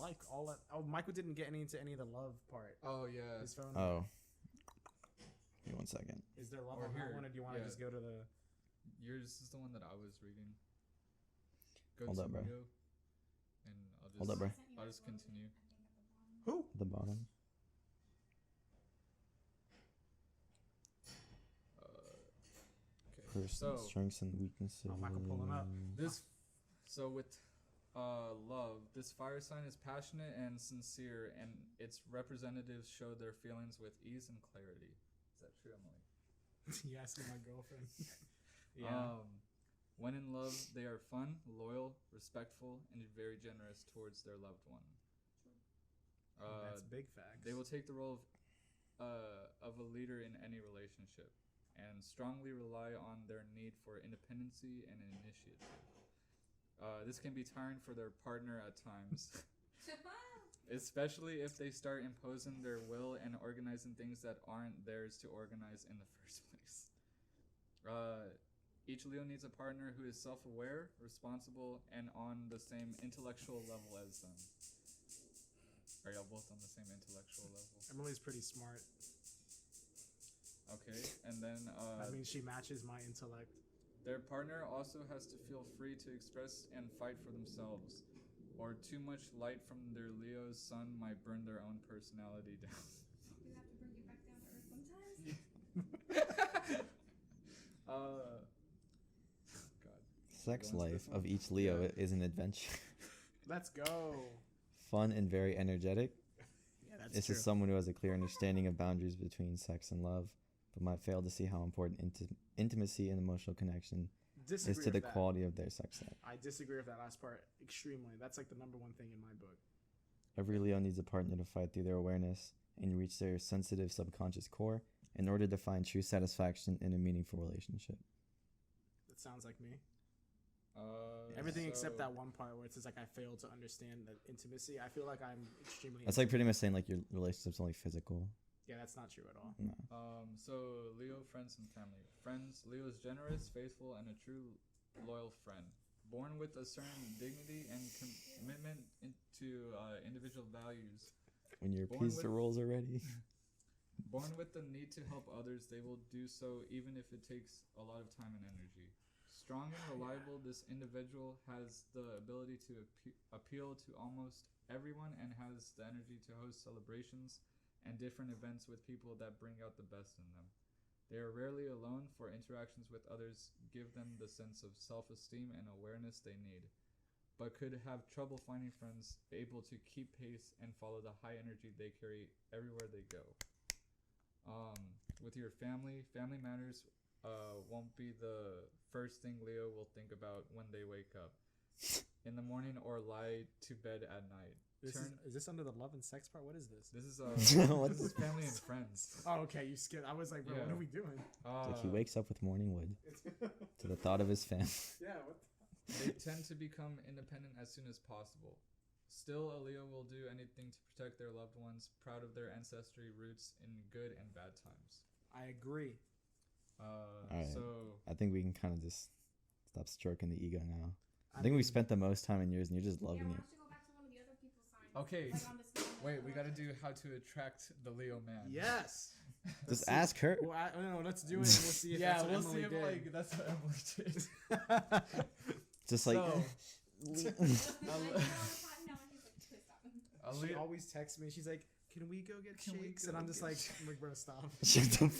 like all that. Oh, Michael didn't get into any of the love part. Oh yeah. His phone. Oh. Give me 1 second. Is there love Or on that here, one, or do you want to yeah. just go to the? Yours is the one that I was reading. Go Hold to up, bro. video, and I'll just Hold up, bro. I'll just continue. Who? At the bottom. Okay. Personal So strengths and weaknesses. Oh, Michael, pull 'em up. with love, this fire sign is passionate and sincere, and its representatives show their feelings with ease and clarity. Is that true, Emily? You asking my girlfriend? When in love, they are fun, loyal, respectful, and very generous towards their loved one. That's big facts. They will take the role of a leader in any relationship and strongly rely on their need for independency and initiative. This can be tiring for their partner at times, especially if they start imposing their will and organizing things that aren't theirs to organize in the first place. Each Leo needs a partner who is self-aware, responsible, and on the same intellectual level as them. Are y'all both on the same intellectual level? Emily's pretty smart. Okay, and then I mean, she matches my intellect. their partner also has to feel free to express and fight for themselves, or too much light from their Leo's sun might burn their own personality down. You have to bring it back down to earth sometimes. God. Sex Go into life this one? of each Leo Yeah. is an adventure. Let's go. Fun and very energetic. Yeah, that's This true. is someone who has a clear understanding of boundaries between sex and love, but might fail to see how important intimacy and emotional connection Disagree is to the with that. quality of their sex life. I disagree with that last part extremely. That's like the number one thing in my book. Every Leo needs a partner to fight through their awareness and reach their sensitive subconscious core in order to find true satisfaction in a meaningful relationship. That sounds like me. Everything except that one part where it says like I fail to understand the intimacy. I feel like I'm extremely. That's like pretty much saying like your relationship's only physical. Yeah, that's not true at all. No. So Leo, friends and family. Friends, Leo is generous, faithful, and a true loyal friend. Born with a certain dignity and commitment into individual values. When your Born pizza with- rolls are ready. Born with the need to help others, they will do so even if it takes a lot of time and energy. Strong and reliable, this individual has the ability to appeal to almost everyone and has the energy to host celebrations and different events with people that bring out the best in them. They are rarely alone, for interactions with others give them the sense of self-esteem and awareness they need, but could have trouble finding friends able to keep pace and follow the high energy they carry everywhere they go. With your family matters won't be the first thing Leo will think about when they wake up in the morning or lie to bed at night. Is this under the love and sex part? What is this? This is What this is family and friends. Oh, okay. You skipped. I was like, bro, what Yeah. are we doing? Like he wakes up with morning wood to the thought of his family. Yeah. What? They tend to become independent as soon as possible. Still, a Leo will do anything to protect their loved ones, proud of their ancestry roots in good and bad times. I agree. Alright. So I think we can kind of just stop stroking the ego now. I think we spent the most time in yours, and you're just Yeah, loving why it. don't you go back to one of the other people's signs? okay, Like on this one, wait, we gotta do how to attract the Leo man. Yes. Just ask her. Well, no, let's do it. And we'll see if Yeah, that's what we'll see Emily if did. like that's what Emily did. Just like. So, Like, you know, all the time now, and he's like, please stop. a She Leo, always texts me. She's like, "Can we go get Can we shakes?" go And I'm just get like, "Bro, stop." Shut the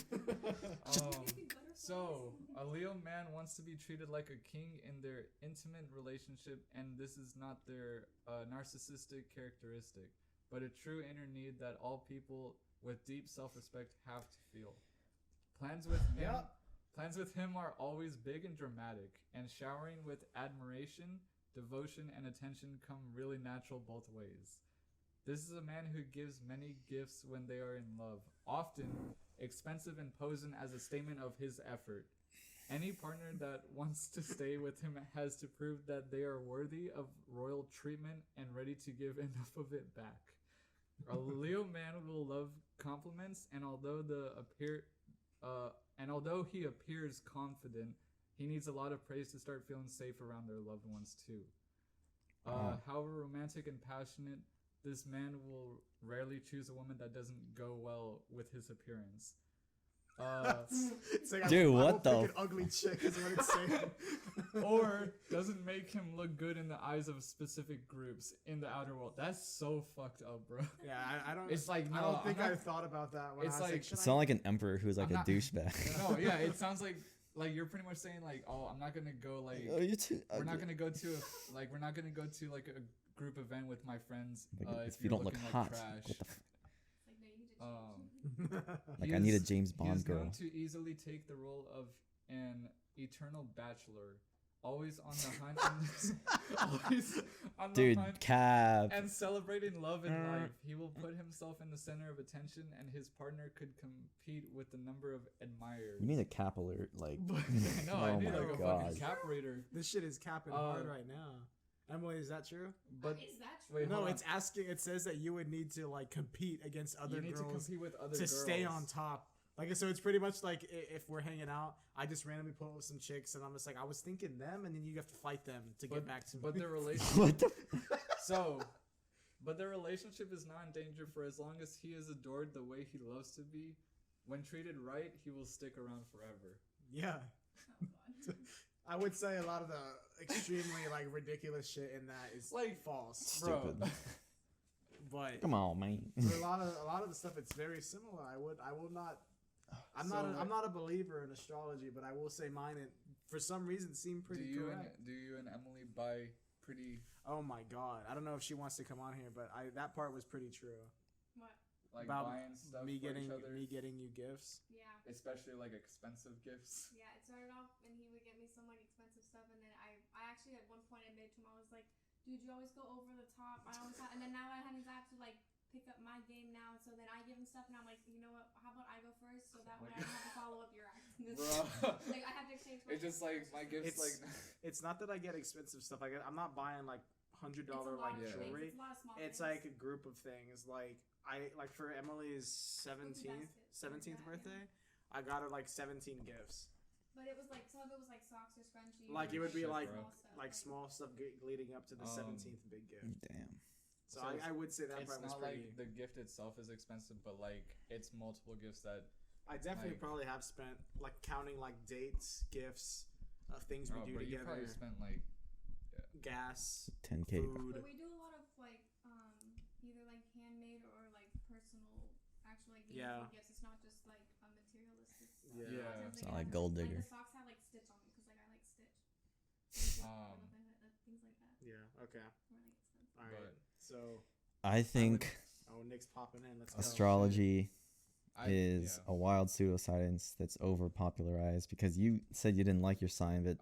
so a Leo man wants to be treated like a king in their intimate relationship, and this is not their narcissistic characteristic, but a true inner need that all people with deep self-respect have to feel. Plans with him, Yep. plans with him are always big and dramatic, and showering with admiration, devotion, and attention come really natural both ways. This is a man who gives many gifts when they are in love, often expensive and posing as a statement of his effort. Any partner that wants to stay with him has to prove that they are worthy of royal treatment and ready to give enough of it back. A Leo man will love compliments, and although he appears confident, he needs a lot of praise to start feeling safe around their loved ones too. However romantic and passionate, this man will rarely choose a woman that doesn't go well with his appearance. It's like, Dude, I what won't the pick an ugly chick is what it's saying. Or doesn't make him look good in the eyes of specific groups in the outer world. That's so fucked up, bro. Yeah, I don't. It's like, I no, don't think I'm I not- thought about that when It's I was like- should Sound like an emperor who's like I'm a not- douchebag. No, yeah, it sounds like you're pretty much saying like, oh, I'm not gonna go like Oh, you're too we're not ugly. gonna go to we're not gonna go to like a group event with my friends Like, if if you don't look looking hot, like trash. what the Like, no, you need to change. like He I need a is- James He Bond is known girl. to easily take the role of an eternal bachelor, always on the hunt, always on the Dude, hunt cap. and celebrating love and life. He will put himself in the center of attention, and his partner could compete with the number of admirers. We need a cap alert. Like, no, oh I need my like a God. fucking cap rater. This shit is capping hard right now. Emily, is that true? But Is that true? wait, No, hold on. it's asking. It says that you would need to like compete against other you need to girls compete with other to girls stay on top Like, so it's pretty much like if we're hanging out, I just randomly pull up some chicks, and I'm just like, I was thinking them, and then you have to fight them to get back to me. But their relationship. What the? But their relationship is not in danger for as long as he is adored the way he loves to be. When treated right, he will stick around forever. Yeah. Oh god. I would say a lot of the extremely like ridiculous shit in that is Like, false. Bro. But Come on, man. for a lot of the stuff, it's very similar. I will not. I'm not a believer in astrology, but I will say mine. For some reason, seem pretty correct. Do you and Emily buy pretty? Oh my god! I don't know if she wants to come on here, but that part was pretty true. What? Like About buying stuff me for getting each other, you gifts. Yeah. especially like expensive gifts. Yeah, it started off and he would get me some like expensive stuff, and then I actually at one point admitted to him, I was like, dude, you always go over the top. I always have, and then now I have to like pick up my game now, so then I give him stuff, and I'm like, you know what? How about I go first, so that way I don't have to follow up your act. Bro, Like I have to exchange. it's just like my gifts It's not that I get expensive stuff. I'm not buying like $100 like jewelry. It's a lot of small It's things. like a group of things. Like for Emily's 17th birthday, I got her like 17 gifts. But it was like some of it was like socks or scrunchies. Like it would be Shit, like bro. small stuff leading up to the 17th big gift. Damn. So I would say that it's part was not pretty. like the gift itself is expensive, but like it's multiple gifts that. I definitely like- probably have spent like counting like dates, gifts, things we do bro, you together, probably spent like gas, 10K. food. But we do a lot of like either like handmade or like personal, actual like meaningful gifts. It's not just like a materialistic stuff. Yeah. Yeah. A lot of times, It's like, not I like have, gold Like digger. the socks have like stitch on them because like I like stitch. Things like that. Yeah. Okay. Or like expensive. All right. So I think Nick's popping in. Let's go. astrology is a wild pseudoscience that's over popularized because you said you didn't like your sign, but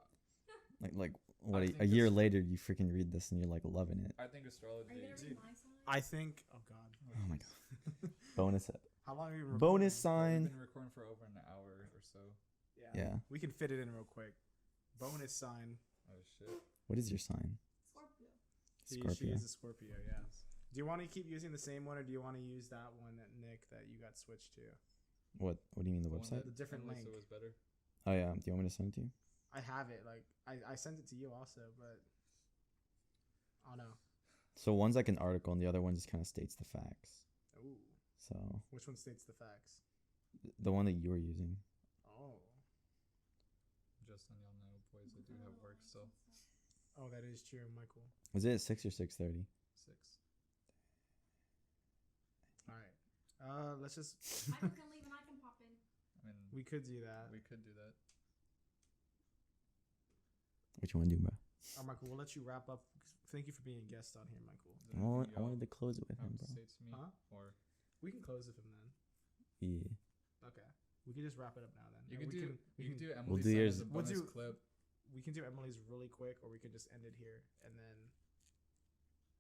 like what I a think year later you freaking read this and you're like loving it. I think astrology. Are you gonna read my sign? I think. Oh God. Oh my god. Bonus How long have you been bonus recording? We've sign. been recording for over an hour or so. Yeah. We can fit it in real quick. Bonus sign. Oh shit. What is your sign? Scorpio. She Scorpio. is a Scorpio. Yeah. Do you want to keep using the same one, or do you want to use that one that Nick that you got switched to? What do you mean the One website? that The different Melissa link. was better. Oh yeah. Do you want me to send it to you? I have it. Like I sent it to you also, but I don't know. So one's like an article and the other one just kind of states the facts. Ooh. So Which one states the facts? the one that you were using. Oh. Just on y'all know, boys, I do have work still. Oh, that is true, Michael. Was it at 6 or 6:30? 6. All right. Let's just. I can leave and I can pop in. I mean, We could do that. we could do that. What you want to do, bro? Oh, Michael, we'll let you wrap up. Thank you for being a guest on here, Michael. Is there anything I wanted y'all to close it with have him, to bro. say to me, Huh? or We can close with him then. Yeah. Okay. We can just wrap it up now then. you And could we do can, Emily's do sign yours- as a We'll bonus do- clip. we can do Emily's really quick, or we could just end it here and then.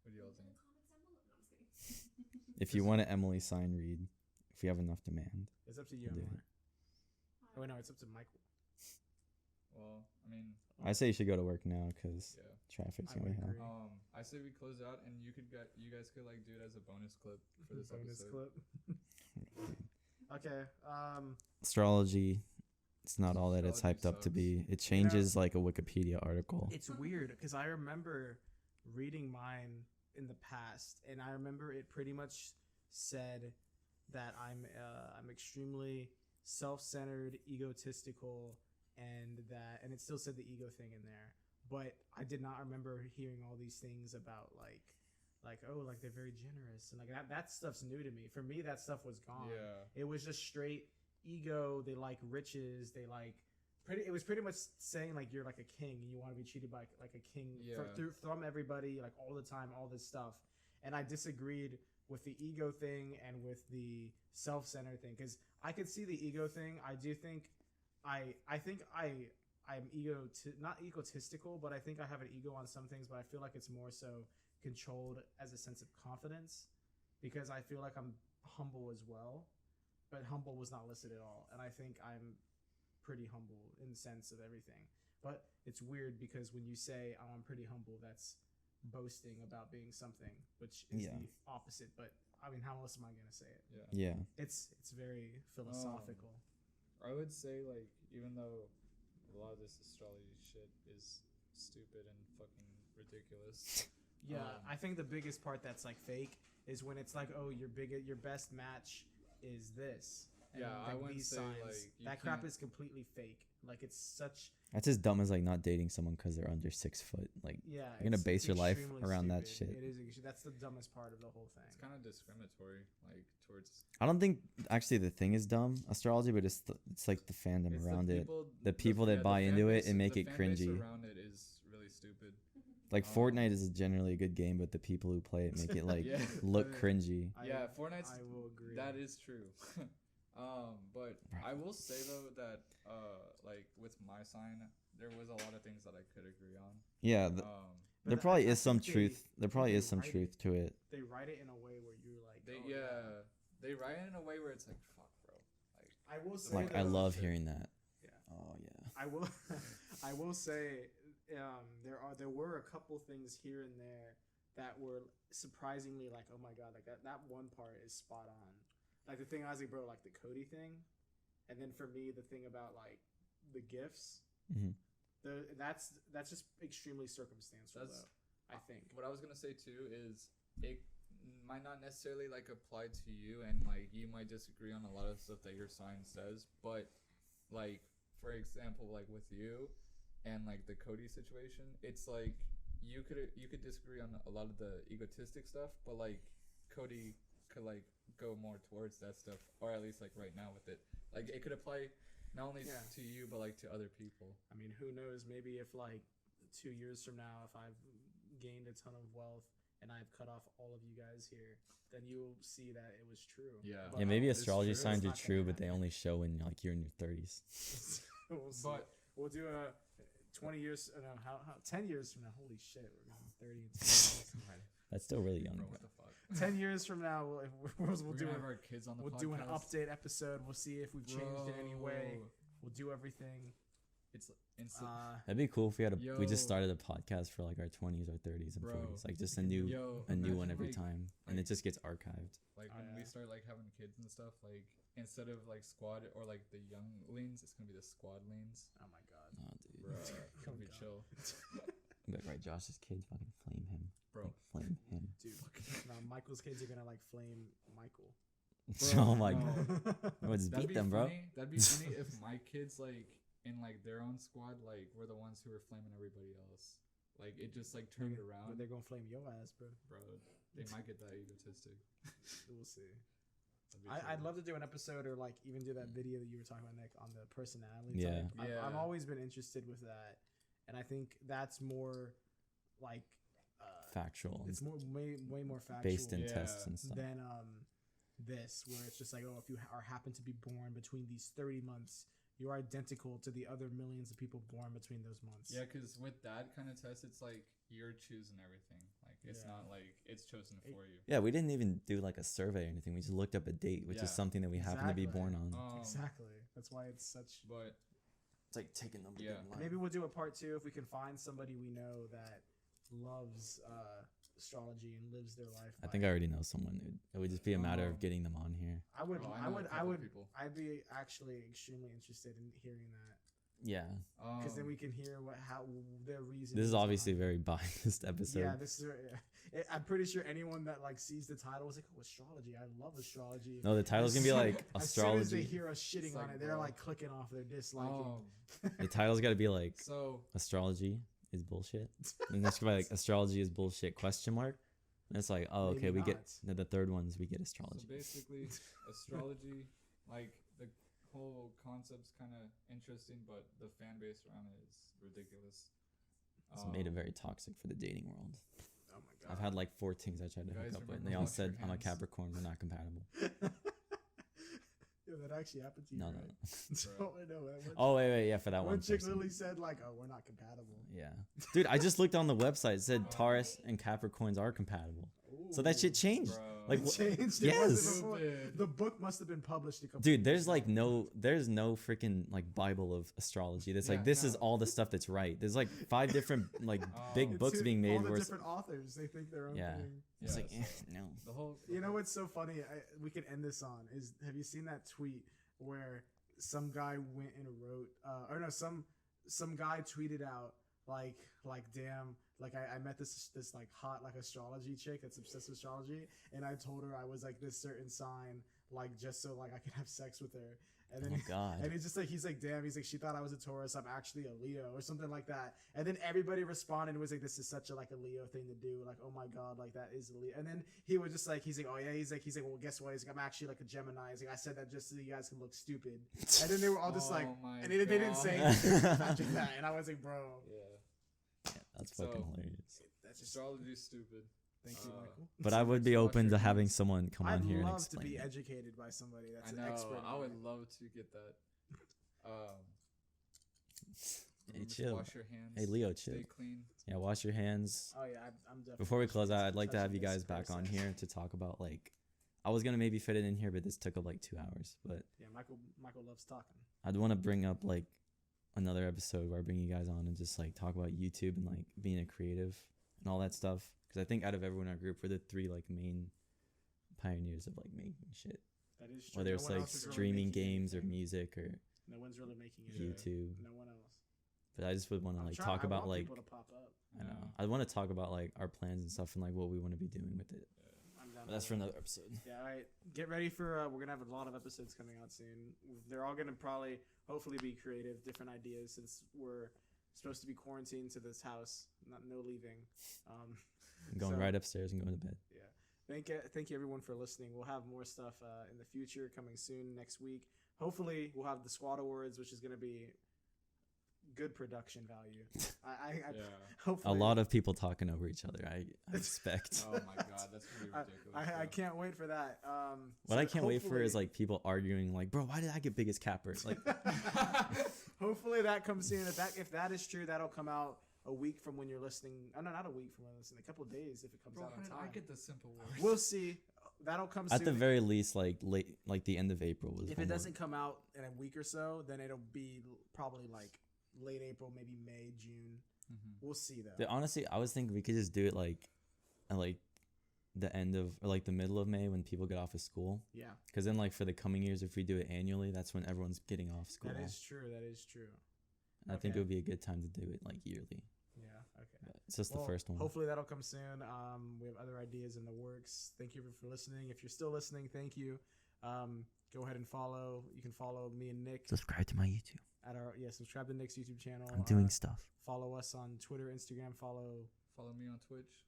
What do y'all In think? the comments down below. No, I'm just kidding. If you want an Emily sign read, if we have enough demand. It's up to you, We'll do Emily. Oh wait, no, it's up to Michael. Well, I mean, I say you should go to work now because yeah. traffic's I gonna would be hell. agree. I say we close out, and you guys could like do it as a bonus clip for this Bonus episode. clip. Okay. Astrology, it's not all that it's Astrology hyped up to sucks. be. It changes like a Wikipedia article. It's weird because I remember reading mine in the past, and I remember it pretty much said that I'm extremely self-centered, egotistical, and it still said the ego thing in there. But I did not remember hearing all these things about like they're very generous and like that stuff's new to me. For me, that stuff was gone. Yeah. It was just straight ego. They like riches. They like it was pretty much saying like you're like a king and you want to be treated like a king Yeah. from everybody like all the time, all this stuff. And I disagreed with the ego thing and with the self-centered thing because I could see the ego thing. I do think I'm not egotistical, but I think I have an ego on some things, but I feel like it's more so controlled as a sense of confidence because I feel like I'm humble as well, but humble was not listed at all. And I think I'm pretty humble in the sense of everything. But it's weird because when you say, oh, I'm pretty humble, that's boasting about being something, which is the opposite. But I mean, how else am I gonna say it? Yeah. It's very philosophical. I would say, like, even though a lot of this astrology shit is stupid and fucking ridiculous. Yeah, I think the biggest part that's like fake is when it's like, oh, your best match is this. And Yeah, I like wouldn't these say, signs, like, you that crap can't- is completely fake. Like it's such. That's as dumb as like not dating someone because they're under 6 foot. Like Yeah, you're gonna it's base your life extremely around that stupid. shit. It is. That's the dumbest part of the whole thing. It's kind of discriminatory, like, towards... I don't think actually the thing is dumb, astrology, but it's like the fandom It's around it. the people that buy fan into it base- and make the it fan base cringy. around it is really stupid. Like Fortnite is generally a good game, but the people who play it make it like Yeah. look cringy. Yeah, Fortnite's... I will agree. That is true. But I will say, though, that, like, with my sign, there was a lot of things that I could agree on. Yeah, But there I probably is think some truth. There probably they is some write truth to it. They write it in a way where you're like, They oh, they write it in a way where it's like, fuck, bro. Like, I will say Like that, I love shit. hearing that. Yeah. Oh yeah. I will. I will say there were a couple things here and there that were surprisingly like, oh my god, like that one part is spot on. Like the thing I was like, bro, like the Cody thing, and then for me the thing about like the gifts. Mhm. That's just extremely circumstantial, That's- though, I think. what I was gonna say too is it might not necessarily like apply to you, and like you might disagree on a lot of stuff that your sign says, but like for example, like with you and like the Cody situation, it's like you could disagree on a lot of the egotistic stuff, but like Cody could like go more towards that stuff, or at least like right now with it, like it could apply not only Yeah. to you but like to other people. I mean, who knows? Maybe if like 2 years from now, if I've gained a ton of wealth and I've cut off all of you guys here, then you'll see that it was true. Yeah. But, Yeah, maybe it's astrology true. signs It's are not true, gonna but they happen. only show when like you're in your 30s. We'll see. But We'll do a 20 years. No, how 10 years from now? Holy shit, we're going 30 and 20 years. That's still really young. bro, Bro. what the fuck? 10 years from now, we'll We're do gonna a, have our kids on the we'll podcast. do an update episode. We'll see if we've changed in any way. Bro. We'll do everything. It's instant. That'd be cool if we we just Yo. started a podcast for like our 20s or 30s and Bro. 40s, like just a new Imagine, one every like, time, and it just gets archived. Like Oh, when we yeah. start like having kids and stuff, like instead of like squad or like the younglings, it's gonna be the squadlings. Oh my god. Oh, dude. Bro, Oh, it'll be God. chill, But right, Josh's kids fucking flame him. bro. Like, flame him. Dude, now Michael's kids are gonna like flame Michael. Oh my no. god. Well, just That'd beat be them, bro. funny. That'd be funny if my kids like in like their own squad like were the ones who were flaming everybody else. Like it just like turned But around, they're gonna flame your ass, bro. bro. They might get that egotistic. We'll see. That'd be I'd chill. love to do an episode or like even do that video that you were talking about, Nick, on the personality Yeah. type. I've Yeah. always been interested with that, and I think that's more like Factual. it's more way more factual Based in Yeah. tests and stuff. than this, where it's just like, oh, if you are happen to be born between these 30 months, you're identical to the other millions of people born between those months. Yeah, because with that kind of test, it's like you're choosing everything. Like it's Yeah. not like it's chosen for you. Yeah, we didn't even do like a survey or anything. We just looked up a date, which Yeah. is something that we happen to be Exactly. born on. Exactly. That's why it's such. But It's like taking them. Yeah. Maybe we'll do a part 2 if we can find somebody we know that loves astrology and lives their life. I by think I it. already know someone. It would just be a matter of getting them on here. I would. Oh, I know a would. I couple would. people. I'd be actually extremely interested in hearing that, Yeah. because then we can hear how their reason. This is obviously a very biased episode. Yeah, this is. I'm pretty sure anyone that like sees the title is like, "Oh, astrology! I love astrology." No, the title's gonna be like As soon as they astrology. hear us shitting It's on like, it, they're bro. like clicking off. They're disliking. The title's gotta be like So astrology is bullshit. And that's gonna be like astrology is bullshit ? And it's like, oh, okay, Maybe we get not. the third one's we get so astrology. basically, astrology, like the whole concept's kind of interesting, but the fan base around it is ridiculous. It's made it very toxic for the dating world. Oh my god. I've had like 4 teens I tried to Guys, hook up with, and remember they all wash your said I'm a hands. Capricorn. We're not compatible. Yeah, that actually happened to you. No, right? no, no. So, no, Oh wait, yeah, for that one one chick person. literally said like, "Oh, we're not compatible." Yeah, dude, I just looked on the website. It said Taurus and Capricorns are compatible. So that shit changed. Bro. Like, It changed. yes. It wasn't before. Stupid. The book must have been published a couple. Dude, years there's ago. like there's no freaking like Bible of astrology. That's like Yeah, this is no. all the stuff that's right. There's like 5 different like big It's books who- being made All the where different authors, they think their own Yeah. thing. it's Yeah, like so- no. The whole. You know what's so funny? We could end this on is, have you seen that tweet where some guy went and wrote, or no, some guy tweeted out like damn, like I met this like hot like astrology chick that's obsessed with astrology, and I told her I was like this certain sign, like just so like I could have sex with her, and then Oh god. and he's like damn, he's like she thought I was a Taurus, I'm actually a Leo or something like that, and then everybody responded and was like this is such a like a Leo thing to do, like oh my god, like that is a Leo, and then he was just like he's like oh yeah, he's like well guess what, he's like I'm actually like a Gemini, he's like I said that just so you guys can look stupid, and then they were all just like, Oh my and they didn't say God. anything after that, and I was like bro, Yeah. That's fucking So- hilarious. that's just Astrology is stupid. thank you Michael. But I would be So watch open your to having hands. someone come on I'd here and love to explain. be it. educated by somebody that's I an know. expert. I in would it. love to get that. Hey, Remember to chill. Wash your hands. Hey, Leo, chill. Stay clean. Yeah, wash your hands. Oh yeah, I'm definitely. Before we close out, I'd like to have touching you this guys back on process. here to talk about like I was gonna maybe fit it in here, but this took up like 2 hours. But Yeah, Michael loves talking. I'd want to bring up like another episode where I bring you guys on and just like talk about YouTube and like being a creative and all that stuff. Because I think out of everyone in our group, we're the 3 like main pioneers of like making shit. That is true. Whether No it's one like else is really streaming making games or anything. music or No one's really making it. Yeah. YouTube. No one else. But I just would want to I'm like trying- talk I about want like people to pop up. I know Yeah. I want to talk about like our plans and stuff and like what we want to be doing with it. I'm down But that's for for that. another episode. Yeah, all right. Get ready for. We're gonna have a lot of episodes coming out soon. They're all gonna probably, hopefully, be creative, different ideas since we're supposed to be quarantined to this house, no leaving. I'm going So- right upstairs and going to bed. Yeah. Thank you everyone for listening. We'll have more stuff in the future coming soon next week. Hopefully, we'll have the Squad Awards, which is gonna be good production value. I Yeah. hopefully A lot of people talking over each other. I expect. Oh my god, that's gonna be ridiculous. I can't wait for that. What so I can't wait for is hopefully- like people arguing like, bro, why did I get biggest capper? Like, hopefully that comes soon. If that is true, that'll come out a week from when you're listening. Oh, no, not a week from when you're listening. A couple of days if it comes Bro, out how on did time. I get the simple words? We'll see. That'll come soon. at the very least, like the end of April was. If when it we'll- doesn't come out in a week or so, then it'll be probably like late April, maybe May, June. Mhm. We'll see though. Dude, honestly, I was thinking we could just do it like, at like, the end of or like the middle of May when people get off of school. Yeah, Because then, like for the coming years, if we do it annually, that's when everyone's getting off school. that is true. That is true. And I think okay. it would be a good time to do it like yearly. Yeah. Okay. But it's just Well, the first one. Hopefully that'll come soon. We have other ideas in the works. Thank you for listening. If you're still listening, thank you. Go ahead and follow. You can follow me and Nick Subscribe to my YouTube. at our subscribe to Nick's YouTube channel. I'm doing stuff. Follow us on Twitter, Instagram. Follow. Follow me on Twitch.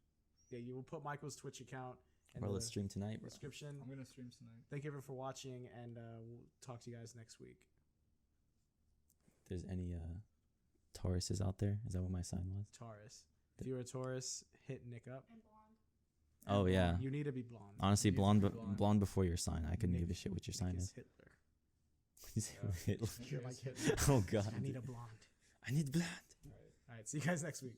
Yeah, you will put Michael's Twitch account in Bro, the let's stream tonight, bro. description. I'm gonna stream tonight. Thank you everyone for watching, and we'll talk to you guys next week. If there's any Tauruses out there, is that what my sign was? Taurus. If you're a Taurus, hit Nick up. And blonde. Oh yeah. You need to be blonde. Honestly, You need to blonde, be blonde. blonde before your sign. I couldn't Nick- give a shit what your sign Nick is. Hitler. Hitler. You're like Hitler. Oh god. I need a blonde. I need blonde. All right. See you guys next week.